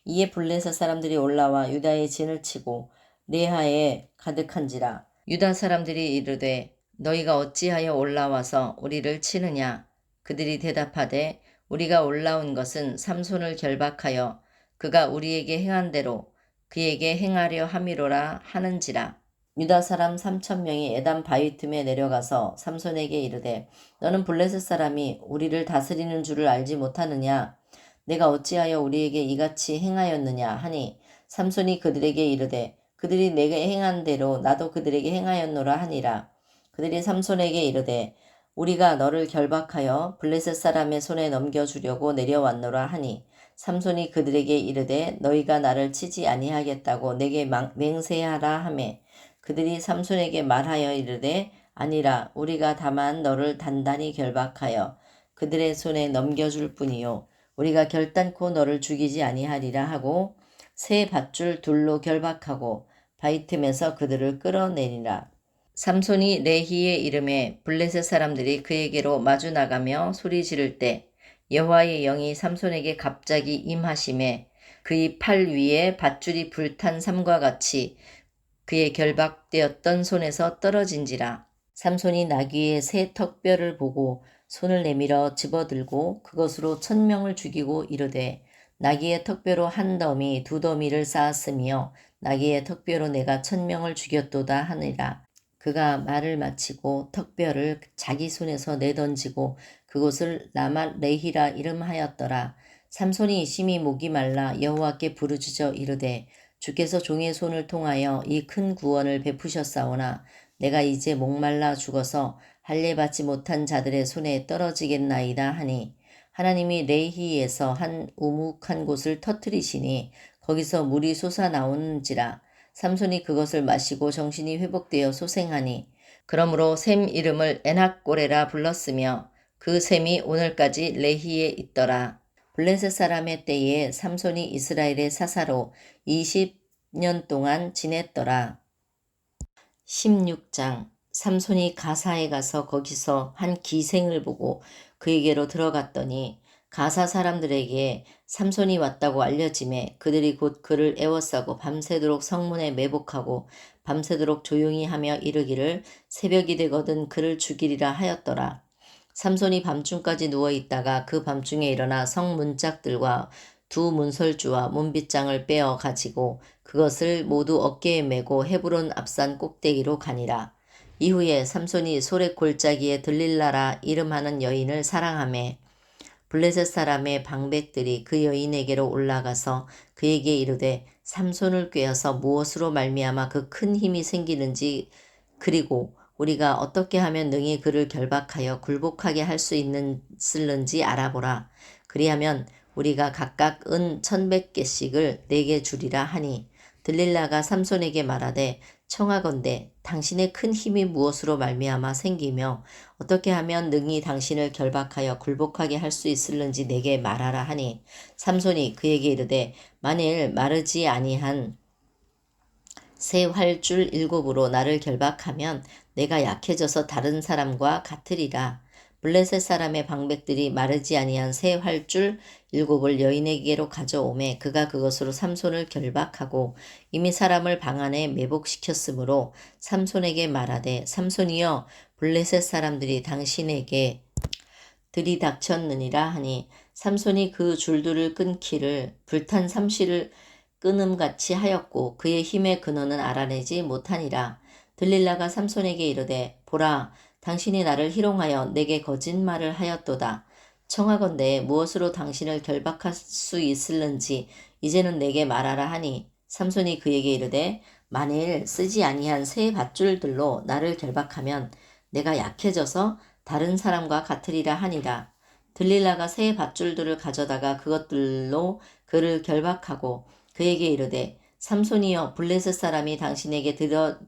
이에 블레셋 사람들이 올라와 유다의 진을 치고 레하에 가득한지라. 유다 사람들이 이르되 너희가 어찌하여 올라와서 우리를 치느냐. 그들이 대답하되 우리가 올라온 것은 삼손을 결박하여 그가 우리에게 행한 대로 그에게 행하려 함이로라 하는지라. 유다 사람 3,000명이 에담 바위 틈에 내려가서 삼손에게 이르되 너는 블레셋 사람이 우리를 다스리는 줄을 알지 못하느냐. 내가 어찌하여 우리에게 이같이 행하였느냐 하니 삼손이 그들에게 이르되 그들이 내게 행한 대로 나도 그들에게 행하였노라 하니라. 그들이 삼손에게 이르되 우리가 너를 결박하여 블레셋 사람의 손에 넘겨주려고 내려왔노라 하니 삼손이 그들에게 이르되 너희가 나를 치지 아니하겠다고 내게 맹세하라 하매 그들이 삼손에게 말하여 이르되 아니라 우리가 다만 너를 단단히 결박하여 그들의 손에 넘겨줄 뿐이요 우리가 결단코 너를 죽이지 아니하리라 하고 새 밧줄 둘로 결박하고 바위 틈에서 그들을 끌어내리라. 삼손이 레히의 이름에 블레셋 사람들이 그에게로 마주 나가며 소리 지를 때 여호와의 영이 삼손에게 갑자기 임하심에 그의 팔 위에 밧줄이 불탄 삼과 같이 그의 결박되었던 손에서 떨어진지라. 삼손이 나귀의 새 턱뼈를 보고 손을 내밀어 집어들고 그것으로 1000명을 죽이고 이르되 나귀의 턱뼈로 한 더미 두 더미를 쌓았으며 나귀의 턱뼈로 내가 1000명을 죽였도다 하니라. 그가 말을 마치고 턱뼈를 자기 손에서 내던지고 그곳을 라맛 레히라 이름하였더라. 삼손이 심히 목이 말라 여호와께 부르짖어 이르되 주께서 종의 손을 통하여 이 큰 구원을 베푸셨사오나 내가 이제 목말라 죽어서 할례 받지 못한 자들의 손에 떨어지겠나이다 하니 하나님이 레히에서 한 우묵한 곳을 터뜨리시니 거기서 물이 솟아나오는지라. 삼손이 그것을 마시고 정신이 회복되어 소생하니 그러므로 셈 이름을 에낙고레라 불렀으며 그 셈이 오늘까지 레히에 있더라. 블레셋 사람의 때에 삼손이 이스라엘의 사사로 20년 동안 지냈더라. 16장. 삼손이 가사에 가서 거기서 한 기생을 보고 그에게로 들어갔더니 가사 사람들에게 삼손이 왔다고 알려짐에 그들이 곧 그를 애워싸고 밤새도록 성문에 매복하고 밤새도록 조용히 하며 이르기를 새벽이 되거든 그를 죽이리라 하였더라. 삼손이 밤중까지 누워있다가 그 밤중에 일어나 성 문짝들과 두 문설주와 문빗장을 빼어 가지고 그것을 모두 어깨에 메고 헤브론 앞산 꼭대기로 가니라. 이후에 삼손이 소렛 골짜기에 들릴라라 이름하는 여인을 사랑하매 블레셋 사람의 방백들이 그 여인에게로 올라가서 그에게 이르되 삼손을 꾀어서 무엇으로 말미암아 그 큰 힘이 생기는지 그리고 우리가 어떻게 하면 능히 그를 결박하여 굴복하게 할 수 있는지 알아보라. 그리하면 우리가 각각 은 1100개씩을 내게 주리라 하니 들릴라가 삼손에게 말하되 청하건대 당신의 큰 힘이 무엇으로 말미암아 생기며 어떻게 하면 능히 당신을 결박하여 굴복하게 할 수 있을는지 내게 말하라 하니 삼손이 그에게 이르되 만일 마르지 아니한 새 활줄 7으로 나를 결박하면 내가 약해져서 다른 사람과 같으리라. 블레셋 사람의 방백들이 마르지 아니한 새 활줄 7을 여인에게로 가져오매 그가 그것으로 삼손을 결박하고 이미 사람을 방 안에 매복시켰으므로 삼손에게 말하되 삼손이여 블레셋 사람들이 당신에게 들이닥쳤느니라 하니 삼손이 그 줄들을 끊기를 불탄 삼시를 끊음같이 하였고 그의 힘의 근원은 알아내지 못하니라. 들릴라가 삼손에게 이르되 보라 당신이 나를 희롱하여 내게 거짓말을 하였도다. 청하건대 무엇으로 당신을 결박할 수 있을는지 이제는 내게 말하라 하니 삼손이 그에게 이르되 만일 쓰지 아니한 새 밧줄들로 나를 결박하면 내가 약해져서 다른 사람과 같으리라 하니라. 들릴라가 새 밧줄들을 가져다가 그것들로 그를 결박하고 그에게 이르되 삼손이여 블레셋 사람이 당신에게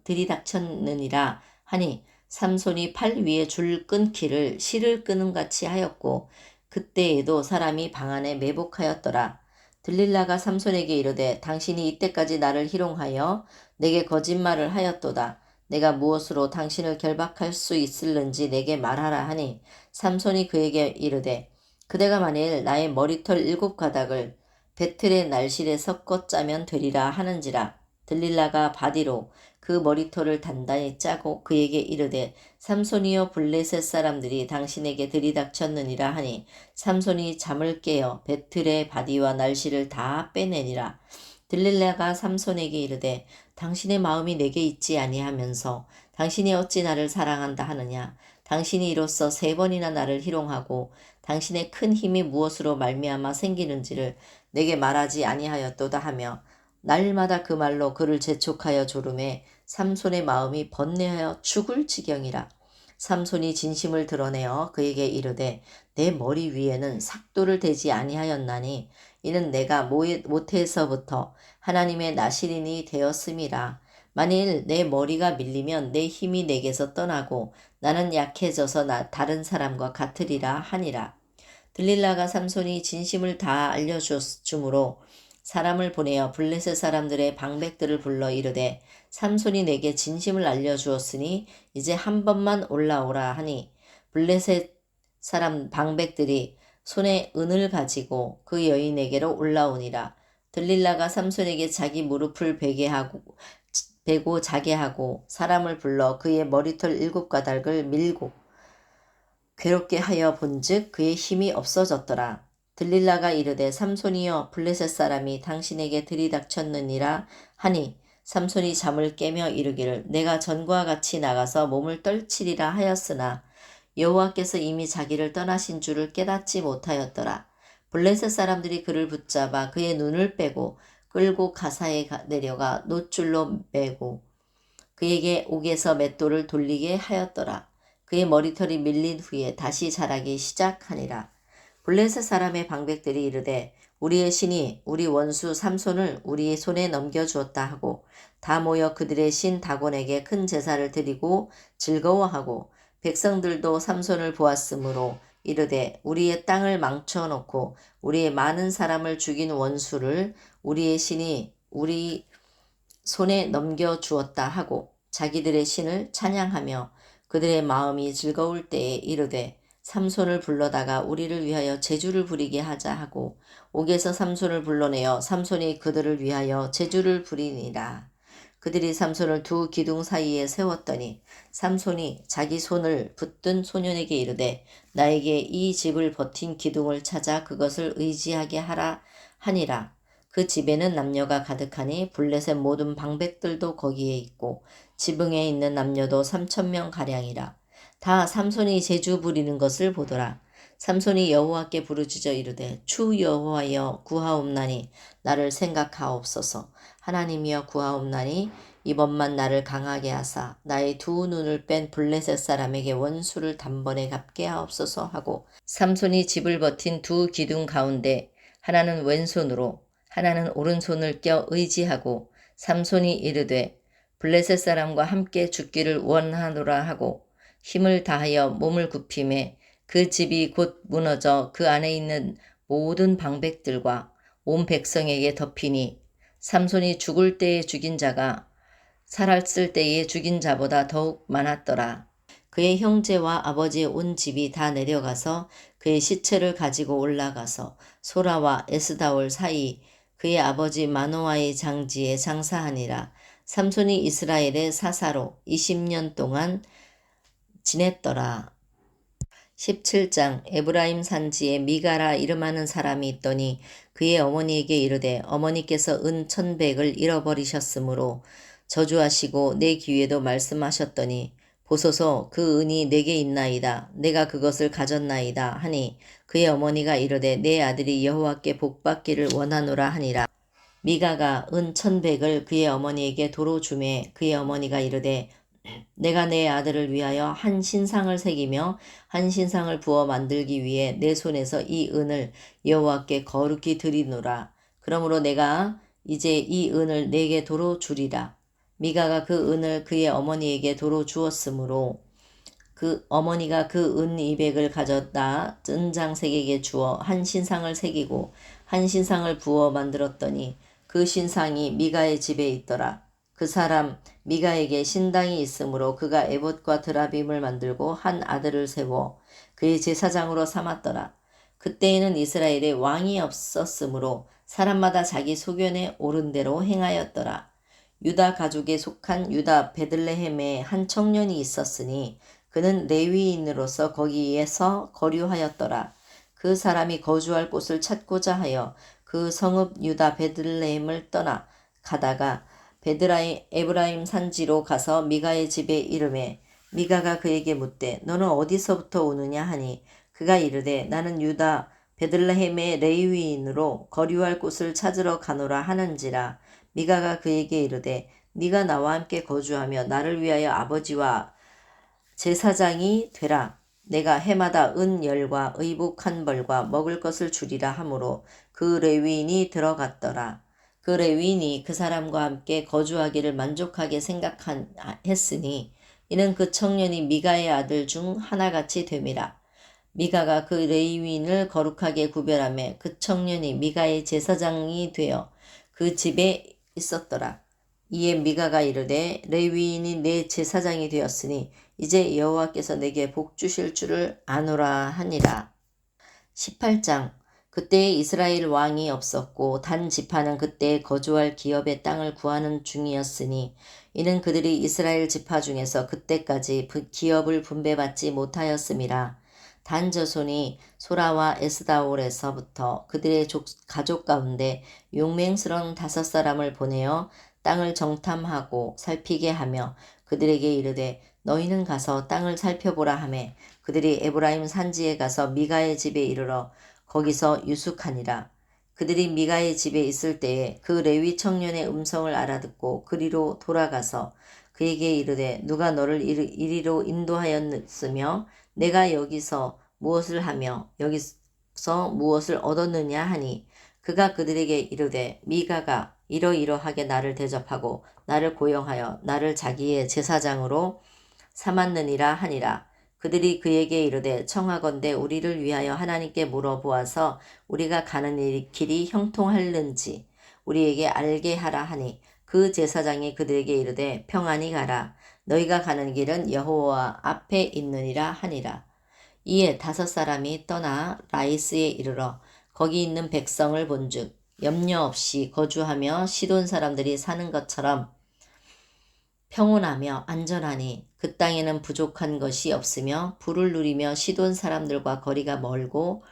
들이닥쳤느니라 하니 삼손이 팔 위에 줄 끊기를 실을 끊음같이 하였고 그때에도 사람이 방 안에 매복하였더라. 들릴라가 삼손에게 이르되 당신이 이때까지 나를 희롱하여 내게 거짓말을 하였도다. 내가 무엇으로 당신을 결박할 수 있을는지 내게 말하라 하니 삼손이 그에게 이르되 그대가 만일 나의 머리털 7가닥을 배틀의 날실에 섞어 짜면 되리라 하는지라. 들릴라가 바디로 그 머리털을 단단히 짜고 그에게 이르되 삼손이여 블레셋 사람들이 당신에게 들이닥쳤느니라 하니 삼손이 잠을 깨어 배틀의 바디와 날실을 다 빼내니라. 들릴라가 삼손에게 이르되 당신의 마음이 내게 있지 아니하면서 당신이 어찌 나를 사랑한다 하느냐. 당신이 이로써 3번이나 나를 희롱하고 당신의 큰 힘이 무엇으로 말미암아 생기는지를 내게 말하지 아니하였도다 하며 날마다 그 말로 그를 재촉하여 조름해 삼손의 마음이 번뇌하여 죽을 지경이라. 삼손이 진심을 드러내어 그에게 이르되 내 머리 위에는 삭도를 대지 아니하였나니 이는 내가 모태에서부터 하나님의 나시린이 되었음이라. 만일 내 머리가 밀리면 내 힘이 내게서 떠나고 나는 약해져서 다른 사람과 같으리라 하니라. 들릴라가 삼손이 진심을 다 알려주므로 사람을 보내어 블레셋 사람들의 방백들을 불러 이르되 삼손이 내게 진심을 알려주었으니 이제 한 번만 올라오라 하니 블레셋 사람 방백들이 손에 은을 가지고 그 여인에게로 올라오니라. 들릴라가 삼손에게 자기 무릎을 베고 자게 하고 사람을 불러 그의 머리털 7가닥을 밀고 괴롭게 하여 본즉 그의 힘이 없어졌더라. 들릴라가 이르되 삼손이여 블레셋 사람이 당신에게 들이닥쳤느니라 하니 삼손이 잠을 깨며 이르기를 내가 전과 같이 나가서 몸을 떨치리라 하였으나 여호와께서 이미 자기를 떠나신 줄을 깨닫지 못하였더라. 블레셋 사람들이 그를 붙잡아 그의 눈을 빼고 끌고 가사에 내려가 놋줄로 매고 그에게 옥에서 맷돌을 돌리게 하였더라. 그의 머리털이 밀린 후에 다시 자라기 시작하니라. 블레셋 사람의 방백들이 이르되 우리의 신이 우리 원수 삼손을 우리의 손에 넘겨주었다 하고 다 모여 그들의 신 다곤에게 큰 제사를 드리고 즐거워하고 백성들도 삼손을 보았으므로 이르되 우리의 땅을 망쳐놓고 우리의 많은 사람을 죽인 원수를 우리의 신이 우리 손에 넘겨주었다 하고 자기들의 신을 찬양하며 그들의 마음이 즐거울 때에 이르되 삼손을 불러다가 우리를 위하여 제주를 부리게 하자 하고 옥에서 삼손을 불러내어 삼손이 그들을 위하여 제주를 부리니라. 그들이 삼손을 두 기둥 사이에 세웠더니 삼손이 자기 손을 붙든 소년에게 이르되 나에게 이 집을 버틴 기둥을 찾아 그것을 의지하게 하라 하니라. 그 집에는 남녀가 가득하니 블레셋 모든 방백들도 거기에 있고 지붕에 있는 남녀도 3,000명 가량이라. 다 삼손이 제주 부리는 것을 보더라. 삼손이 여호와께 부르짖어 이르되 주 여호와여 구하옵나니 나를 생각하옵소서. 하나님이여 구하옵나니 이번만 나를 강하게 하사 나의 두 눈을 뺀 블레셋 사람에게 원수를 단번에 갚게 하옵소서 하고 삼손이 집을 버틴 두 기둥 가운데 하나는 왼손으로 하나는 오른손을 껴 의지하고 삼손이 이르되 블레셋 사람과 함께 죽기를 원하노라 하고 힘을 다하여 몸을 굽힘에 그 집이 곧 무너져 그 안에 있는 모든 방백들과 온 백성에게 덮이니 삼손이 죽을 때에 죽인 자가 살았을 때에 죽인 자보다 더욱 많았더라. 그의 형제와 아버지의 온 집이 다 내려가서 그의 시체를 가지고 올라가서 소라와 에스다올 사이 그의 아버지 마노아의 장지에 장사하니라. 삼손이 이스라엘의 사사로 20년 동안 지냈더라. 17장 에브라임 산지에 미가라 이름하는 사람이 있더니 그의 어머니에게 이르되 어머니께서 은 1,100을 잃어버리셨으므로 저주하시고 내 귀에도 말씀하셨더니 보소서 그 은이 내게 있나이다. 내가 그것을 가졌나이다 하니 그의 어머니가 이르되 내 아들이 여호와께 복받기를 원하노라 하니라. 미가가 은 1,100을 그의 어머니에게 도로 주매 그의 어머니가 이르되 내가 내 아들을 위하여 한 신상을 새기며 한 신상을 부어 만들기 위해 내 손에서 이 은을 여호와께 거룩히 드리노라. 그러므로 내가 이제 이 은을 내게 도로 주리라. 미가가 그 은을 그의 어머니에게 도로 주었으므로 그 어머니가 그 은 200을 가져다 은장색에게 주어 한 신상을 새기고 한 신상을 부어 만들었더니 그 신상이 미가의 집에 있더라. 그 사람 미가에게 신당이 있으므로 그가 에봇과 드라빔을 만들고 한 아들을 세워 그의 제사장으로 삼았더라. 그때에는 이스라엘에 왕이 없었으므로 사람마다 자기 소견에 옳은 대로 행하였더라. 유다 가족에 속한 유다 베들레헴에 한 청년이 있었으니 그는 레위인으로서 거기에서 거류하였더라. 그 사람이 거주할 곳을 찾고자 하여 그 성읍 유다 베들레헴을 떠나 가다가 에브라임 산지로 가서 미가의 집에 이르매 미가가 그에게 묻되 너는 어디서부터 오느냐 하니 그가 이르되 나는 유다 베들레헴의 레위인으로 거류할 곳을 찾으러 가노라 하는지라. 미가가 그에게 이르되 네가 나와 함께 거주하며 나를 위하여 아버지와 제사장이 되라. 내가 해마다 은 10과 의복 1벌과 먹을 것을 주리라 하므로 그 레위인이 들어갔더라. 그 레위인이 그 사람과 함께 거주하기를 만족하게 생각했으니 이는 그 청년이 미가의 아들 중 하나같이 됨이라. 미가가 그 레위인을 거룩하게 구별하며 그 청년이 미가의 제사장이 되어 그 집에 있었더라. 이에 미가가 이르되 레위인이 내 제사장이 되었으니 이제 여호와께서 내게 복 주실 줄을 아노라 하니라. 18장. 그때에 이스라엘 왕이 없었고 단 지파는 그때 거주할 기업의 땅을 구하는 중이었으니 이는 그들이 이스라엘 지파 중에서 그때까지 기업을 분배받지 못하였음이라. 단 자손이 소라와 에스다올에서부터 그들의 가족 가운데 용맹스러운 5사람을 보내어 땅을 정탐하고 살피게 하며 그들에게 이르되 너희는 가서 땅을 살펴보라 하매 그들이 에브라임 산지에 가서 미가의 집에 이르러 거기서 유숙하니라. 그들이 미가의 집에 있을 때에 그 레위 청년의 음성을 알아듣고 그리로 돌아가서 그에게 이르되 누가 너를 이리로 인도하였으며 내가 여기서 무엇을 하며 여기서 무엇을 얻었느냐 하니 그가 그들에게 이르되 미가가 이러이러하게 나를 대접하고 나를 고용하여 나를 자기의 제사장으로 삼았느니라 하니라. 그들이 그에게 이르되 청하건대 우리를 위하여 하나님께 물어보아서 우리가 가는 길이 형통할는지 우리에게 알게 하라 하니 그 제사장이 그들에게 이르되 평안히 가라. 너희가 가는 길은 여호와 앞에 있느니라 하니라. 이에 5사람이 떠나 라이스에 이르러 거기 있는 백성을 본즉 염려 없이 거주하며 시돈 사람들이 사는 것처럼 평온하며 안전하니 그 땅에는 부족한 것이 없으며 부를 누리며 시돈 사람들과 거리가 멀고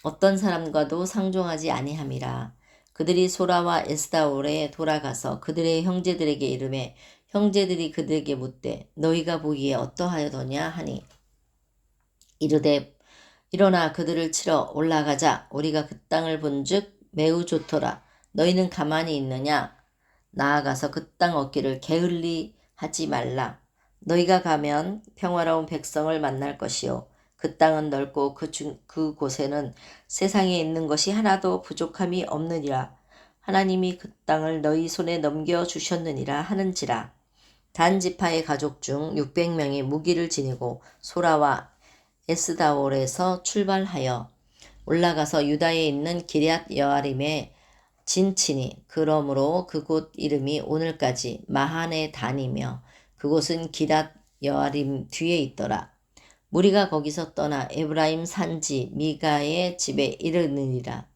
어떤 사람과도 상종하지 아니함이라. 그들이 소라와 에스다올에 돌아가서 그들의 형제들에게 이르매 형제들이 그들에게 묻되 너희가 보기에 어떠하여더냐 하니 이르되 일어나 그들을 치러 올라가자. 우리가 그 땅을 본즉 매우 좋더라. 너희는 가만히 있느냐? 나아가서 그 땅 얻기를 게을리 하지 말라. 너희가 가면 평화로운 백성을 만날 것이요. 그 땅은 넓고 그곳에는 세상에 있는 것이 하나도 부족함이 없느니라. 하나님이 그 땅을 너희 손에 넘겨주셨느니라 하는지라. 단 지파의 가족 중 600명이 무기를 지니고 소라와 에스다올에서 출발하여 올라가서 유다에 있는 기럇 여아림에 진치니 그러므로 그곳 이름이 오늘까지 마하네 단이며 그곳은 기럇 여아림 뒤에 있더라. 무리가 거기서 떠나 에브라임 산지 미가의 집에 이르느니라.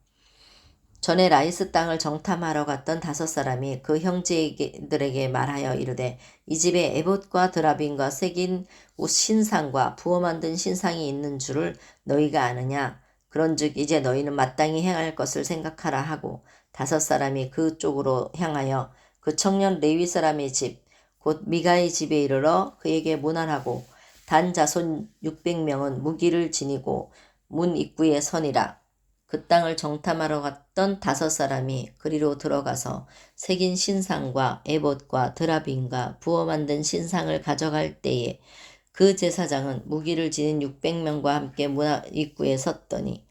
전에 라이스 땅을 정탐하러 갔던 5사람이 그 형제들에게 말하여 이르되 이 집에 에봇과 드라빔과 새긴 옷 신상과 부어 만든 신상이 있는 줄을 너희가 아느냐? 그런즉 이제 너희는 마땅히 행할 것을 생각하라 하고 5사람이 그쪽으로 향하여 그 청년 레위 사람의 집 곧 미가의 집에 이르러 그에게 문안하고 단 자손 600명은 무기를 지니고 문 입구에 서니라. 그 땅을 정탐하러 갔던 5사람이 그리로 들어가서 새긴 신상과 에봇과 드라빔과 부어 만든 신상을 가져갈 때에 그 제사장은 무기를 지닌 600명과 함께 문 입구에 섰더니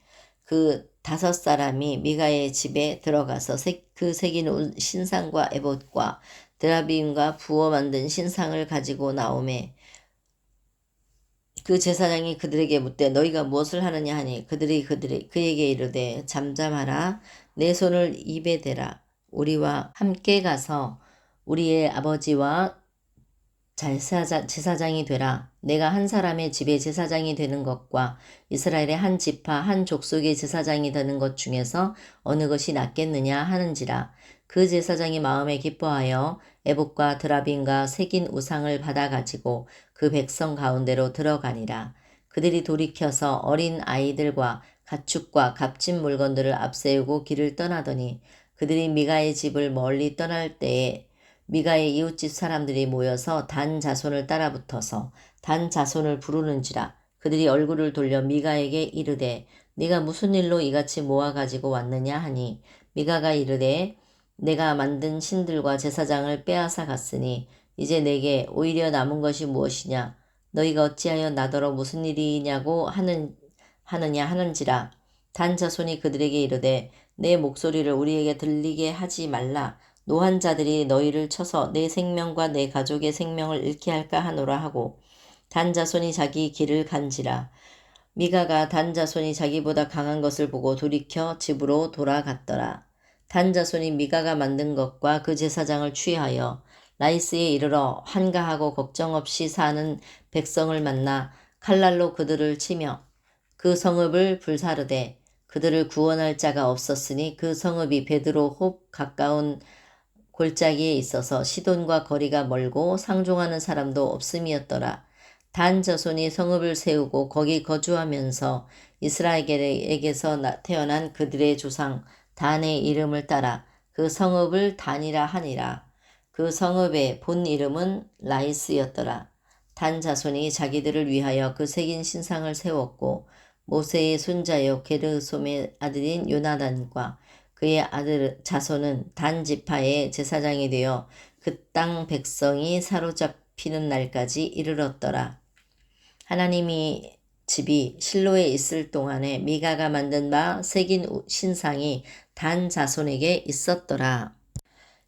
그 5사람이 미가의 집에 들어가서 그 새긴 신상과 에봇과 드라빔과 부어 만든 신상을 가지고 나오매 그 제사장이 그들에게 묻되 너희가 무엇을 하느냐 하니 그들이 그에게 이르되 잠잠하라. 내 손을 입에 대라. 우리와 함께 가서 우리의 아버지와 제사장이 되라. 내가 한 사람의 집에 제사장이 되는 것과 이스라엘의 한 지파 한 족속의 제사장이 되는 것 중에서 어느 것이 낫겠느냐 하는지라. 그 제사장이 마음에 기뻐하여 에봇과 드라빔과 새긴 우상을 받아가지고 그 백성 가운데로 들어가니라. 그들이 돌이켜서 어린 아이들과 가축과 값진 물건들을 앞세우고 길을 떠나더니 그들이 미가의 집을 멀리 떠날 때에 미가의 이웃집 사람들이 모여서 단 자손을 따라붙어서 단 자손을 부르는지라. 그들이 얼굴을 돌려 미가에게 이르되 네가 무슨 일로 이같이 모아가지고 왔느냐 하니 미가가 이르되 내가 만든 신들과 제사장을 빼앗아 갔으니 이제 내게 오히려 남은 것이 무엇이냐? 너희가 어찌하여 나더러 무슨 일이냐고 하느냐 하는지라. 단 자손이 그들에게 이르되 내 목소리를 우리에게 들리게 하지 말라. 노한 자들이 너희를 쳐서 내 생명과 내 가족의 생명을 잃게 할까 하노라 하고 단 자손이 자기 길을 간지라. 미가가 단 자손이 자기보다 강한 것을 보고 돌이켜 집으로 돌아갔더라. 단 자손이 미가가 만든 것과 그 제사장을 취하여 라이스에 이르러 한가하고 걱정 없이 사는 백성을 만나 칼날로 그들을 치며 그 성읍을 불사르되 그들을 구원할 자가 없었으니 그 성읍이 베드로 홉 가까운 골짜기에 있어서 시돈과 거리가 멀고 상종하는 사람도 없음이었더라. 단 자손이 성읍을 세우고 거기 거주하면서 이스라엘에게서 태어난 그들의 조상 단의 이름을 따라 그 성읍을 단이라 하니라. 그 성읍의 본 이름은 라이스였더라. 단 자손이 자기들을 위하여 그 새긴 신상을 세웠고 모세의 손자요 게르솜의 아들인 요나단과 그의 아들 자손은 단 지파의 제사장이 되어 그 땅 백성이 사로잡히는 날까지 이르렀더라. 하나님이 집이 실로에 있을 동안에 미가가 만든 바 새긴 신상이 단 자손에게 있었더라.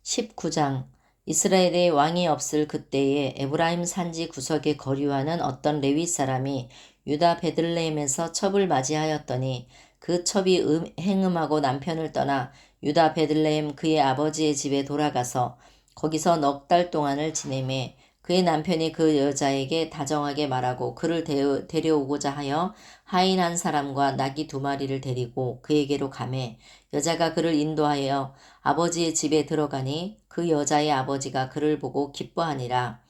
19장 이스라엘의 왕이 없을 그때에 에브라임 산지 구석에 거류하는 어떤 레위 사람이 유다 베들레헴에서 첩을 맞이하였더니 그 첩이 행음하고 남편을 떠나 유다 베들레헴 그의 아버지의 집에 돌아가서 거기서 넉 달 동안을 지내매 그의 남편이 그 여자에게 다정하게 말하고 그를 데려오고자 하여 하인 한 사람과 나귀 2마리를 데리고 그에게로 가매 여자가 그를 인도하여 아버지의 집에 들어가니 그 여자의 아버지가 그를 보고 기뻐하니라.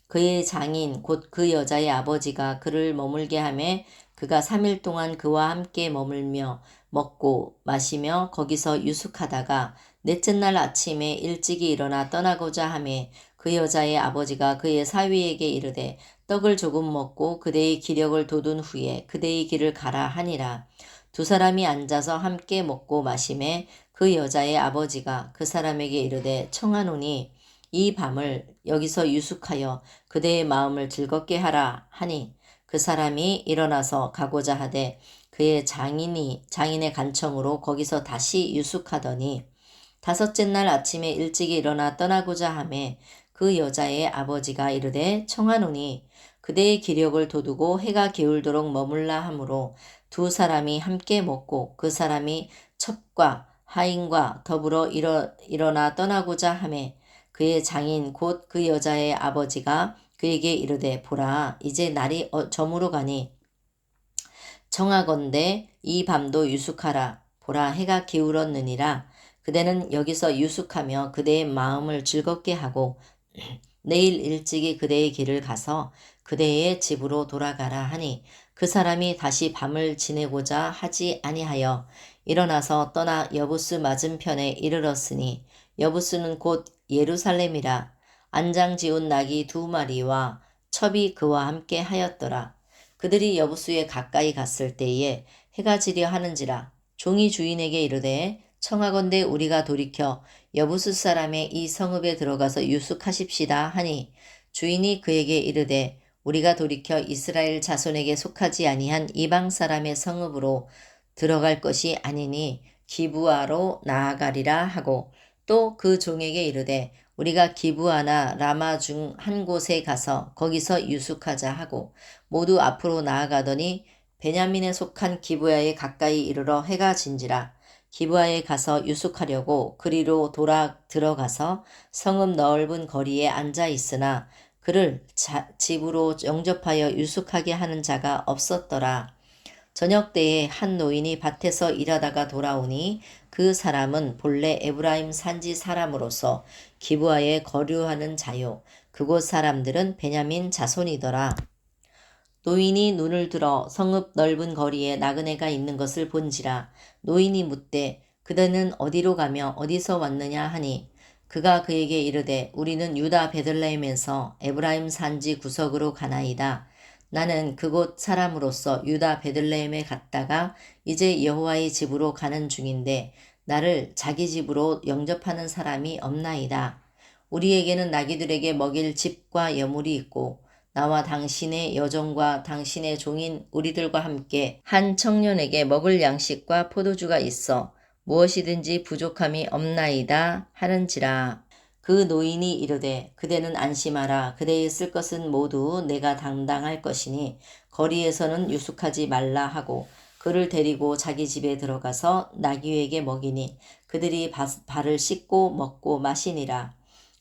그의 장인 곧 그 여자의 아버지가 그를 머물게 하매 그가 3일 동안 그와 함께 머물며 먹고 마시며 거기서 유숙하다가 넷째 날 아침에 일찍이 일어나 떠나고자 하매 그 여자의 아버지가 그의 사위에게 이르되 떡을 조금 먹고 그대의 기력을 돋운 후에 그대의 길을 가라 하니라. 2사람이 앉아서 함께 먹고 마시매 그 여자의 아버지가 그 사람에게 이르되 청하노니 이 밤을 여기서 유숙하여 그대의 마음을 즐겁게 하라 하니 그 사람이 일어나서 가고자 하되 그의 장인의 간청으로 거기서 다시 유숙하더니 5째 날 아침에 일찍이 일어나 떠나고자 하매 그 여자의 아버지가 이르되 청하노니 그대의 기력을 돋우고 해가 게을도록 머물라 하므로 2사람이 함께 먹고 그 사람이 첩과 하인과 더불어 일어나 떠나고자 하매 그의 장인 곧 그 여자의 아버지가 그에게 이르되 보라 이제 날이 저물어 가니 청하건대 이 밤도 유숙하라. 보라 해가 기울었느니라. 그대는 여기서 유숙하며 그대의 마음을 즐겁게 하고 내일 일찍이 그대의 길을 가서 그대의 집으로 돌아가라 하니 그 사람이 다시 밤을 지내고자 하지 아니하여 일어나서 떠나 여부스 맞은편에 이르렀으니 여부스는 곧 예루살렘이라. 안장 지운 나귀 2마리와 첩이 그와 함께 하였더라. 그들이 여부수에 가까이 갔을 때에 해가 지려 하는지라. 종이 주인에게 이르되 청하건대 우리가 돌이켜 여부수 사람의 이 성읍에 들어가서 유숙하십시다 하니 주인이 그에게 이르되 우리가 돌이켜 이스라엘 자손에게 속하지 아니한 이방 사람의 성읍으로 들어갈 것이 아니니 기브아로 나아가리라 하고 또 그 종에게 이르되 우리가 기브아나 라마 중 한 곳에 가서 거기서 유숙하자 하고 모두 앞으로 나아가더니 베냐민에 속한 기브아에 가까이 이르러 해가 진지라. 기브아에 가서 유숙하려고 그리로 들어가서 성읍 넓은 거리에 앉아 있으나 그를 집으로 영접하여 유숙하게 하는 자가 없었더라. 저녁 때에 한 노인이 밭에서 일하다가 돌아오니 그 사람은 본래 에브라임 산지 사람으로서 기브아에 거류하는 자요. 그곳 사람들은 베냐민 자손이더라. 노인이 눈을 들어 성읍 넓은 거리에 나그네가 있는 것을 본지라. 노인이 묻되 그대는 어디로 가며 어디서 왔느냐 하니 그가 그에게 이르되 우리는 유다 베들레헴에서 에브라임 산지 구석으로 가나이다. 나는 그곳 사람으로서 유다 베들레헴에 갔다가 이제 여호와의 집으로 가는 중인데 나를 자기 집으로 영접하는 사람이 없나이다. 우리에게는 나귀들에게 먹일 집과 여물이 있고 나와 당신의 여종과 당신의 종인 우리들과 함께 한 청년에게 먹을 양식과 포도주가 있어 무엇이든지 부족함이 없나이다 하는지라. 그 노인이 이르되 그대는 안심하라. 그대의 쓸 것은 모두 내가 담당할 것이니 거리에서는 유숙하지 말라 하고 그를 데리고 자기 집에 들어가서 나귀에게 먹이니 그들이 발을 씻고 먹고 마시니라.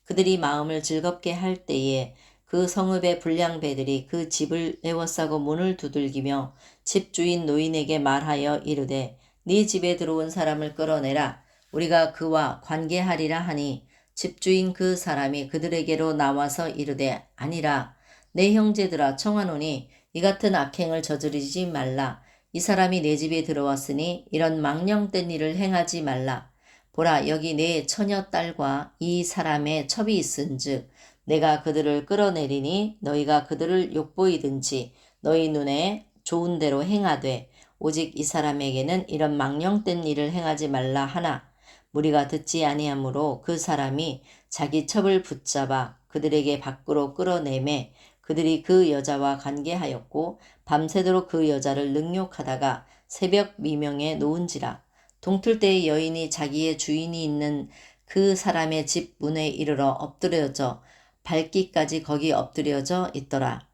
그들이 마음을 즐겁게 할 때에 그 성읍의 불량배들이 그 집을 에워싸고 문을 두들기며 집주인 노인에게 말하여 이르되 네 집에 들어온 사람을 끌어내라. 우리가 그와 관계하리라 하니 집주인 그 사람이 그들에게로 나와서 이르되 아니라 내 형제들아 청하노니 이 같은 악행을 저지르지 말라. 이 사람이 내 집에 들어왔으니 이런 망령된 일을 행하지 말라. 보라 여기 내 처녀 딸과 이 사람의 첩이 있은즉 내가 그들을 끌어내리니 너희가 그들을 욕보이든지 너희 눈에 좋은 대로 행하되 오직 이 사람에게는 이런 망령된 일을 행하지 말라 하나 무리가 듣지 아니하므로 그 사람이 자기 첩을 붙잡아 그들에게 밖으로 끌어내매 그들이 그 여자와 관계하였고 밤새도록 그 여자를 능욕하다가 새벽 미명에 놓은지라. 동틀 때의 여인이 자기의 주인이 있는 그 사람의 집 문에 이르러 엎드려져 발기까지 거기 엎드려져 있더라.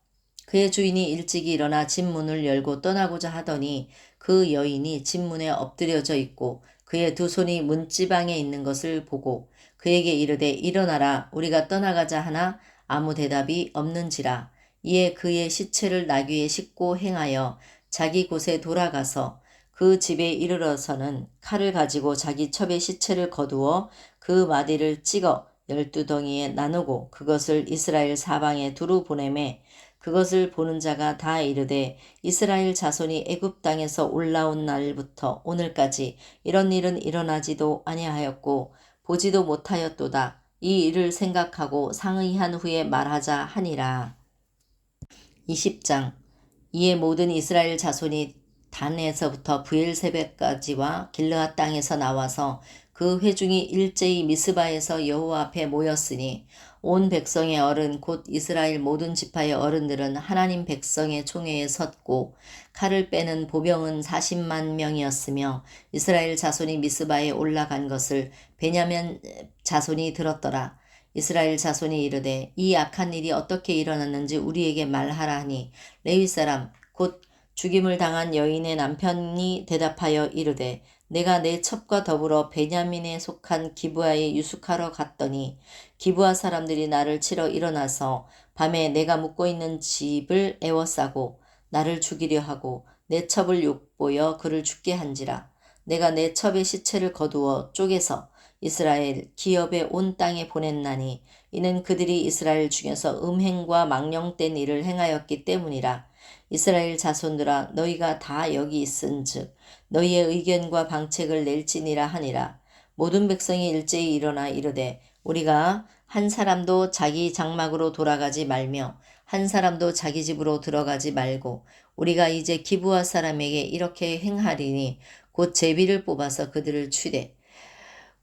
그의 주인이 일찍이 일어나 집 문을 열고 떠나고자 하더니 그 여인이 집 문에 엎드려져 있고 그의 두 손이 문지방에 있는 것을 보고 그에게 이르되 일어나라 우리가 떠나가자 하나 아무 대답이 없는지라. 이에 그의 시체를 나귀에 싣고 행하여 자기 곳에 돌아가서 그 집에 이르러서는 칼을 가지고 자기 첩의 시체를 거두어 그 마디를 찍어 12덩이에 나누고 그것을 이스라엘 사방에 두루 보내매 그것을 보는 자가 다 이르되 이스라엘 자손이 애굽 땅에서 올라온 날부터 오늘까지 이런 일은 일어나지도 아니하였고 보지도 못하였도다. 이 일을 생각하고 상의한 후에 말하자 하니라. 20장 이에 모든 이스라엘 자손이 단에서부터 브엘세벳까지와 길르앗 땅에서 나와서 그 회중이 일제히 미스바에서 여호와 앞에 모였으니 온 백성의 어른 곧 이스라엘 모든 지파의 어른들은 하나님 백성의 총회에 섰고 칼을 빼는 보병은 40만 명이었으며 이스라엘 자손이 미스바에 올라간 것을 베냐민 자손이 들었더라. 이스라엘 자손이 이르되 이 악한 일이 어떻게 일어났는지 우리에게 말하라 하니 레위 사람 곧 죽임을 당한 여인의 남편이 대답하여 이르되 내가 내 첩과 더불어 베냐민에 속한 기브아에 유숙하러 갔더니 기브아 사람들이 나를 치러 일어나서 밤에 내가 묵고 있는 집을 에워싸고 나를 죽이려 하고 내 첩을 욕보여 그를 죽게 한지라. 내가 내 첩의 시체를 거두어 쪼개서 이스라엘 기업의 온 땅에 보냈나니 이는 그들이 이스라엘 중에서 음행과 망령된 일을 행하였기 때문이라. 이스라엘 자손들아 너희가 다 여기 있은즉 너희의 의견과 방책을 낼지니라 하니라. 모든 백성이 일제히 일어나 이르되 우리가 한 사람도 자기 장막으로 돌아가지 말며 한 사람도 자기 집으로 들어가지 말고 우리가 이제 기브아 사람에게 이렇게 행하리니 곧 제비를 뽑아서 그들을 치되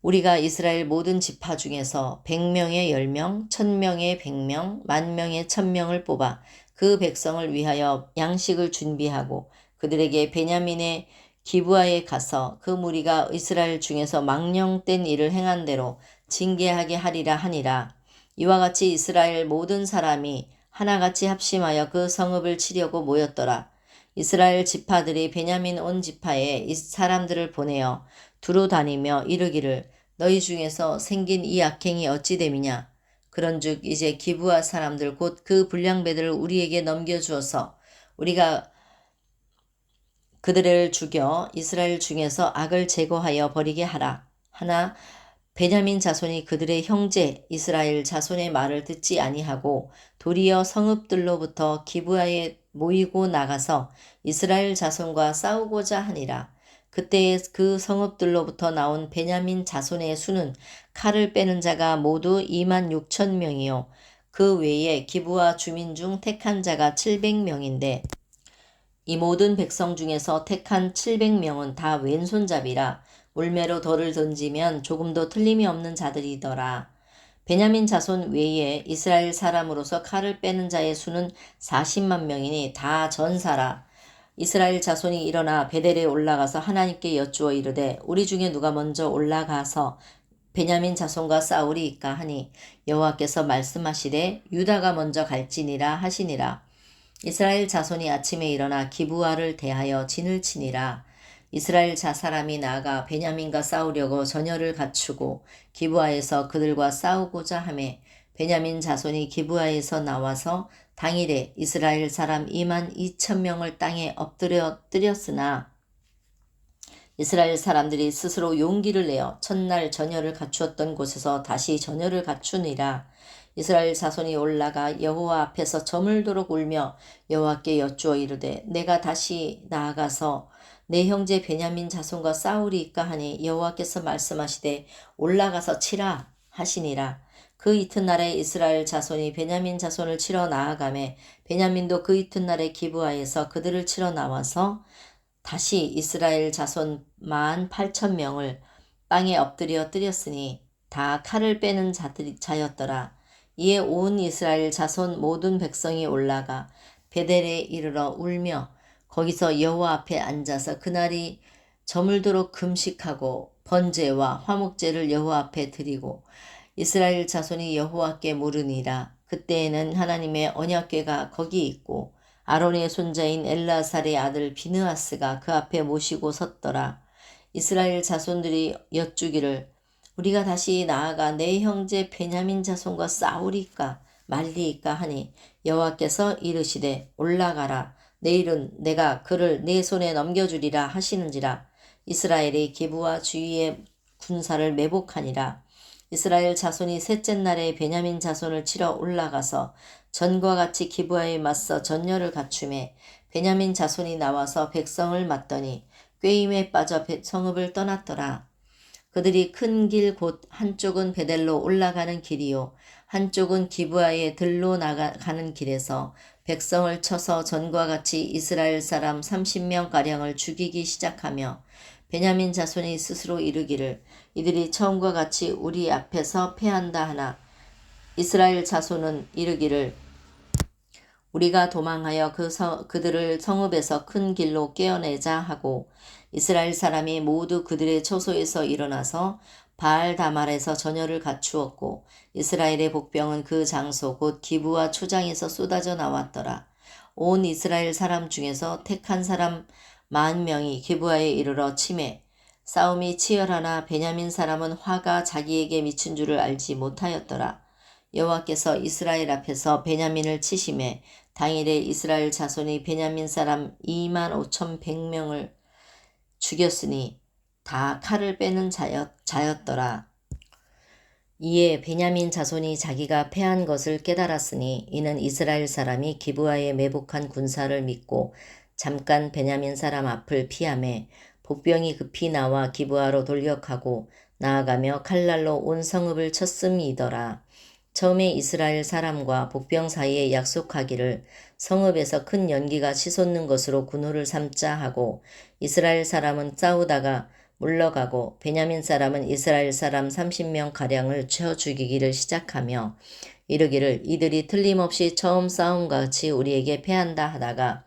우리가 이스라엘 모든 지파 중에서 100명에 10명, 1000명에 100명, 10,000명에 1000명을 뽑아 그 백성을 위하여 양식을 준비하고 그들에게 베냐민의 기브아에 가서 그 무리가 이스라엘 중에서 망령된 일을 행한 대로 징계하게 하리라 하니라. 이와 같이 이스라엘 모든 사람이 하나같이 합심하여 그 성읍을 치려고 모였더라. 이스라엘 지파들이 베냐민 온 지파에 이 사람들을 보내어 두루 다니며 이르기를 너희 중에서 생긴 이 악행이 어찌 됨이냐. 그런즉 이제 기브아 사람들 곧 그 불량배들을 우리에게 넘겨주어서 우리가 그들을 죽여 이스라엘 중에서 악을 제거하여 버리게 하라. 하나 베냐민 자손이 그들의 형제 이스라엘 자손의 말을 듣지 아니하고 도리어 성읍들로부터 기브아에 모이고 나가서 이스라엘 자손과 싸우고자 하니라. 그때에 그 성읍들로부터 나온 베냐민 자손의 수는 칼을 빼는 자가 모두 26,000명이요 그 외에 기브아 주민 중 택한 자가 700명인데 이 모든 백성 중에서 택한 700명은 다 왼손잡이라 물매로 돌을 던지면 조금도 틀림이 없는 자들이더라. 베냐민 자손 외에 이스라엘 사람으로서 칼을 빼는 자의 수는 40만 명이니 다 전사라. 이스라엘 자손이 일어나 베델에 올라가서 하나님께 여쭈어 이르되 우리 중에 누가 먼저 올라가서 베냐민 자손과 싸우리이까 하니 여호와께서 말씀하시되 유다가 먼저 갈지니라 하시니라. 이스라엘 자손이 아침에 일어나 기브아를 대하여 진을 치니라. 이스라엘 사람이 나아가 베냐민과 싸우려고 전열을 갖추고 기브아에서 그들과 싸우고자 하매 베냐민 자손이 기브아에서 나와서 당일에 이스라엘 사람 2만 2천 명을 땅에 엎드려 뜨렸으나 이스라엘 사람들이 스스로 용기를 내어 첫날 전열을 갖추었던 곳에서 다시 전열을 갖추니라. 이스라엘 자손이 올라가 여호와 앞에서 저물도록 울며 여호와께 여쭈어 이르되 내가 다시 나아가서 내 형제 베냐민 자손과 싸우리이까 하니 여호와께서 말씀하시되 올라가서 치라 하시니라. 그 이튿날에 이스라엘 자손이 베냐민 자손을 치러 나아가매 베냐민도 그 이튿날에 기브아에서 그들을 치러 나와서 다시 이스라엘 자손 18,000명을 땅에 엎드려 뜨렸으니 다 칼을 빼는 자였더라. 이에 온 이스라엘 자손 모든 백성이 올라가 베델에 이르러 울며 거기서 여호와 앞에 앉아서 그날이 저물도록 금식하고 번제와 화목제를 여호와 앞에 드리고 이스라엘 자손이 여호와께 물으니라. 그때에는 하나님의 언약궤가 거기 있고 아론의 손자인 엘라살의 아들 비느하스가 그 앞에 모시고 섰더라. 이스라엘 자손들이 여쭈기를 우리가 다시 나아가 내 형제 베냐민 자손과 싸우리까 말리이까 하니 여호와께서 이르시되 올라가라. 내일은 내가 그를 내 손에 넘겨주리라 하시는지라. 이스라엘이 기브와 주위의 군사를 매복하니라. 이스라엘 자손이 셋째 날에 베냐민 자손을 치러 올라가서 전과 같이 기브아에 맞서 전열을 갖추매 베냐민 자손이 나와서 백성을 맞더니 꾀임에 빠져 성읍을 떠났더라. 그들이 큰 길 곧 한쪽은 베델로 올라가는 길이요 한쪽은 기브아에 들로 나가는 길에서 백성을 쳐서 전과 같이 이스라엘 사람 30명가량을 죽이기 시작하며 베냐민 자손이 스스로 이르기를 이들이 처음과 같이 우리 앞에서 패한다 하나 이스라엘 자손은 이르기를 우리가 도망하여 그들을 성읍에서 큰 길로 깨어내자 하고 이스라엘 사람이 모두 그들의 처소에서 일어나서 바알다말에서 전열을 갖추었고 이스라엘의 복병은 그 장소 곧 기브와 초장에서 쏟아져 나왔더라. 온 이스라엘 사람 중에서 택한 사람 10,000명이 기브아에 이르러 치매 싸움이 치열하나 베냐민 사람은 화가 자기에게 미친 줄을 알지 못하였더라. 여호와께서 이스라엘 앞에서 베냐민을 치심에 당일에 이스라엘 자손이 베냐민 사람 25,100명을 죽였으니 다 칼을 빼는 자였더라. 이에 베냐민 자손이 자기가 패한 것을 깨달았으니 이는 이스라엘 사람이 기브아에 매복한 군사를 믿고 잠깐 베냐민 사람 앞을 피하매 복병이 급히 나와 기브아로 돌격하고 나아가며 칼날로 온 성읍을 쳤음이더라. 처음에 이스라엘 사람과 복병 사이에 약속하기를 성읍에서 큰 연기가 치솟는 것으로 군호를 삼자 하고 이스라엘 사람은 싸우다가 물러가고 베냐민 사람은 이스라엘 사람 30명가량을 쳐 죽이기를 시작하며 이르기를 이들이 틀림없이 처음 싸움과 같이 우리에게 패한다 하다가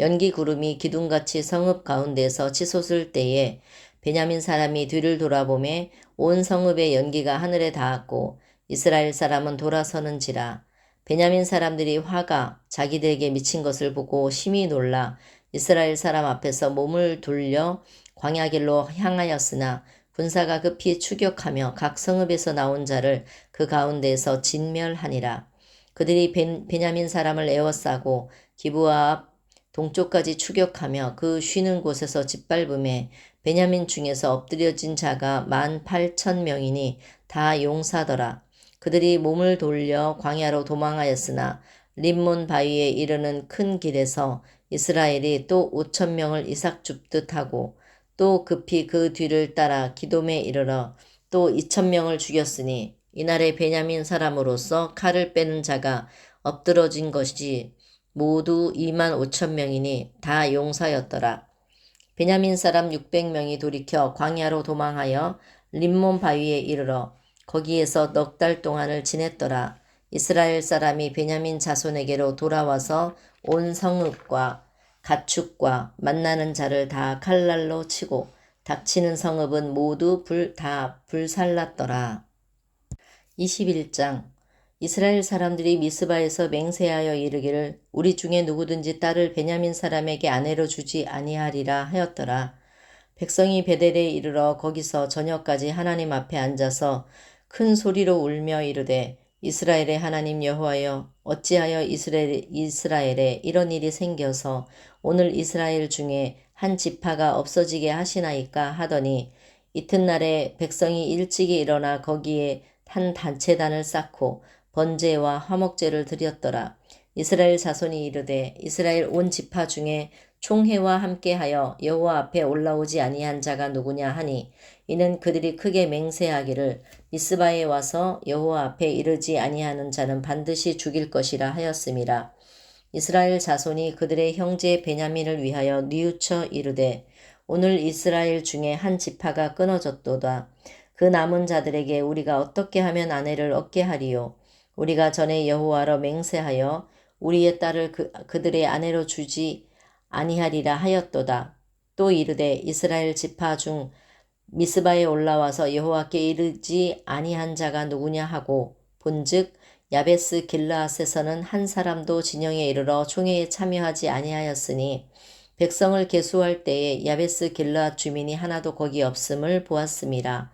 연기 구름이 기둥같이 성읍 가운데서 치솟을 때에 베냐민 사람이 뒤를 돌아보매 온 성읍의 연기가 하늘에 닿았고 이스라엘 사람은 돌아서는지라. 베냐민 사람들이 화가 자기들에게 미친 것을 보고 심히 놀라 이스라엘 사람 앞에서 몸을 돌려 광야길로 향하였으나 군사가 급히 추격하며 각 성읍에서 나온 자를 그 가운데에서 진멸하니라. 그들이 베냐민 사람을 에워싸고 기브아 앞 동쪽까지 추격하며 그 쉬는 곳에서 짓밟음에 베냐민 중에서 엎드려진 자가 18,000명이니 다 용사더라. 그들이 몸을 돌려 광야로 도망하였으나 림몬 바위에 이르는 큰 길에서 이스라엘이 또 5,000명을 이삭 줍듯 하고 또 급히 그 뒤를 따라 기돔에 이르러 또 2,000명을 죽였으니 이날에 베냐민 사람으로서 칼을 빼는 자가 엎드러진 것이 모두 25,000명이니 다 용사였더라. 베냐민 사람 600명이 돌이켜 광야로 도망하여 림몬 바위에 이르러 거기에서 넉 달 동안을 지냈더라. 이스라엘 사람이 베냐민 자손에게로 돌아와서 온 성읍과 가축과 만나는 자를 다 칼날로 치고 닥치는 성읍은 모두 다 불살랐더라. 21장 이스라엘 사람들이 미스바에서 맹세하여 이르기를 우리 중에 누구든지 딸을 베냐민 사람에게 아내로 주지 아니하리라 하였더라. 백성이 베델에 이르러 거기서 저녁까지 하나님 앞에 앉아서 큰 소리로 울며 이르되 이스라엘의 하나님 여호와여 어찌하여 이스라엘에 이런 일이 생겨서 오늘 이스라엘 중에 한 지파가 없어지게 하시나이까 하더니 이튿날에 백성이 일찍이 일어나 거기에 한 단체단을 쌓고 번제와 화목제를 드렸더라. 이스라엘 자손이 이르되 이스라엘 온 지파 중에 총회와 함께하여 여호와 앞에 올라오지 아니한 자가 누구냐 하니 이는 그들이 크게 맹세하기를 미스바에 와서 여호와 앞에 이르지 아니하는 자는 반드시 죽일 것이라 하였음이라. 이스라엘 자손이 그들의 형제 베냐민을 위하여 뉘우쳐 이르되 오늘 이스라엘 중에 한 지파가 끊어졌도다. 그 남은 자들에게 우리가 어떻게 하면 아내를 얻게 하리요. 우리가 전에 여호와로 맹세하여 우리의 딸을 그들의 아내로 주지 아니하리라 하였도다. 또 이르되 이스라엘 지파 중 미스바에 올라와서 여호와께 이르지 아니한 자가 누구냐 하고 본즉 야베스 길르앗에서는 한 사람도 진영에 이르러 총회에 참여하지 아니하였으니 백성을 계수할 때에 야베스 길르앗 주민이 하나도 거기 없음을 보았음이라.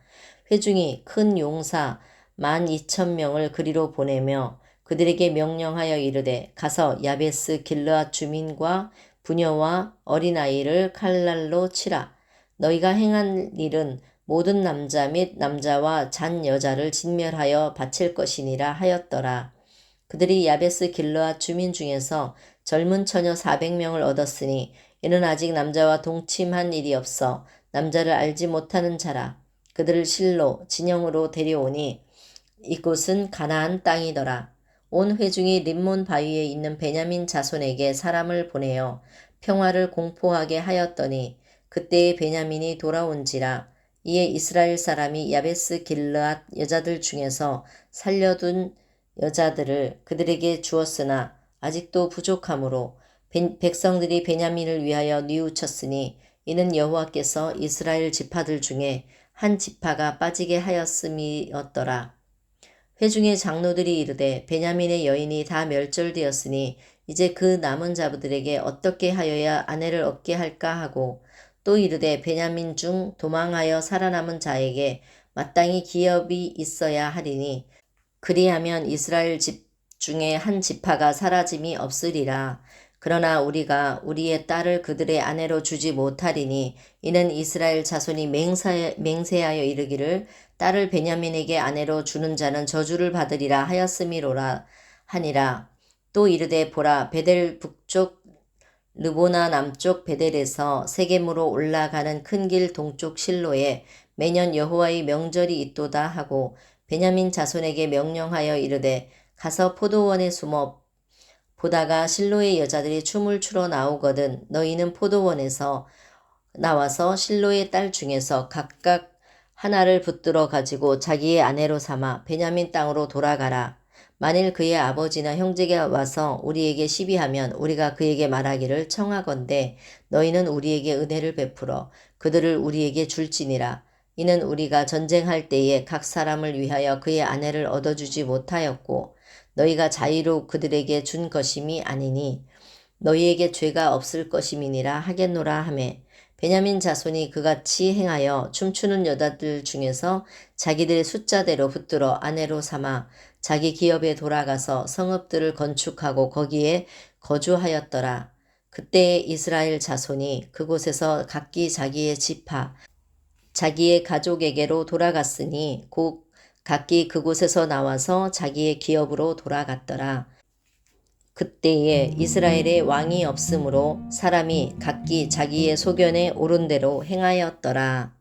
회중이 큰 용사 12,000명을 그리로 보내며 그들에게 명령하여 이르되 가서 야베스 길르앗 주민과 부녀와 어린아이를 칼날로 치라. 너희가 행한 일은 모든 남자 및 남자와 잔 여자를 진멸하여 바칠 것이니라 하였더라. 그들이 야베스 길르앗 주민 중에서 젊은 처녀 400명을 얻었으니 이는 아직 남자와 동침한 일이 없어 남자를 알지 못하는 자라. 그들을 실로 진영으로 데려오니 이곳은 가나안 땅이더라. 온 회중이 림몬 바위에 있는 베냐민 자손에게 사람을 보내어 평화를 공포하게 하였더니 그때에 베냐민이 돌아온지라. 이에 이스라엘 사람이 야베스 길르앗 여자들 중에서 살려둔 여자들을 그들에게 주었으나 아직도 부족하므로 백성들이 베냐민을 위하여 뉘우쳤으니 이는 여호와께서 이스라엘 지파들 중에 한 지파가 빠지게 하였음이었더라. 회중의 장로들이 이르되 베냐민의 여인이 다 멸절되었으니 이제 그 남은 자들에게 어떻게 하여야 아내를 얻게 할까 하고 또 이르되 베냐민 중 도망하여 살아남은 자에게 마땅히 기업이 있어야 하리니 그리하면 이스라엘 집 중에 한 지파가 사라짐이 없으리라. 그러나 우리가 우리의 딸을 그들의 아내로 주지 못하리니 이는 이스라엘 자손이 맹세하여 이르기를 딸을 베냐민에게 아내로 주는 자는 저주를 받으리라 하였음이로라 하니라. 또 이르되 보라 베델 북쪽 르보나 남쪽 베델에서 세겜으로 올라가는 큰 길 동쪽 실로에 매년 여호와의 명절이 있도다 하고 베냐민 자손에게 명령하여 이르되 가서 포도원에 숨어 보다가 실로의 여자들이 춤을 추러 나오거든 너희는 포도원에서 나와서 실로의 딸 중에서 각각 하나를 붙들어 가지고 자기의 아내로 삼아 베냐민 땅으로 돌아가라. 만일 그의 아버지나 형제가 와서 우리에게 시비하면 우리가 그에게 말하기를 청하건대 너희는 우리에게 은혜를 베풀어 그들을 우리에게 줄지니라. 이는 우리가 전쟁할 때에 각 사람을 위하여 그의 아내를 얻어주지 못하였고 너희가 자의로 그들에게 준 것임이 아니니 너희에게 죄가 없을 것임이니라 하겠노라 하매 베냐민 자손이 그같이 행하여 춤추는 여자들 중에서 자기들의 숫자대로 붙들어 아내로 삼아 자기 기업에 돌아가서 성읍들을 건축하고 거기에 거주하였더라. 그때 이스라엘 자손이 그곳에서 각기 자기의 지파 자기의 가족에게로 돌아갔으니 곧 각기 그곳에서 나와서 자기의 기업으로 돌아갔더라. 그때에 이스라엘에 왕이 없으므로 사람이 각기 자기의 소견에 오른 대로 행하였더라.